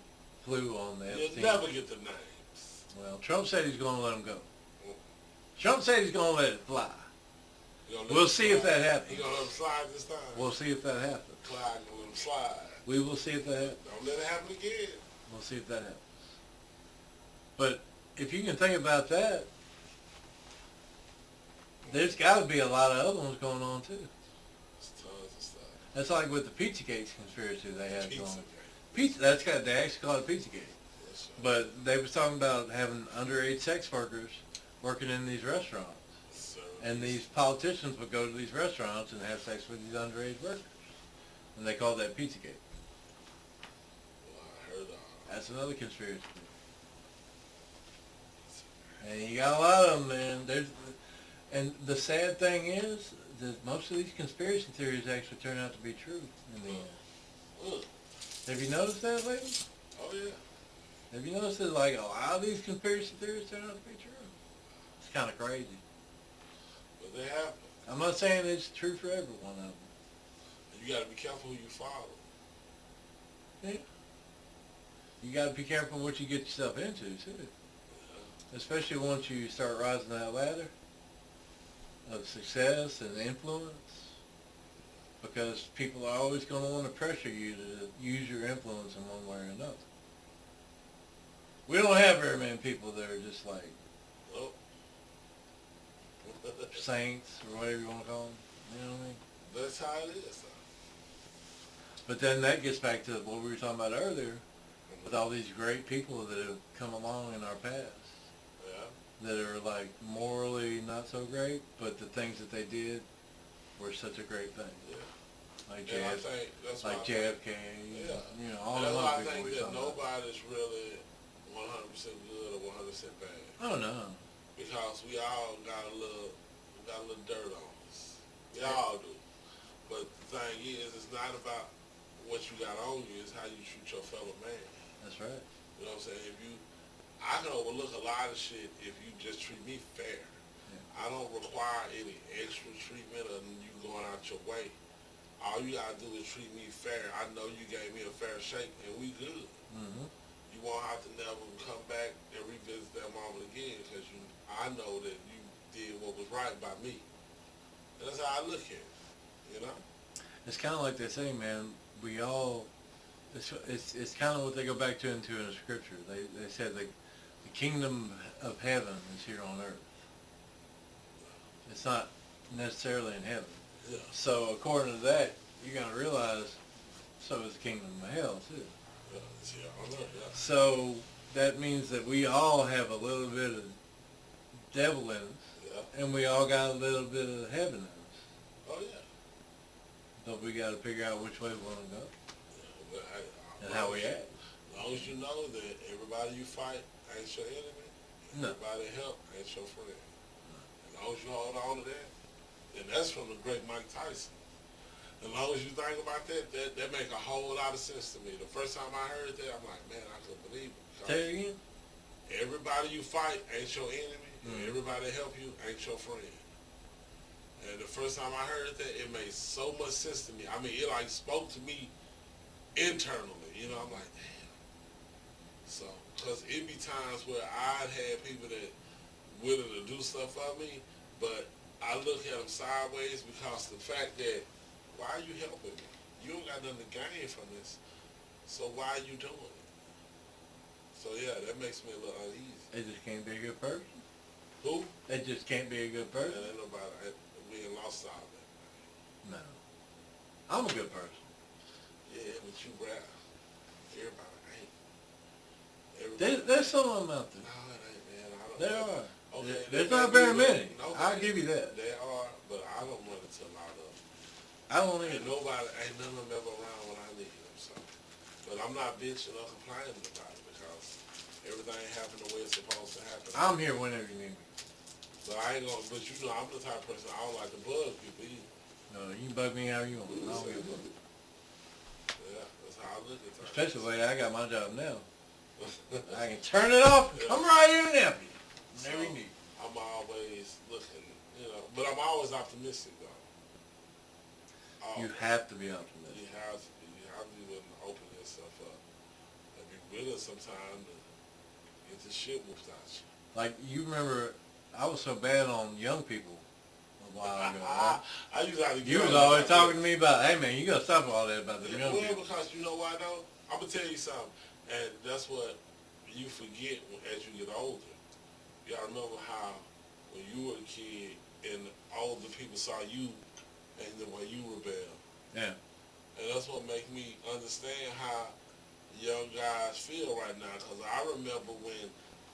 flew on the You'll Epstein. never get the names. Well, Trump said he's going to let them go. Trump said he's going to let it fly. You gonna let We'll him see if slide? that happens. You gonna let him slide this time? We'll see if that happens. Clyde gonna let him slide. We will see if that happens. Don't let it happen again. We'll see if that happens. But if you can think about that, there's got to be a lot of other ones going on too. There's tons of stuff. That's like with the Pizzagate conspiracy they had Pizza going. game. Pizza, they actually call it Pizzagate. Yes, sir. But they was talking about having underage sex workers working in these restaurants. Sir. And these politicians would go to these restaurants and have sex with these underage workers. And they called that Pizzagate. Well, I heard That's another conspiracy theory. And you got a lot of them, man. And the sad thing is that most of these conspiracy theories actually turn out to be true in the end. Have you noticed that lately? Oh, yeah. Have you noticed that, like, a lot of these conspiracy theories turn out to be true? It's kind of crazy. But they happen. I'm not saying it's true for every one of them. And you got to be careful who you follow. Yeah. You got to be careful what you get yourself into, too. Especially once you start rising that ladder of success and influence. Because people are always going to want to pressure you to use your influence in one way or another. We don't have very many people that are just like Well, saints or whatever you want to call them. You know what I mean? that's how it is. But then that gets back to what we were talking about earlier with all these great people that have come along in our past Yeah. that are like morally not so great, but the things that they did were such a great thing. Yeah. Like And I JF, think that's why like I think- JFK, Yeah. you know, all And the that's why I other people think we that talking about. nobody's really 100% good or 100% bad. Oh no. Because we all got a little dirt on us. We all do. But the thing is, it's not about what you got on you, it's how you treat your fellow man. That's right. You know what I'm saying? I can overlook a lot of shit if you just treat me fair. Yeah. I don't require any extra treatment or you going out your way. All you gotta do is treat me fair. I know you gave me a fair shake and we good. Mm-hmm. You won't have to never come back and revisit that moment again because I know that you did what was right by me. That's how I look at it, you know? It's kind of like they say, man. We all. It's kind of what they go back to into in the scripture. They said the kingdom of heaven is here on earth. It's not necessarily in heaven. Yeah. So according to that, you got to realize, so is the kingdom of hell too. Yeah, it's here on earth, yeah. So that means that we all have a little bit of devil in us, Yeah. and we all got a little bit of heaven in us. Oh, yeah. But we got to figure out which way we want to go Yeah, but and how we act. As long as you know that everybody you fight ain't your enemy, No. everybody help ain't your friend. As long as you hold on to that, and that's from the great Mike Tyson. As long as you think about that make a whole lot of sense to me. The first time I heard that, I'm like, man, I couldn't believe it. Say it again. Everybody you fight ain't your enemy, and Mhm. everybody help you ain't your friend. And the first time I heard that, it made so much sense to me. I mean, it like spoke to me internally. You know, I'm like, damn. So, because it be times where I'd had people that willing to do stuff for me, but I look at them sideways because the fact that, why are you helping me? You don't got nothing to gain from this. So why are you doing it? So yeah, that makes me a little uneasy. They just can't be a good person. Who? They just can't be a good Man, person. ain't nobody, we ain't lost all that. No. I'm a good person. Yeah, but you rap. Everybody ain't. There's some of them out there. No, it ain't, man. I don't. There are. Okay, There's there not may very be, many. okay. I'll give you that. There are, but I don't run into a lot of them. I don't Ain't even. nobody, ain't none of them ever around when I need them, so. But I'm not bitching or complaining about it because everything happened the way it's supposed to happen. I'm here whenever you need me. But I ain't gonna, but you know, I'm the type of person, I don't like to bug people either. No, you can bug me however you want. I don't give a fuck. Yeah, that's how I look at things. Especially the way I got my job now. I can turn it off and come right here and help you. Whenever you need. I'm always looking, you know, but I'm always optimistic though. You Always. have to be optimistic. You have to be. You have to be willing to open yourself up and be willing sometimes to get the shit whooped out you. Like, you remember, I was so bad on young people a while ago, right? I used to have to get You was on always that. talking to me about, hey man, you gotta stop all that about the young Well, people. because you know why though? I'm gonna tell you something, and that's what you forget as you get older. You gotta remember how when you were a kid and all the people saw you and the way you rebelled. Yeah. And that's what makes me understand how young guys feel right now. Because I remember when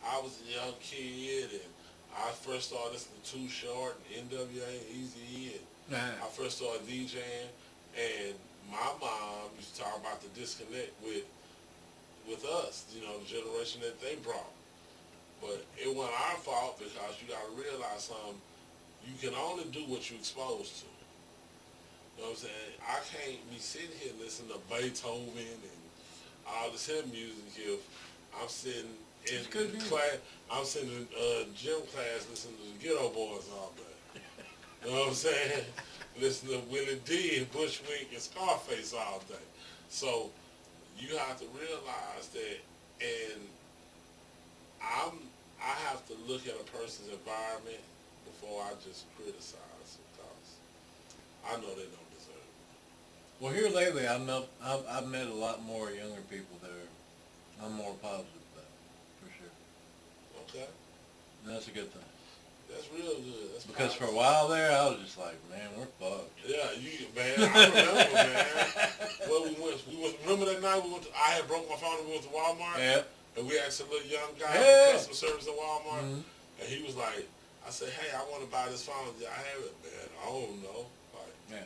I was a young kid and I first started listening to Too Short and NWA and Eazy-E and I first started DJing, and my mom used to talk about the disconnect with us, you know, the generation that they brought. But it wasn't our fault because you got to realize something. You can only do what you're exposed to. You know what I'm saying? I can't be sitting here listening to Beethoven and all this hip music if I'm sitting in It's good music. class. I'm sitting in gym class listening to the Ghetto Boys all day. You know what I'm saying? Listening to Willie D and Bushwick and Scarface all day. So you have to realize that, and I have to look at a person's environment before I just criticize because I know they don't deserve it. Well, here lately, I've met a lot more younger people that I'm more positive about, for sure. Okay? And that's a good thing. That's real good. That's Because for a positive. while there, I was just like, man, we're fucked. Yeah, man, I remember, man. Well, remember that night I had broke my phone and we went to Walmart? Yeah. And we asked a little young guy Yeah. for customer service at Walmart. Mhm. And he was like, I said, hey, I want to buy this phone. I have it, man. I don't know. Like, Yeah.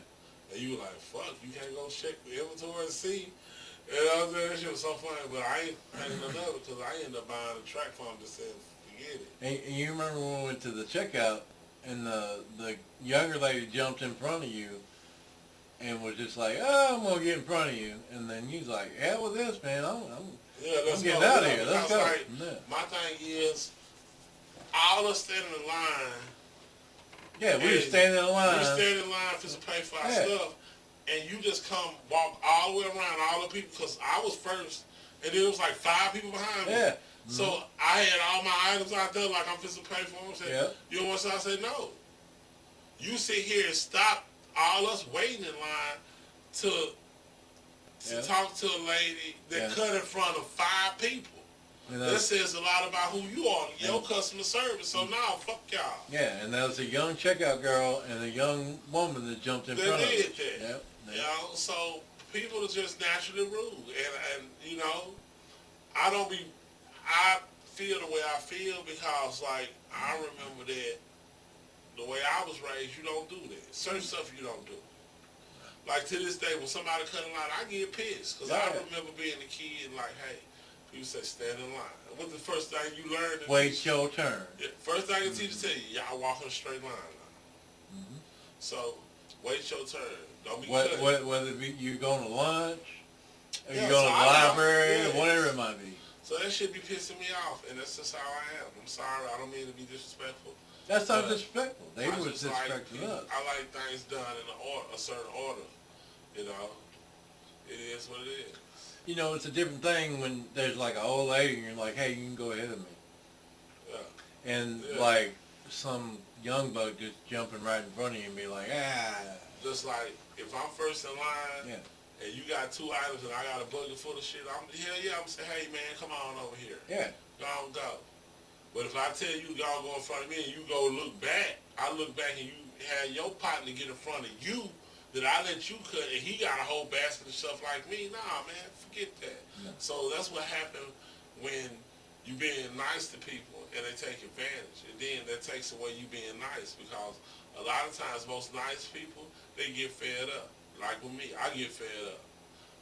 and you were like, fuck, you can't go check the inventory and see. You know what I'm saying? That shit was so funny. But I ain't thinking of it because I ended up buying a track phone that said, forget it. And you remember when we went to the checkout and the younger lady jumped in front of you and was just like, oh, I'm going to get in front of you. And then you was like, hell with this, man. Yeah, let's I'm getting go. out of Yeah, here. Let's because, go. like, Yeah. my thing is, all us standing in line, Yeah, we were and standing in line. we standing in line for to pay for our Yeah. stuff, and you just come walk all the way around all the people, because I was first, and there was like 5 people behind me. Yeah. So I had all my items out there, like I'm fixing to pay for them. Said, Yeah. you know what? So I said, no. You sit here and stop all us waiting in line to Yeah. talk to a lady that Yeah. cut in front of 5 people. You That know, says a lot about who you are, your Yeah. customer service. So now, fuck y'all. yeah, and there was a young checkout girl and a young woman that jumped in They front of did us. that. Yep. You know, so people are just naturally rude, and you know, I don't be, I feel the way I feel because like I remember that the way I was raised, you don't do that. Certain stuff you don't do. Like to this day, when somebody cut in line, I get pissed because I Right. remember being a kid and like, hey, people say stand in line. What's the first thing you learn? Wait your turn. Yeah, first thing the teacher tell you, y'all walk in a straight line now. Mhm. So wait your turn. Don't be What, cutting. whether it be you going to lunch, or Yeah, you going so to the I know. library, Yeah. whatever it might be. So that shit be pissing me off, and that's just how I am. I'm sorry, I don't mean to be disrespectful. That's not But disrespectful. They I was just like disrespecting us. I like things done in a certain order. You know, it is what it is. You know, it's a different thing when there's like an old lady and you're like, hey, you can go ahead of me. Yeah. And Yeah. like some young bug just jumping right in front of you and be like, ah. Just like if I'm first in line Yeah. and you got 2 items and I got a bucket full of shit, I'm gonna say, hey man, come on over here. Yeah. Go. But if I tell you y'all go in front of me and you go look back, I look back and you had your partner get in front of you that I let you cut and he got a whole basket of stuff like me. Nah, man, forget that. No. So that's what happened when you being nice to people and they take advantage. And then that takes away you being nice because a lot of times most nice people, they get fed up. Like with me, I get fed up.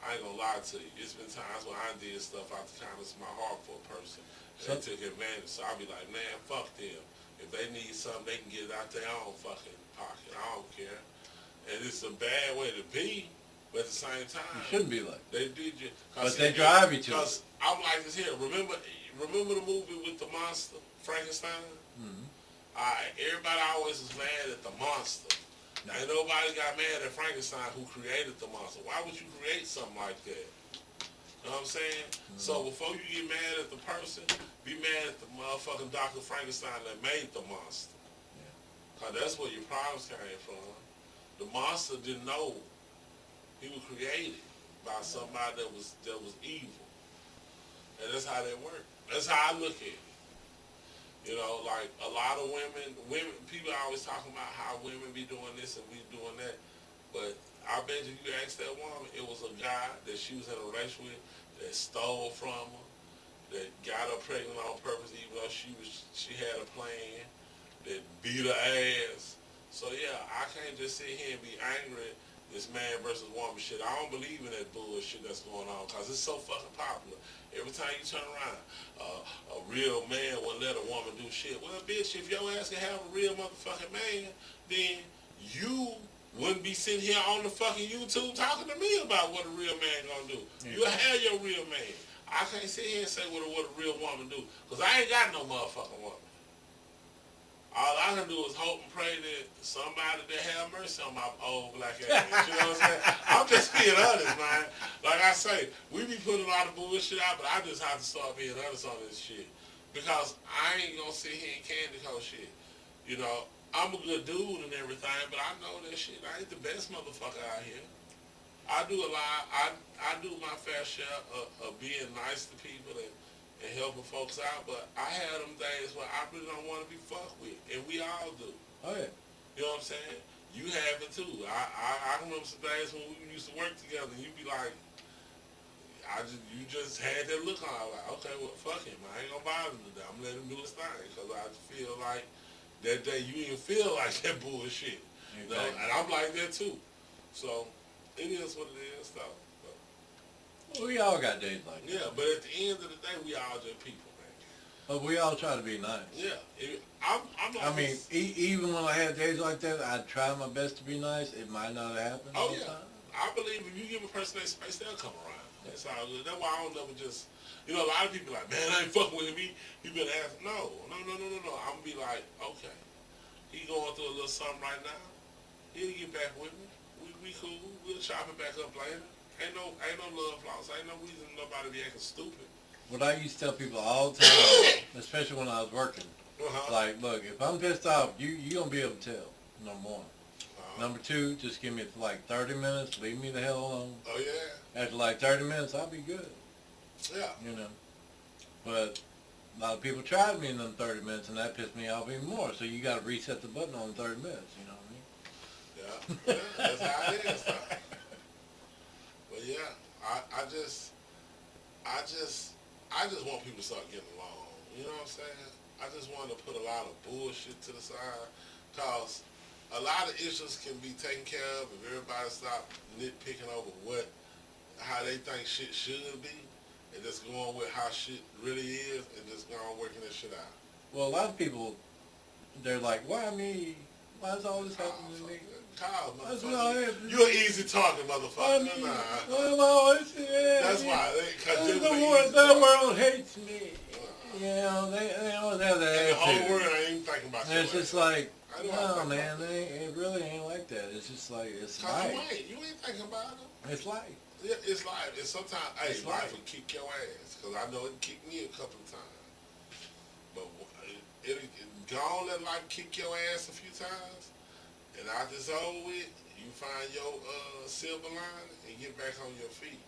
I ain't gonna lie to you. It's been times when I did stuff out the kindness of my heart for a person. And they took advantage. So I'll be like, man, fuck them. If they need something, they can get it out their own fucking pocket. I don't care. And it's a bad way to be, but at the same time, You shouldn't be like they did you. But they drive you to it. Because I'm like this here. Remember the movie with the monster, Frankenstein? Mm-hmm. Everybody always was mad at the monster. No. And nobody got mad at Frankenstein who created the monster. Why would you create something like that? You know what I'm saying? Mm-hmm. So before you get mad at the person, be mad at the motherfucking Dr. Frankenstein that made the monster. Yeah. Cause that's where your problems came from. The monster didn't know he was created by somebody that was evil. And that's how they work. That's how I look at it. You know, like a lot of women, people are always talking about how women be doing this and we doing that. But I bet you ask that woman, it was a guy that she was in a relationship with that stole from her, that got her pregnant on purpose even though she had a plan, that beat her ass. So yeah, I can't just sit here and be angry at this man versus woman shit. I don't believe in that bullshit that's going on because it's so fucking popular. Every time you turn around, a real man wouldn't let a woman do shit. Well, bitch, if your ass can have a real motherfucking man, then you wouldn't be sitting here on the fucking YouTube talking to me about what a real man gonna do. Yeah. You have your real man. I can't sit here and say what a real woman do because I ain't got no motherfucking woman. All I can do is hope and pray that somebody that have mercy on my old black ass. You know what I'm saying? I'm just being honest, man. Like I say, we be putting a lot of bullshit out, but I just have to start being honest on this shit. Because I ain't gonna sit here and candy coat shit. You know, I'm a good dude and everything, but I know that shit. I ain't the best motherfucker out here. I do a lot. I do my fair share of being nice to people and helping folks out, but I had them days where I really don't want to be fucked with, and we all do. Oh, yeah. You know what I'm saying? You have it too. I remember some days when we used to work together, and you'd be like, you just had that look on. I was like, okay, well, fuck him. I ain't gonna bother him today. I'm letting him do his thing, because I feel like that day you didn't feel like that bullshit. You know? Exactly. And I'm like that too. So, it is what it is, though. Well, we all got days like that. Yeah, but at the end of the day, we all just people, man. But we all try to be nice. Yeah, I'm I mean, even when I had days like that, I try my best to be nice. It might not happen all the time. I believe if you give a person their space, they'll come around. That's all good. That's why I don't never just, a lot of people like, man, I ain't fucking with me. You better ask. No. I'm gonna be like, okay, he going through a little something right now. He'll get back with me. We cool. We'll chop it back up later. Ain't no love lost. Ain't no reason nobody be acting stupid. What I used to tell people all the time, especially when I was working, Uh-huh. like, look, if I'm pissed off, you gonna be able to tell. number one. Uh-huh. Number two, just give me like 30 minutes, leave me the hell alone. Oh yeah. After like 30 minutes, I'll be good, Yeah. you know. But a lot of people tried me in them 30 minutes, and that pissed me off even more. So you got to reset the button on 30 minutes, you know what I mean? Yeah. Yeah. That's how it is. Though. But yeah, I just want people to start getting along. You know what I'm saying? I just want to put a lot of bullshit to the side, cause a lot of issues can be taken care of if everybody stop nitpicking over how they think shit should be, and just go on with how shit really is, and just go on working that shit out. Well, a lot of people, they're like, why me? Why is all this happening to me? Kyle, That's motherfucker, what I am. you're easy talking, Why motherfucker. me? Nah. Why am I always here? That's why. Cause The world hates me. You know, they always have that And the whole attitude. world ain't thinking about And it's your just ass. like, I know no, I'm man, it really ain't like that. It's just like, it's Cause life. you ain't thinking about it. It's life. Yeah, it's life. And sometimes, hey, It's life life. will kick your ass. Cause I know it kicked me a couple of times. But it gone let life kick your ass a few times. And after it's over with, you find your silver line and get back on your feet.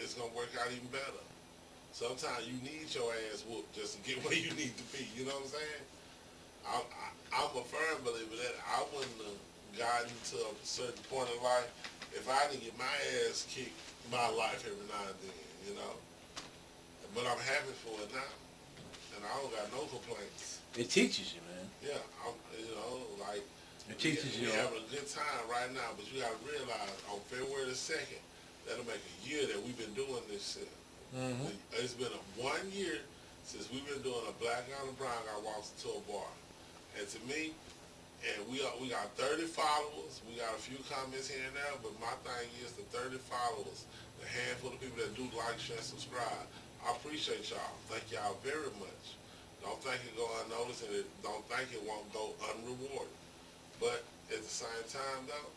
It's gonna work out even better. Sometimes you need your ass whooped just to get where you need to be. You know what I'm saying? I'm a firm believer that I wouldn't have gotten to a certain point in life if I didn't get my ass kicked my life every now and then, you know. But I'm happy for it now, and I don't got no complaints. It teaches you, man. Yeah, you know, like It teaches we you. having a good time right now, but you got to realize on February the 2nd, that'll make a year that we've been doing this shit. Mm-hmm. It's been 1 year since we've been doing a black guy and a brown guy walks into a bar. And to me, and we got 30 followers. We got a few comments here and there, but my thing is the 30 followers, the handful of people that do like, share, and subscribe. I appreciate y'all. Thank y'all very much. Don't think it go unnoticed, and don't think it won't go unrewarded. But at the same time, though,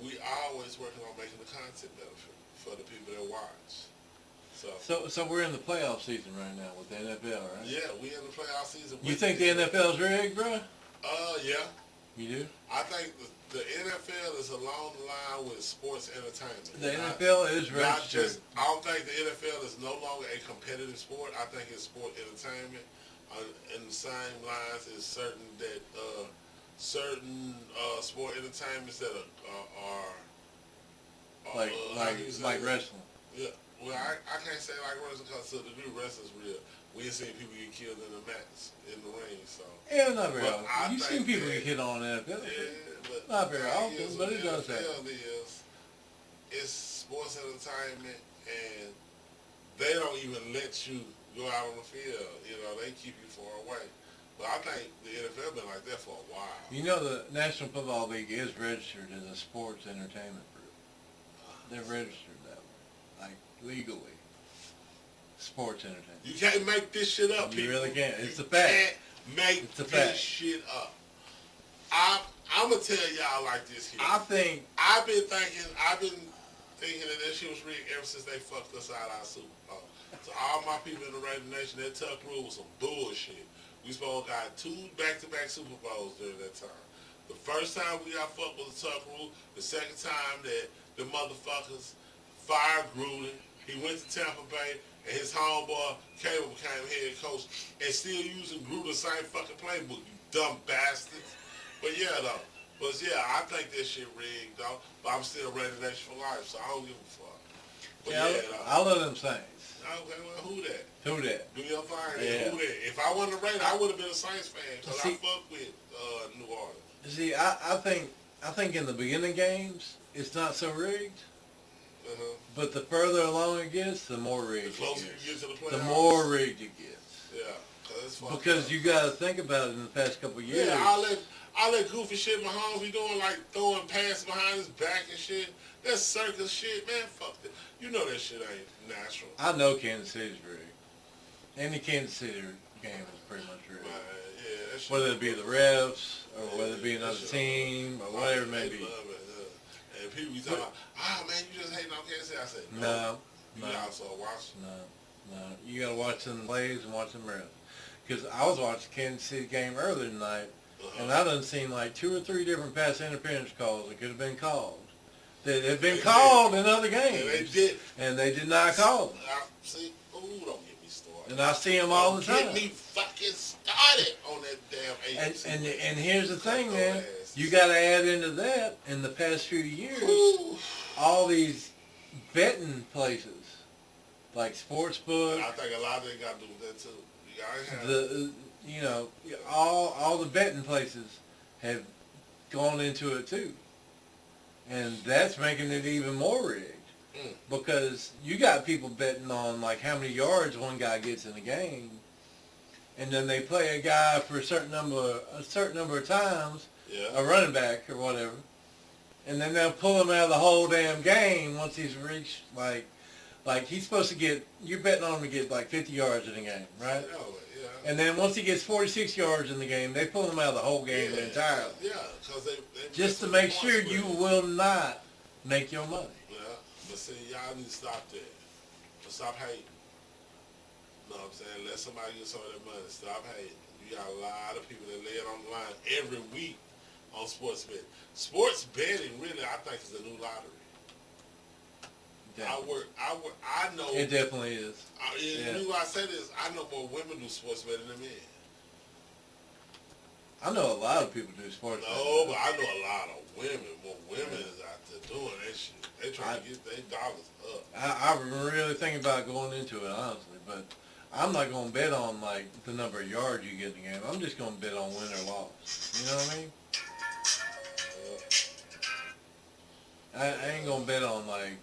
we always working on making the content better for the people that watch. So we're in the playoff season right now with the NFL, right? Yeah, we in the playoff season. You think the NFL's rigged, bro? Yeah. You do? I think the NFL is along the line with sports entertainment. The NFL is Not registered. just, I don't think the NFL is no longer a competitive sport. I think it's sport entertainment. In the same lines as certain sport entertainments that are like wrestling. Yeah. Well, I can't say like wrestling because to the degree wrestling's real. We ain't seen people get killed in the match, in the ring, so. Yeah, not very But I often. You've seen think people that- get hit on NFL. Yeah, but Not very the thing often, is but with it does the happen. NFL is, it's sports entertainment, and they don't even let you go out on the field. You know, they keep you far away. But I think the NFL been like that for a while. You know the National Football League is registered as a sports entertainment group. They're registered that way, like legally. Sports entertainment. You can't make this shit up, You people. really can't. It's You a fact. Can't make It's a this fact. shit up. I'm gonna tell y'all like this here. I think I've been thinking that that shit was rigged ever since they fucked us out our Super Bowl. So all my people in the Raider Nation, that Tuck rule was some bullshit. We supposed to got 2 back-to-back Super Bowls during that time. The first time we got fucked with the Tuck rule. The second time that the motherfuckers fired Gruden. He went to Tampa Bay, and his homeboy Cable became head coach, and still using Gruden's same fucking playbook. You dumb bastards. But yeah, though. But yeah, I think that shit rigged, though. But I'm still Raider Nation for life, so I don't give a fuck. But yeah, though. I love them Saints. Okay, well, who that? Who that? Do your thing. Yeah. Who that? If I wasn't a Raider, I would have been a Saints fan because I See- fuck with New Orleans. See, I think in the beginning games it's not so rigged, Uh-huh. but the further along it gets, the more The rigged it closer you gets. get to the playoffs. The more rigged it gets. Yeah, because it's fucked Because up. you got to think about it in the past couple of years. Yeah, I let goofy shit Mahomes be doing, like throwing passes behind his back and shit. That's circus shit, man. Fuck that. You know that shit ain't natural. I know Kansas City's rigged. Any Kansas City game is pretty much rigged. Man, yeah, that shit. Whether it be the refs, or Yeah, whether it be that another shit- team, or whatever it may They be. love it, yeah. And people be talking about, man, you just hating on Kansas City. I said, No, You no, also watch. no. You got to watch them plays and watch them refs. Because I was watching Kansas City game earlier tonight, And I done seen like 2 or 3 different pass interference calls that could have been called. That have been called in other games. And they did. And they did not call them. See, ooh, don't get me started. And I see them all the time. Get me fucking started on that damn agency. And here's the thing, man. ass. You got to add into that, in the past few years, Ooh. all these betting places, like Sportsbook, I think a lot of it got to do with that too. You gotta have the you know, all the betting places have gone into it too, and that's making it even more rigged. Because you got people betting on like how many yards one guy gets in a game, and then they play a guy for a certain number of times, a running back or whatever, and then they'll pull him out of the whole damn game once he's reached like he's supposed to get. You're betting on him to get like 50 yards in a game, right? Yeah. And then once he gets 46 yards in the game, they pull him out of the whole game entirely. Yeah, because they just to make sure you will not make your money. Yeah, but see, y'all need to stop that. Stop hating. You know what I'm saying? Let somebody get some of that money. Stop hating. You got a lot of people that lay it on the line every week on sports betting. Sports betting, really, I think, is a new lottery. Definitely. I know. It definitely is. The reason why I say this, I know more women do sports betting than men. I know a lot of people do sports betting. No, but I know a lot of women. More women is out there doing that shit. They trying to get their dollars up. I'm really thinking about going into it, honestly, but I'm not going to bet on, like, the number of yards you get in the game. I'm just going to bet on win or loss. You know what I mean? I ain't going to bet on, like,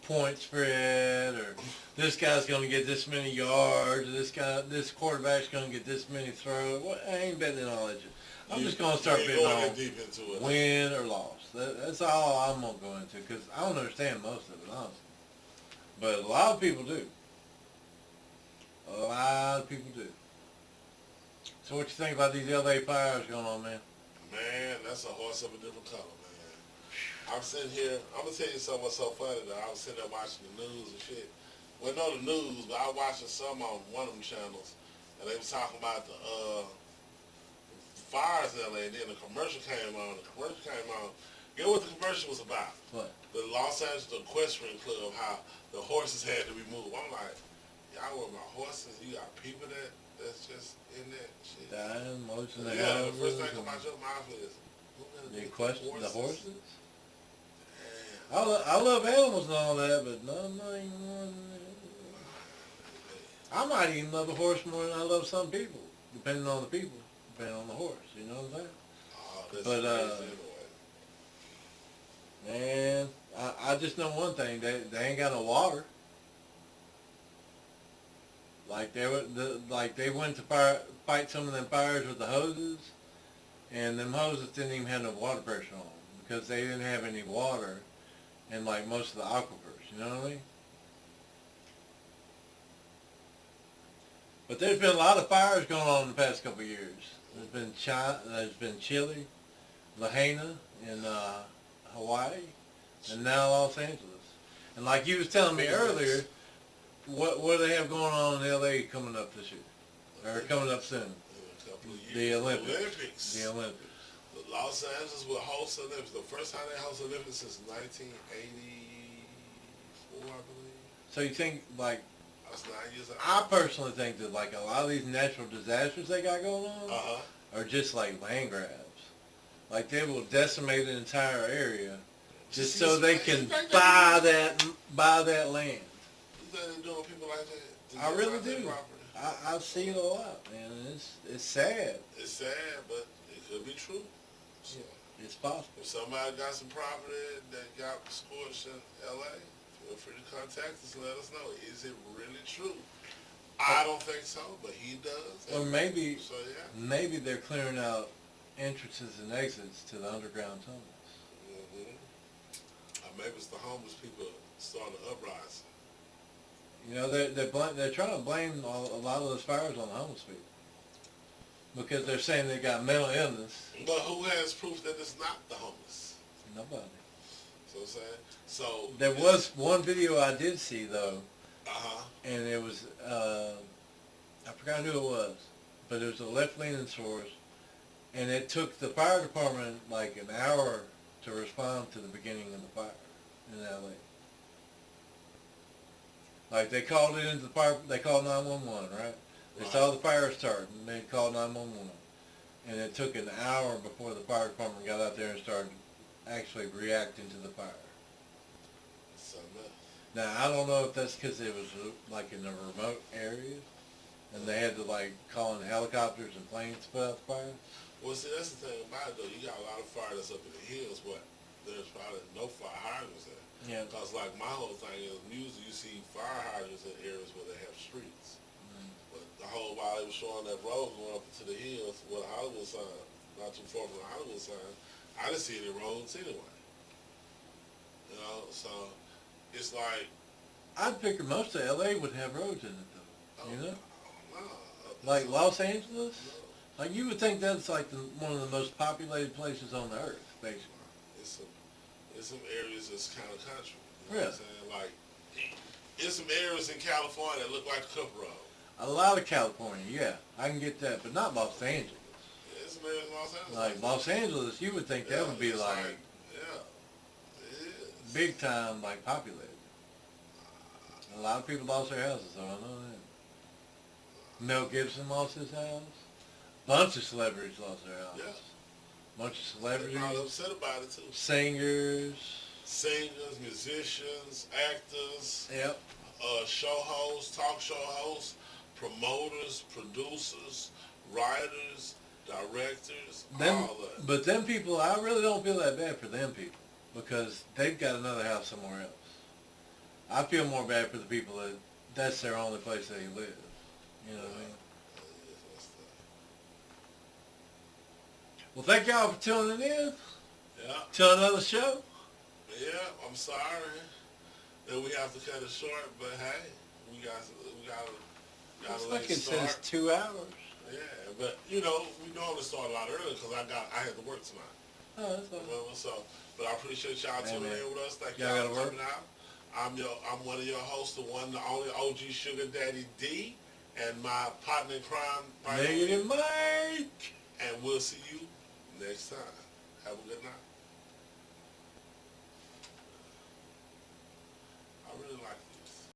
point spread, or this guy's going to get this many yards, or this quarterback's going to get this many throws. I ain't betting on all that shit. I'm just going to start betting on win or loss. That's all I'm going to go into, because I don't understand most of it, honestly. But a lot of people do. A lot of people do. So what you think about these LA fires going on, man? Man, that's a horse of a different color, man. I'm sitting here, I'm going to tell you something what's so funny, though. I was sitting there watching the news and shit. Well, not the news, but I was watching some on one of them channels, and they was talking about the fires in LA, and then the commercial came on. Get what the commercial was about? What? The Los Angeles Equestrian Club, how the horses had to be moved. I'm like, y'all worry about horses? You got people that's just in that shit. Dying, most of the the first thing about your mouth is, the horses? I love animals and all that, but nothing more than that. I might even love a horse more than I love some people, depending on the people, depending on the horse. You know what I'm saying? But man, I just know one thing: they ain't got no water. Like they went to fight some of them fires with the hoses, and them hoses didn't even have no water pressure on them because they didn't have any water in like most of the aquifers. You know what I mean? But there's been a lot of fires going on in the past couple of years. There's been Chile, Lahaina in Hawaii, and now Los Angeles. And like you was telling me earlier, what do they have going on in LA coming up this year? Or coming up soon? The Olympics. The Olympics. Los Angeles will host the Olympics. The first time they host the Olympics since 1984, I believe. So you think, like, that's 9 years out. I personally think that, like, a lot of these natural disasters they got going on are just like land grabs. Like, they will decimate an entire area just so they can buy that land. You think they're doing people like that? I really do. I see it a lot, man. It's sad. It's sad, but it could be true. So, it's possible. If somebody got some property that got scorched in L.A., feel free to contact us and let us know. Is it really true? I don't think so, but he does. Or maybe, so, yeah. maybe they're clearing out entrances and exits to the underground tunnels. Or maybe it's the homeless people starting to uprising. You know, they're trying to blame a lot of those fires on the homeless people because they're saying they got mental illness. But who has proof that it's not the homeless? Nobody. So I'm saying, so there was one video I did see though, and it was I forgot who it was, but it was a left-leaning source, And it took the fire department like an hour to respond to the beginning of the fire in LA. Like they called it into the fire, they called 911, right? They Right. saw the fire starting, and they called 911. And it took an hour before the fire department got out there and started actually reacting to the fire. Something else. Now, I don't know if that's because it was like in a remote area, and they had to like call in helicopters and planes to put out the fire. Well, see, that's the thing about it, though. You got a lot of fire that's up in the hills, but there's probably no fire hydrants there. Yeah. Because, like, my whole thing is, usually you see fire hydrants in areas where they have streets. But the whole while they were showing that road going up into the hills with a Hollywood sign, not too far from the Hollywood sign, I didn't see any roads anyway. You know, so it's like, I'd figure most of LA would have roads in it, though. You know, no. like So, Los Angeles. no. Like you would think that's like one of the most populated places on the earth, basically. It's some areas that's kind of country. You know Really? what I'm saying? Like, it's some areas in California that look like a cup road. A lot of California, yeah, I can get that, but not Los Angeles. Yeah, it's some areas in Los Angeles. Like Los Angeles, you would think that would be it's like yeah, it is. big time, like populated. A lot of people lost their houses, so I know that. Mel Gibson lost his house. Bunch of celebrities lost their houses. Yeah. Bunch of They're probably celebrities, upset about it too. singers. Singers, musicians, actors, Yep. show hosts, talk show hosts, promoters, producers, writers, directors, Them, all that. but them people, I really don't feel that bad for them people because they've got another house somewhere else. I feel more bad for the people that that's their only place they live. You know what I mean? Well, thank y'all for tuning in Yeah, to another show. yeah. I'm sorry that we have to cut it short, but hey, we got Looks to let like it it says start. 2 hours. Yeah, but you know, we normally start a lot earlier because I had to work tonight. Oh, that's fine. Remember? So, but I appreciate y'all Hey, tuning man. in with us. Thank Y'all y'all gotta for work? coming out. I'm one of your hosts, the one, the only OG Sugar Daddy D, and my partner in crime, right over here. Negative Mike. And we'll see you next time. Have a good night. I really like this.